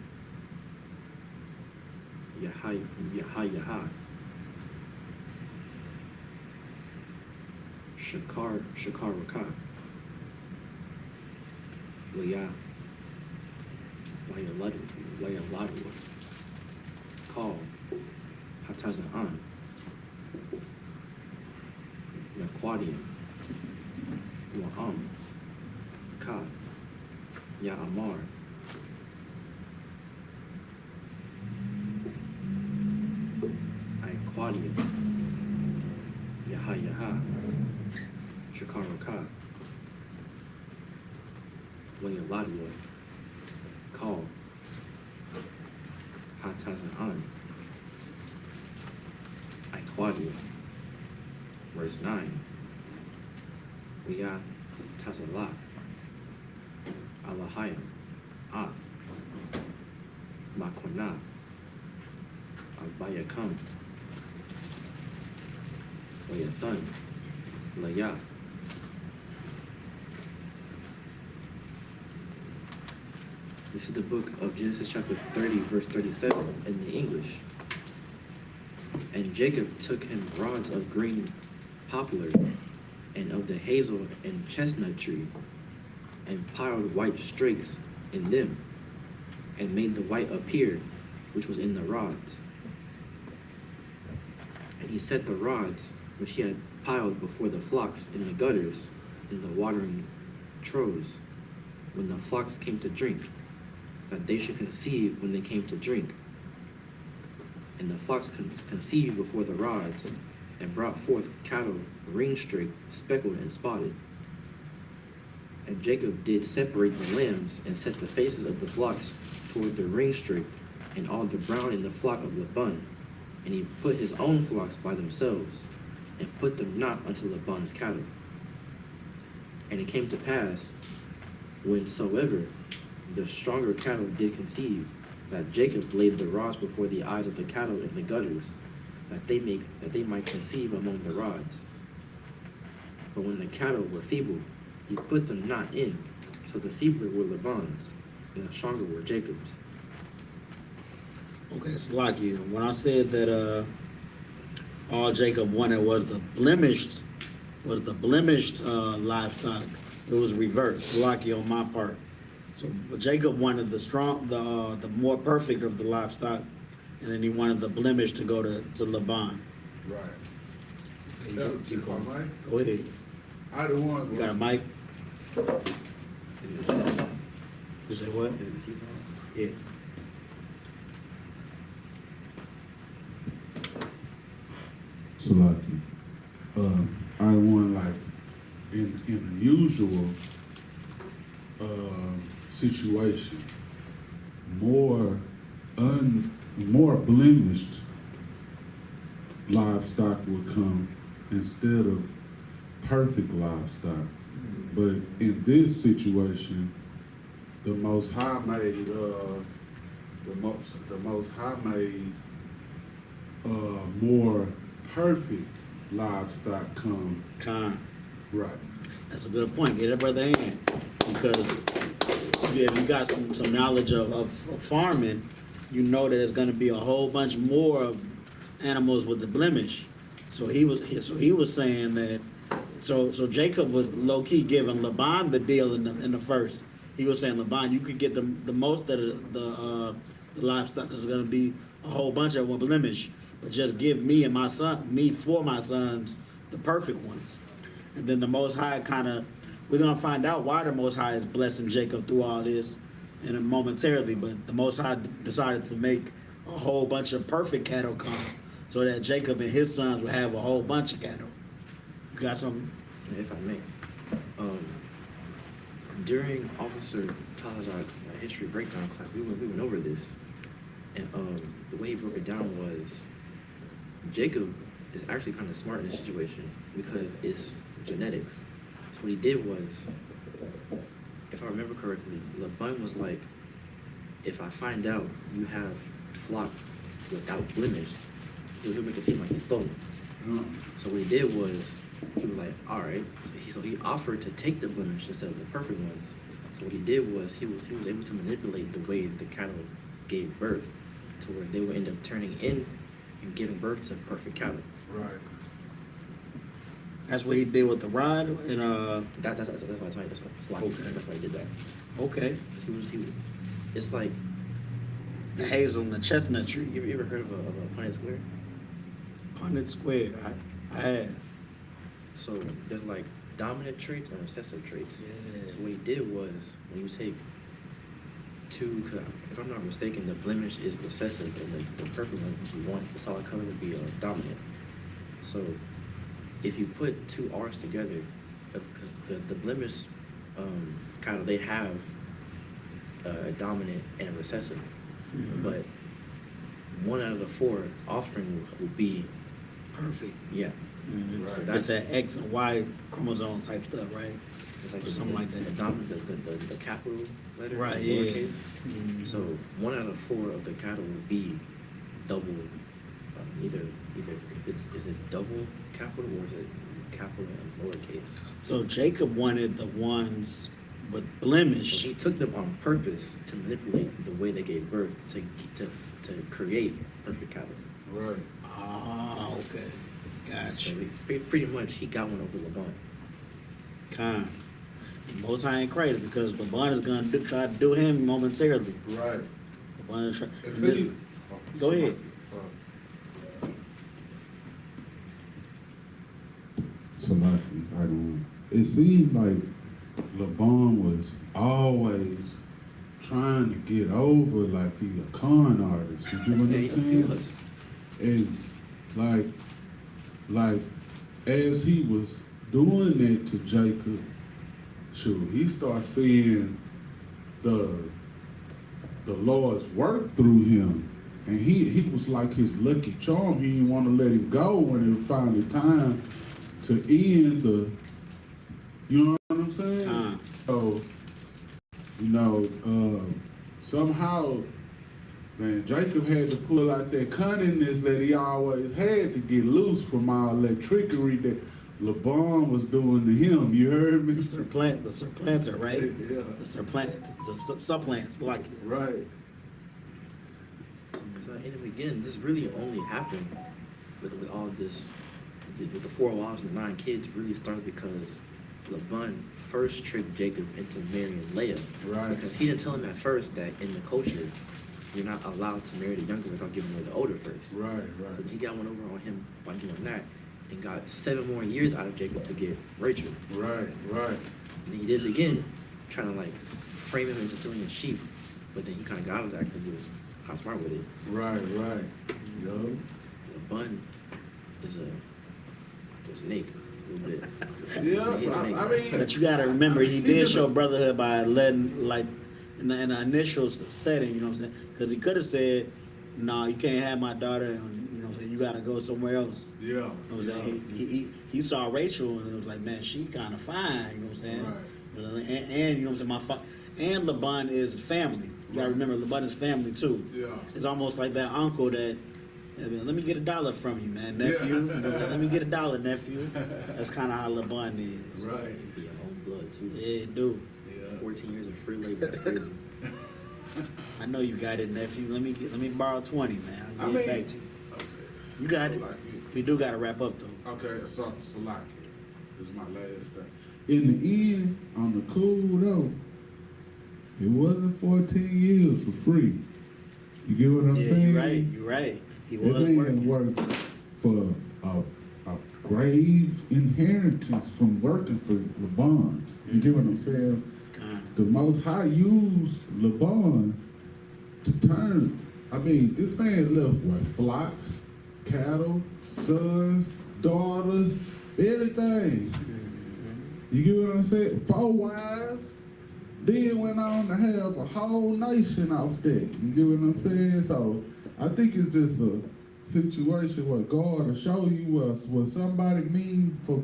Yaha, Shakaraka, Wayaladu, Call, Hatazaan, Naquadium, Wa'am, Ka, Ya'amar, Iquadium, Yaha, Shakaraka, Wayaladu, Call, Hatazaan, Iquadium. Verse 9, Wiyah Tazalah, Alahayam, Ath, Makwana, Albayakam, Wayathan, Layah. This is the book of Genesis chapter 30, verse 37 in the English. And Jacob took him rods of green poplar and of the hazel and chestnut tree, and piled white strakes in them, and made the white appear which was in the rods. And he set the rods which he had piled before the flocks in the gutters in the watering troughs, when the flocks came to drink, that they should conceive when they came to drink. And the flocks conceived before the rods, and brought forth cattle ring-streaked, speckled, and spotted. And Jacob did separate the lambs, and set the faces of the flocks toward the ring-streaked, and all the brown in the flock of Laban. And he put his own flocks by themselves, and put them not unto Laban's cattle. And it came to pass, whensoever the stronger cattle did conceive, that Jacob laid the rods before the eyes of the cattle in the gutters, that they might conceive among the rods. But when the cattle were feeble, he put them not in, so the feebler were Laban's, and the stronger were Jacob's. Okay, Salaki, when I said that all Jacob wanted was the blemished livestock, it was reversed. Salaki on my part. So Jacob wanted the more perfect of the livestock, and then he wanted the blemish to go to Laban. Right. Keep going. Mic? Go ahead. I the one. You got a mic? Is it your teeth on? You say what? Is it your teeth on? Yeah. Salaki. I want like in a usual situation, more blemished livestock would come instead of perfect livestock. But in this situation, the Most High made more perfect livestock come. Con. Right. That's a good point. Get it, brother hand. Because if you got some knowledge of farming, you know that there's going to be a whole bunch more of animals with the blemish. So he was saying that. So Jacob was low key giving Laban the deal in the first. He was saying, Laban, you could get the most of the livestock. There's going to be a whole bunch of with blemish, but just give me and my son, me for my sons, the perfect ones. And then the Most High kind of we're gonna find out why the Most High is blessing Jacob through all this in a momentarily. But the Most High decided to make a whole bunch of perfect cattle come, so that Jacob and his sons would have a whole bunch of cattle. You got something? If I may. During Officer Talazar's history breakdown class, we went over this, and the way he broke it down was Jacob is actually kind of smart in this situation because it's genetics. So what he did was, if I remember correctly, Laban was like, if I find out you have flock without blemish, he'll make it seem like he's stolen. So what he did was, he was like, all right. So he offered to take the blemish instead of the perfect ones. So what he did was he was able to manipulate the way the cattle gave birth to where they would end up turning in and giving birth to perfect cattle. Right. That's what he did with the rod and That's why I tell you that's why that's why he did that. okay, He was it's like the hazel and the chestnut tree. you ever heard of a Punnett square? Punnett Square. I have. So there's like dominant traits and recessive traits. Yeah. So what he did was when you take two, 'cause if I'm not mistaken, the blemish is recessive and the perfect one, if you want the solid color, would be dominant. So if you put two R's together, because the blemish cattle, they have a dominant and a recessive, but one out of the four offspring will be Perfect. yeah. Mm-hmm. Right. That's that X and Y chromosome type stuff, right? It's like Something like that. The dominant, the capital letter, Right, the yeah. lowercase. Mhm. So one out of four of the cattle will be double, either if it's is it double capital or is it capital and lowercase? So Jacob wanted the ones with So blemish. he took them on purpose to manipulate the way they gave birth to create perfect cattle. Right. Ah, okay. So Gotcha. pretty much he got one over Laban. Kind. Most High ain't crazy because LeBron is gonna try to do him momentarily. Right. LeBron is And see, Go ahead. So like, it seemed like LeBron was always trying to get over like he a con artist. You get what Yeah, I'm he saying? was. And like as he was doing that to Jacob, shoot, he started seeing the Lord's work through him. And he was like his lucky charm. He didn't want to let him go when it was finally time to end the, you know what I'm saying? So, you know, somehow, man, Jacob had to pull out that cunningness that he always had to get loose from all that trickery that Laban was doing to him. You heard me? the supplanter, right? Yeah. The supplants, like it. Right. So in the beginning, this really only happened with all this, with the 4 wives and the 9 kids. Really started because Laban first tricked Jacob into marrying Leah. Right. Because he didn't tell him at first that in the culture, you're not allowed to marry the younger without giving away the older first. Right, So right. he got one over on him by doing that, and got 7 more years out of Jacob to get Rachel. Right, right. And then he did it again, trying to like frame him into stealing his sheep, but then he kind of got out of that because he was not smart with it. Right, right. Yo. Laban is a snake a little bit. Yeah, He's a snake. I mean, But you gotta remember, he He did just- show brotherhood by letting, like, in the initial setting, you know what I'm saying? Because he could have said, "Nah, you can't have my daughter," and, you know what I'm saying? You gotta go somewhere else. yeah. You know what I'm saying? He saw Rachel and it was like, man, she kind of fine. You know what I'm saying? Right. And you know what I'm saying? And Laban is family. You gotta remember, Laban is family too. Yeah. It's almost like that uncle that, "Hey, man, let me get $1 from you, man, nephew. Yeah. You know, let me get $1, nephew." That's kind of how Laban is. Right. Be your own blood too. Yeah, it do. Yeah. 14 years of free labor. That's crazy. I know you got it, nephew. Let me borrow 20, man. I'll get it back to you. Okay. You got it. So, like, We do gotta wrap up though. okay, so like, this is my last thing. In the end, on the cool though, it wasn't 14 years for free. You get what I'm Yeah, saying? you're right. You're right. He This was man working. worked for grave inheritance from working for Laban. You get what I'm saying? Con. The Most High used Laban to turn. I mean, this man left what? Flocks, cattle, sons, daughters, everything. You get what I'm saying? 4 wives. Then went on to have a whole nation off that. You get what I'm saying? So I think it's just a situation where God will show you what somebody mean for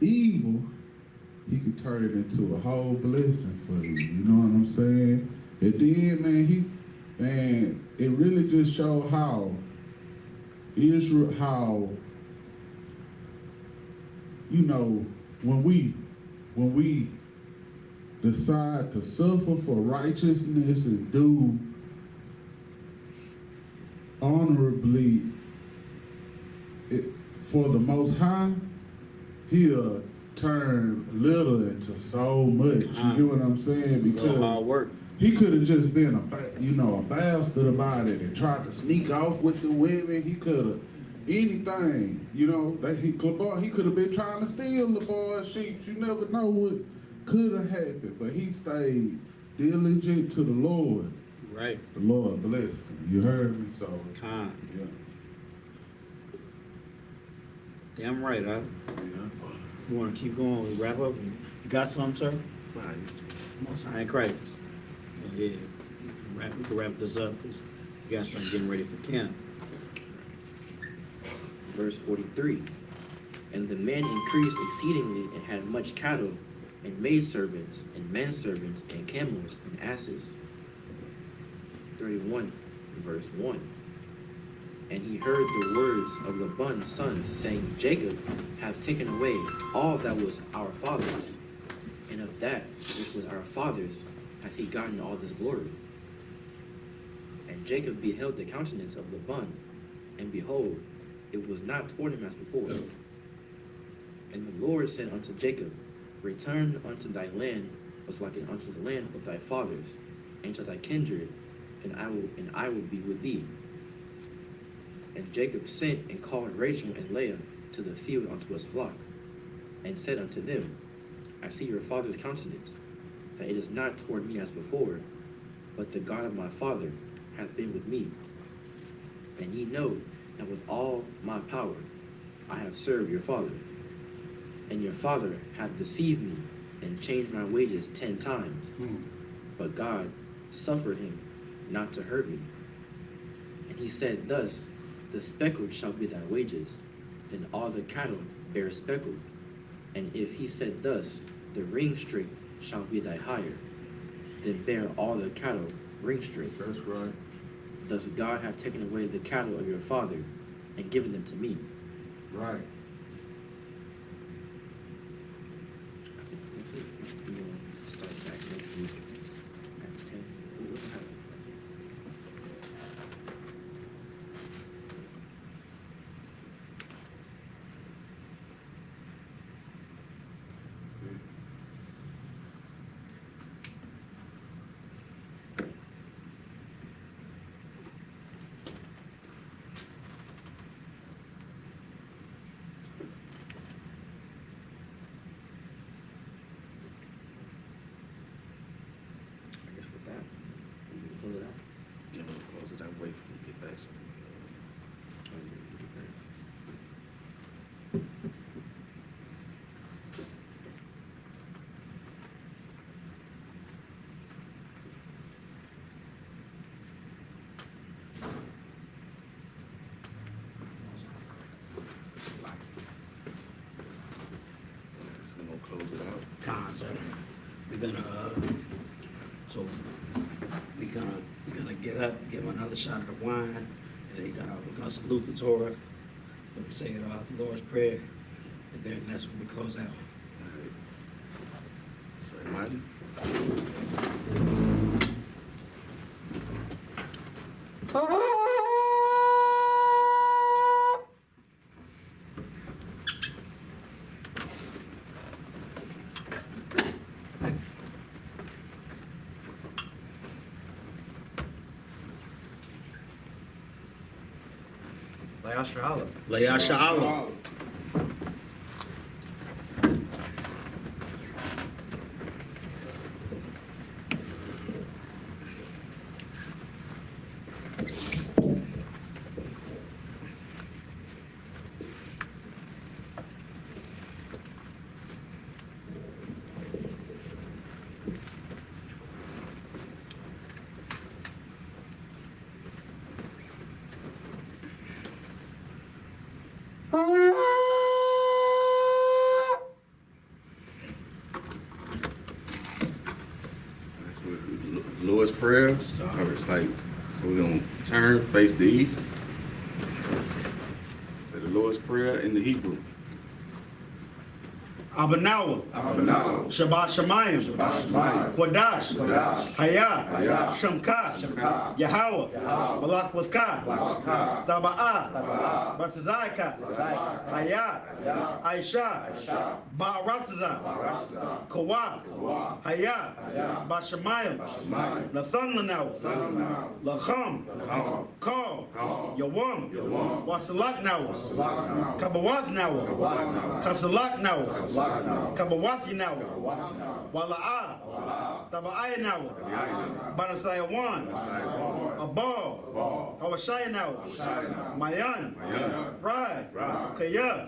evil, he could turn it into a whole blessing for you. You know what I'm saying? At the end, man, it really just showed how Israel, you know, when we decide to suffer for righteousness and do honorably for the Most High, he'll turn little into so much. You get what I'm saying? Because hard work. He could have just been a bastard about it and tried to sneak off with the women. He could have anything, you know. That he could have been trying to steal the boy's sheep. You never know what could have happened, but he stayed diligent to the Lord. Right. The Lord blessed him. You heard me? So, Con. yeah. Damn right, huh? Yeah. You want to keep going? We wrap up? You got something, sir? Nah, Most High in Christ. Yeah. We can wrap this up because you got something getting ready for camp. Verse 43. And the man increased exceedingly and had much cattle and maidservants and menservants and camels and asses. 31, verse 1. And he heard the words of Laban's sons, saying, Jacob hath taken away all that was our father's, and of that which was our father's hath he gotten all this glory. And Jacob beheld the countenance of Laban, and behold, it was not toward him as before. And the Lord said unto Jacob, Return unto thy land, was like unto the land of thy fathers, and to thy kindred, and I will be with thee. And Jacob sent and called Rachel and Leah to the field unto his flock, and said unto them, I see your father's countenance, that it is not toward me as before, but the God of my father hath been with me. And ye know that with all my power I have served your father. And your father hath deceived me, and changed my wages 10 times. But God suffered him not to hurt me. And he said thus, the speckled shall be thy wages, then all the cattle bear speckled. And if he said thus, the ring straight shall be thy hire, then bear all the cattle ring straight. That's right. Thus God hath taken away the cattle of your father, and given them to me. Right. I think next week we're going to start back next week at 10. What was happening? I guess with that, we can close it out. yeah, we'll close it out. Wait for him to get back. So, so we're gonna close it out. Con, sir. We're gonna, so we're gonna get up, give him another shot of the wine, and then we're gonna salute the Torah. Then we say the Lord's Prayer, and then that's when we close out. All right. So, mighty. Like Shalom. Lay out Shalom. Prayer. It's like, so we're gonna turn, face the east. Say the Lord's Prayer in the Hebrew. Abanawa, Shabbat Shemayim, Quadash, Hayah, Shamka, Yahweh, BLACKWATCH, Taba'ah, Batazayka, Hayah, I.S.U.P.K, Ba'aratzah, Kawah, Hayah, Bashamayim, Lathan Lanawa, Lacham, Kal, Yawam, Wasalak Nawa, Kabawath Nawa, Kasalak Nawa, Kabawathi Nawa, Wala'ah, Taba'aya Nawa, Banasaya Wan, Abal, Hawashaya Nawa, Mayan, Rai, Kaya,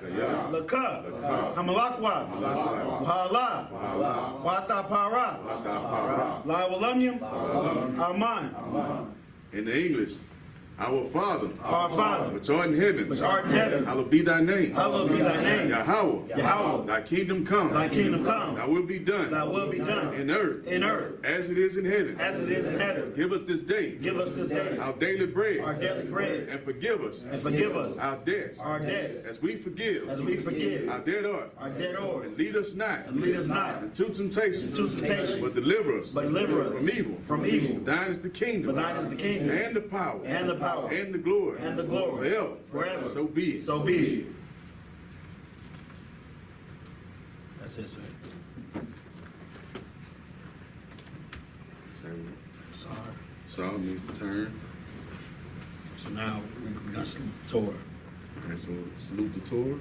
Laka, Hamalakwa, Wahala, Wata Para, La Walamium, Arman. In the English, our Father, which art in heaven, hallowed be thy name. Yahweh, thy kingdom come. Thy will be done. In earth. As it is in heaven. Give us this day. Our daily bread. And forgive us. Our debts. As we forgive. Our debtors. And lead us not. Into temptation. But deliver us. From evil. Thine is the kingdom. And the power. And the glory. Forever. So be it. That's it, sir. Saul means to turn. So now we got salute the Torah. Alright, so salute the Torah.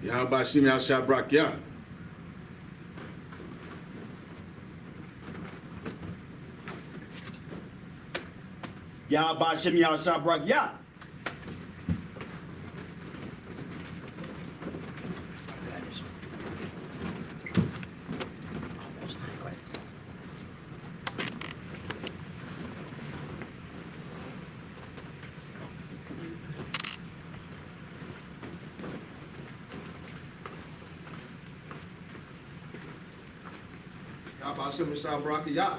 Yahweh Shem Yahshua Yah. Yahweh Shem Yahshua Yah. Yahweh Shem Yahshua Yah.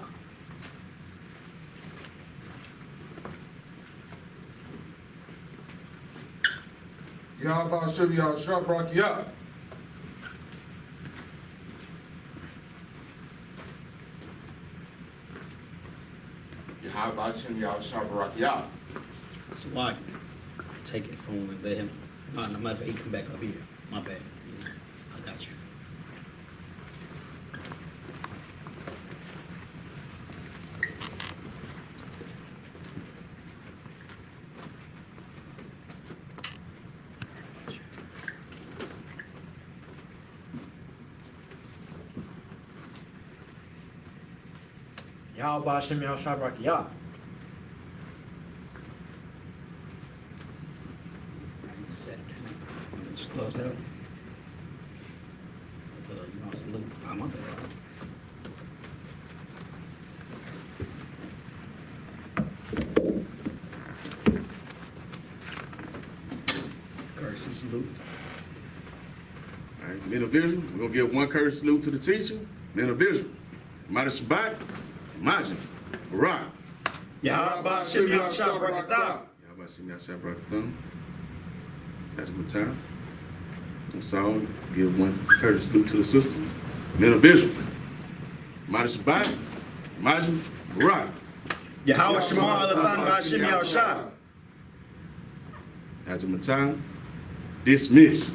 Yahweh Shem Yahshua Yah. Yahweh Shem Yahshua Yah. So why take it from him and let him? No matter if he come back up here. My bad. Yeah, I got you. Yahweh Shem Yahshua Yah. Set it down. Just close out. You want to salute? Oh, my bad. Courtesy salute. All right, men of Israel, we're going to give one courtesy salute to the teacher. Men of Israel, Mighty Shabbat, Majin, Barak. Yahweh Shem Yahshua Barakatah. Yahweh Shem Yahshua Barakatah. That's my time. And so, give one courtesy salute to the sisters. Men of Israel, Mighty Shabbat, Majin, Barak. Yahweh Shema Alathan Ba'Shem Yahshua. That's my time. Dismiss.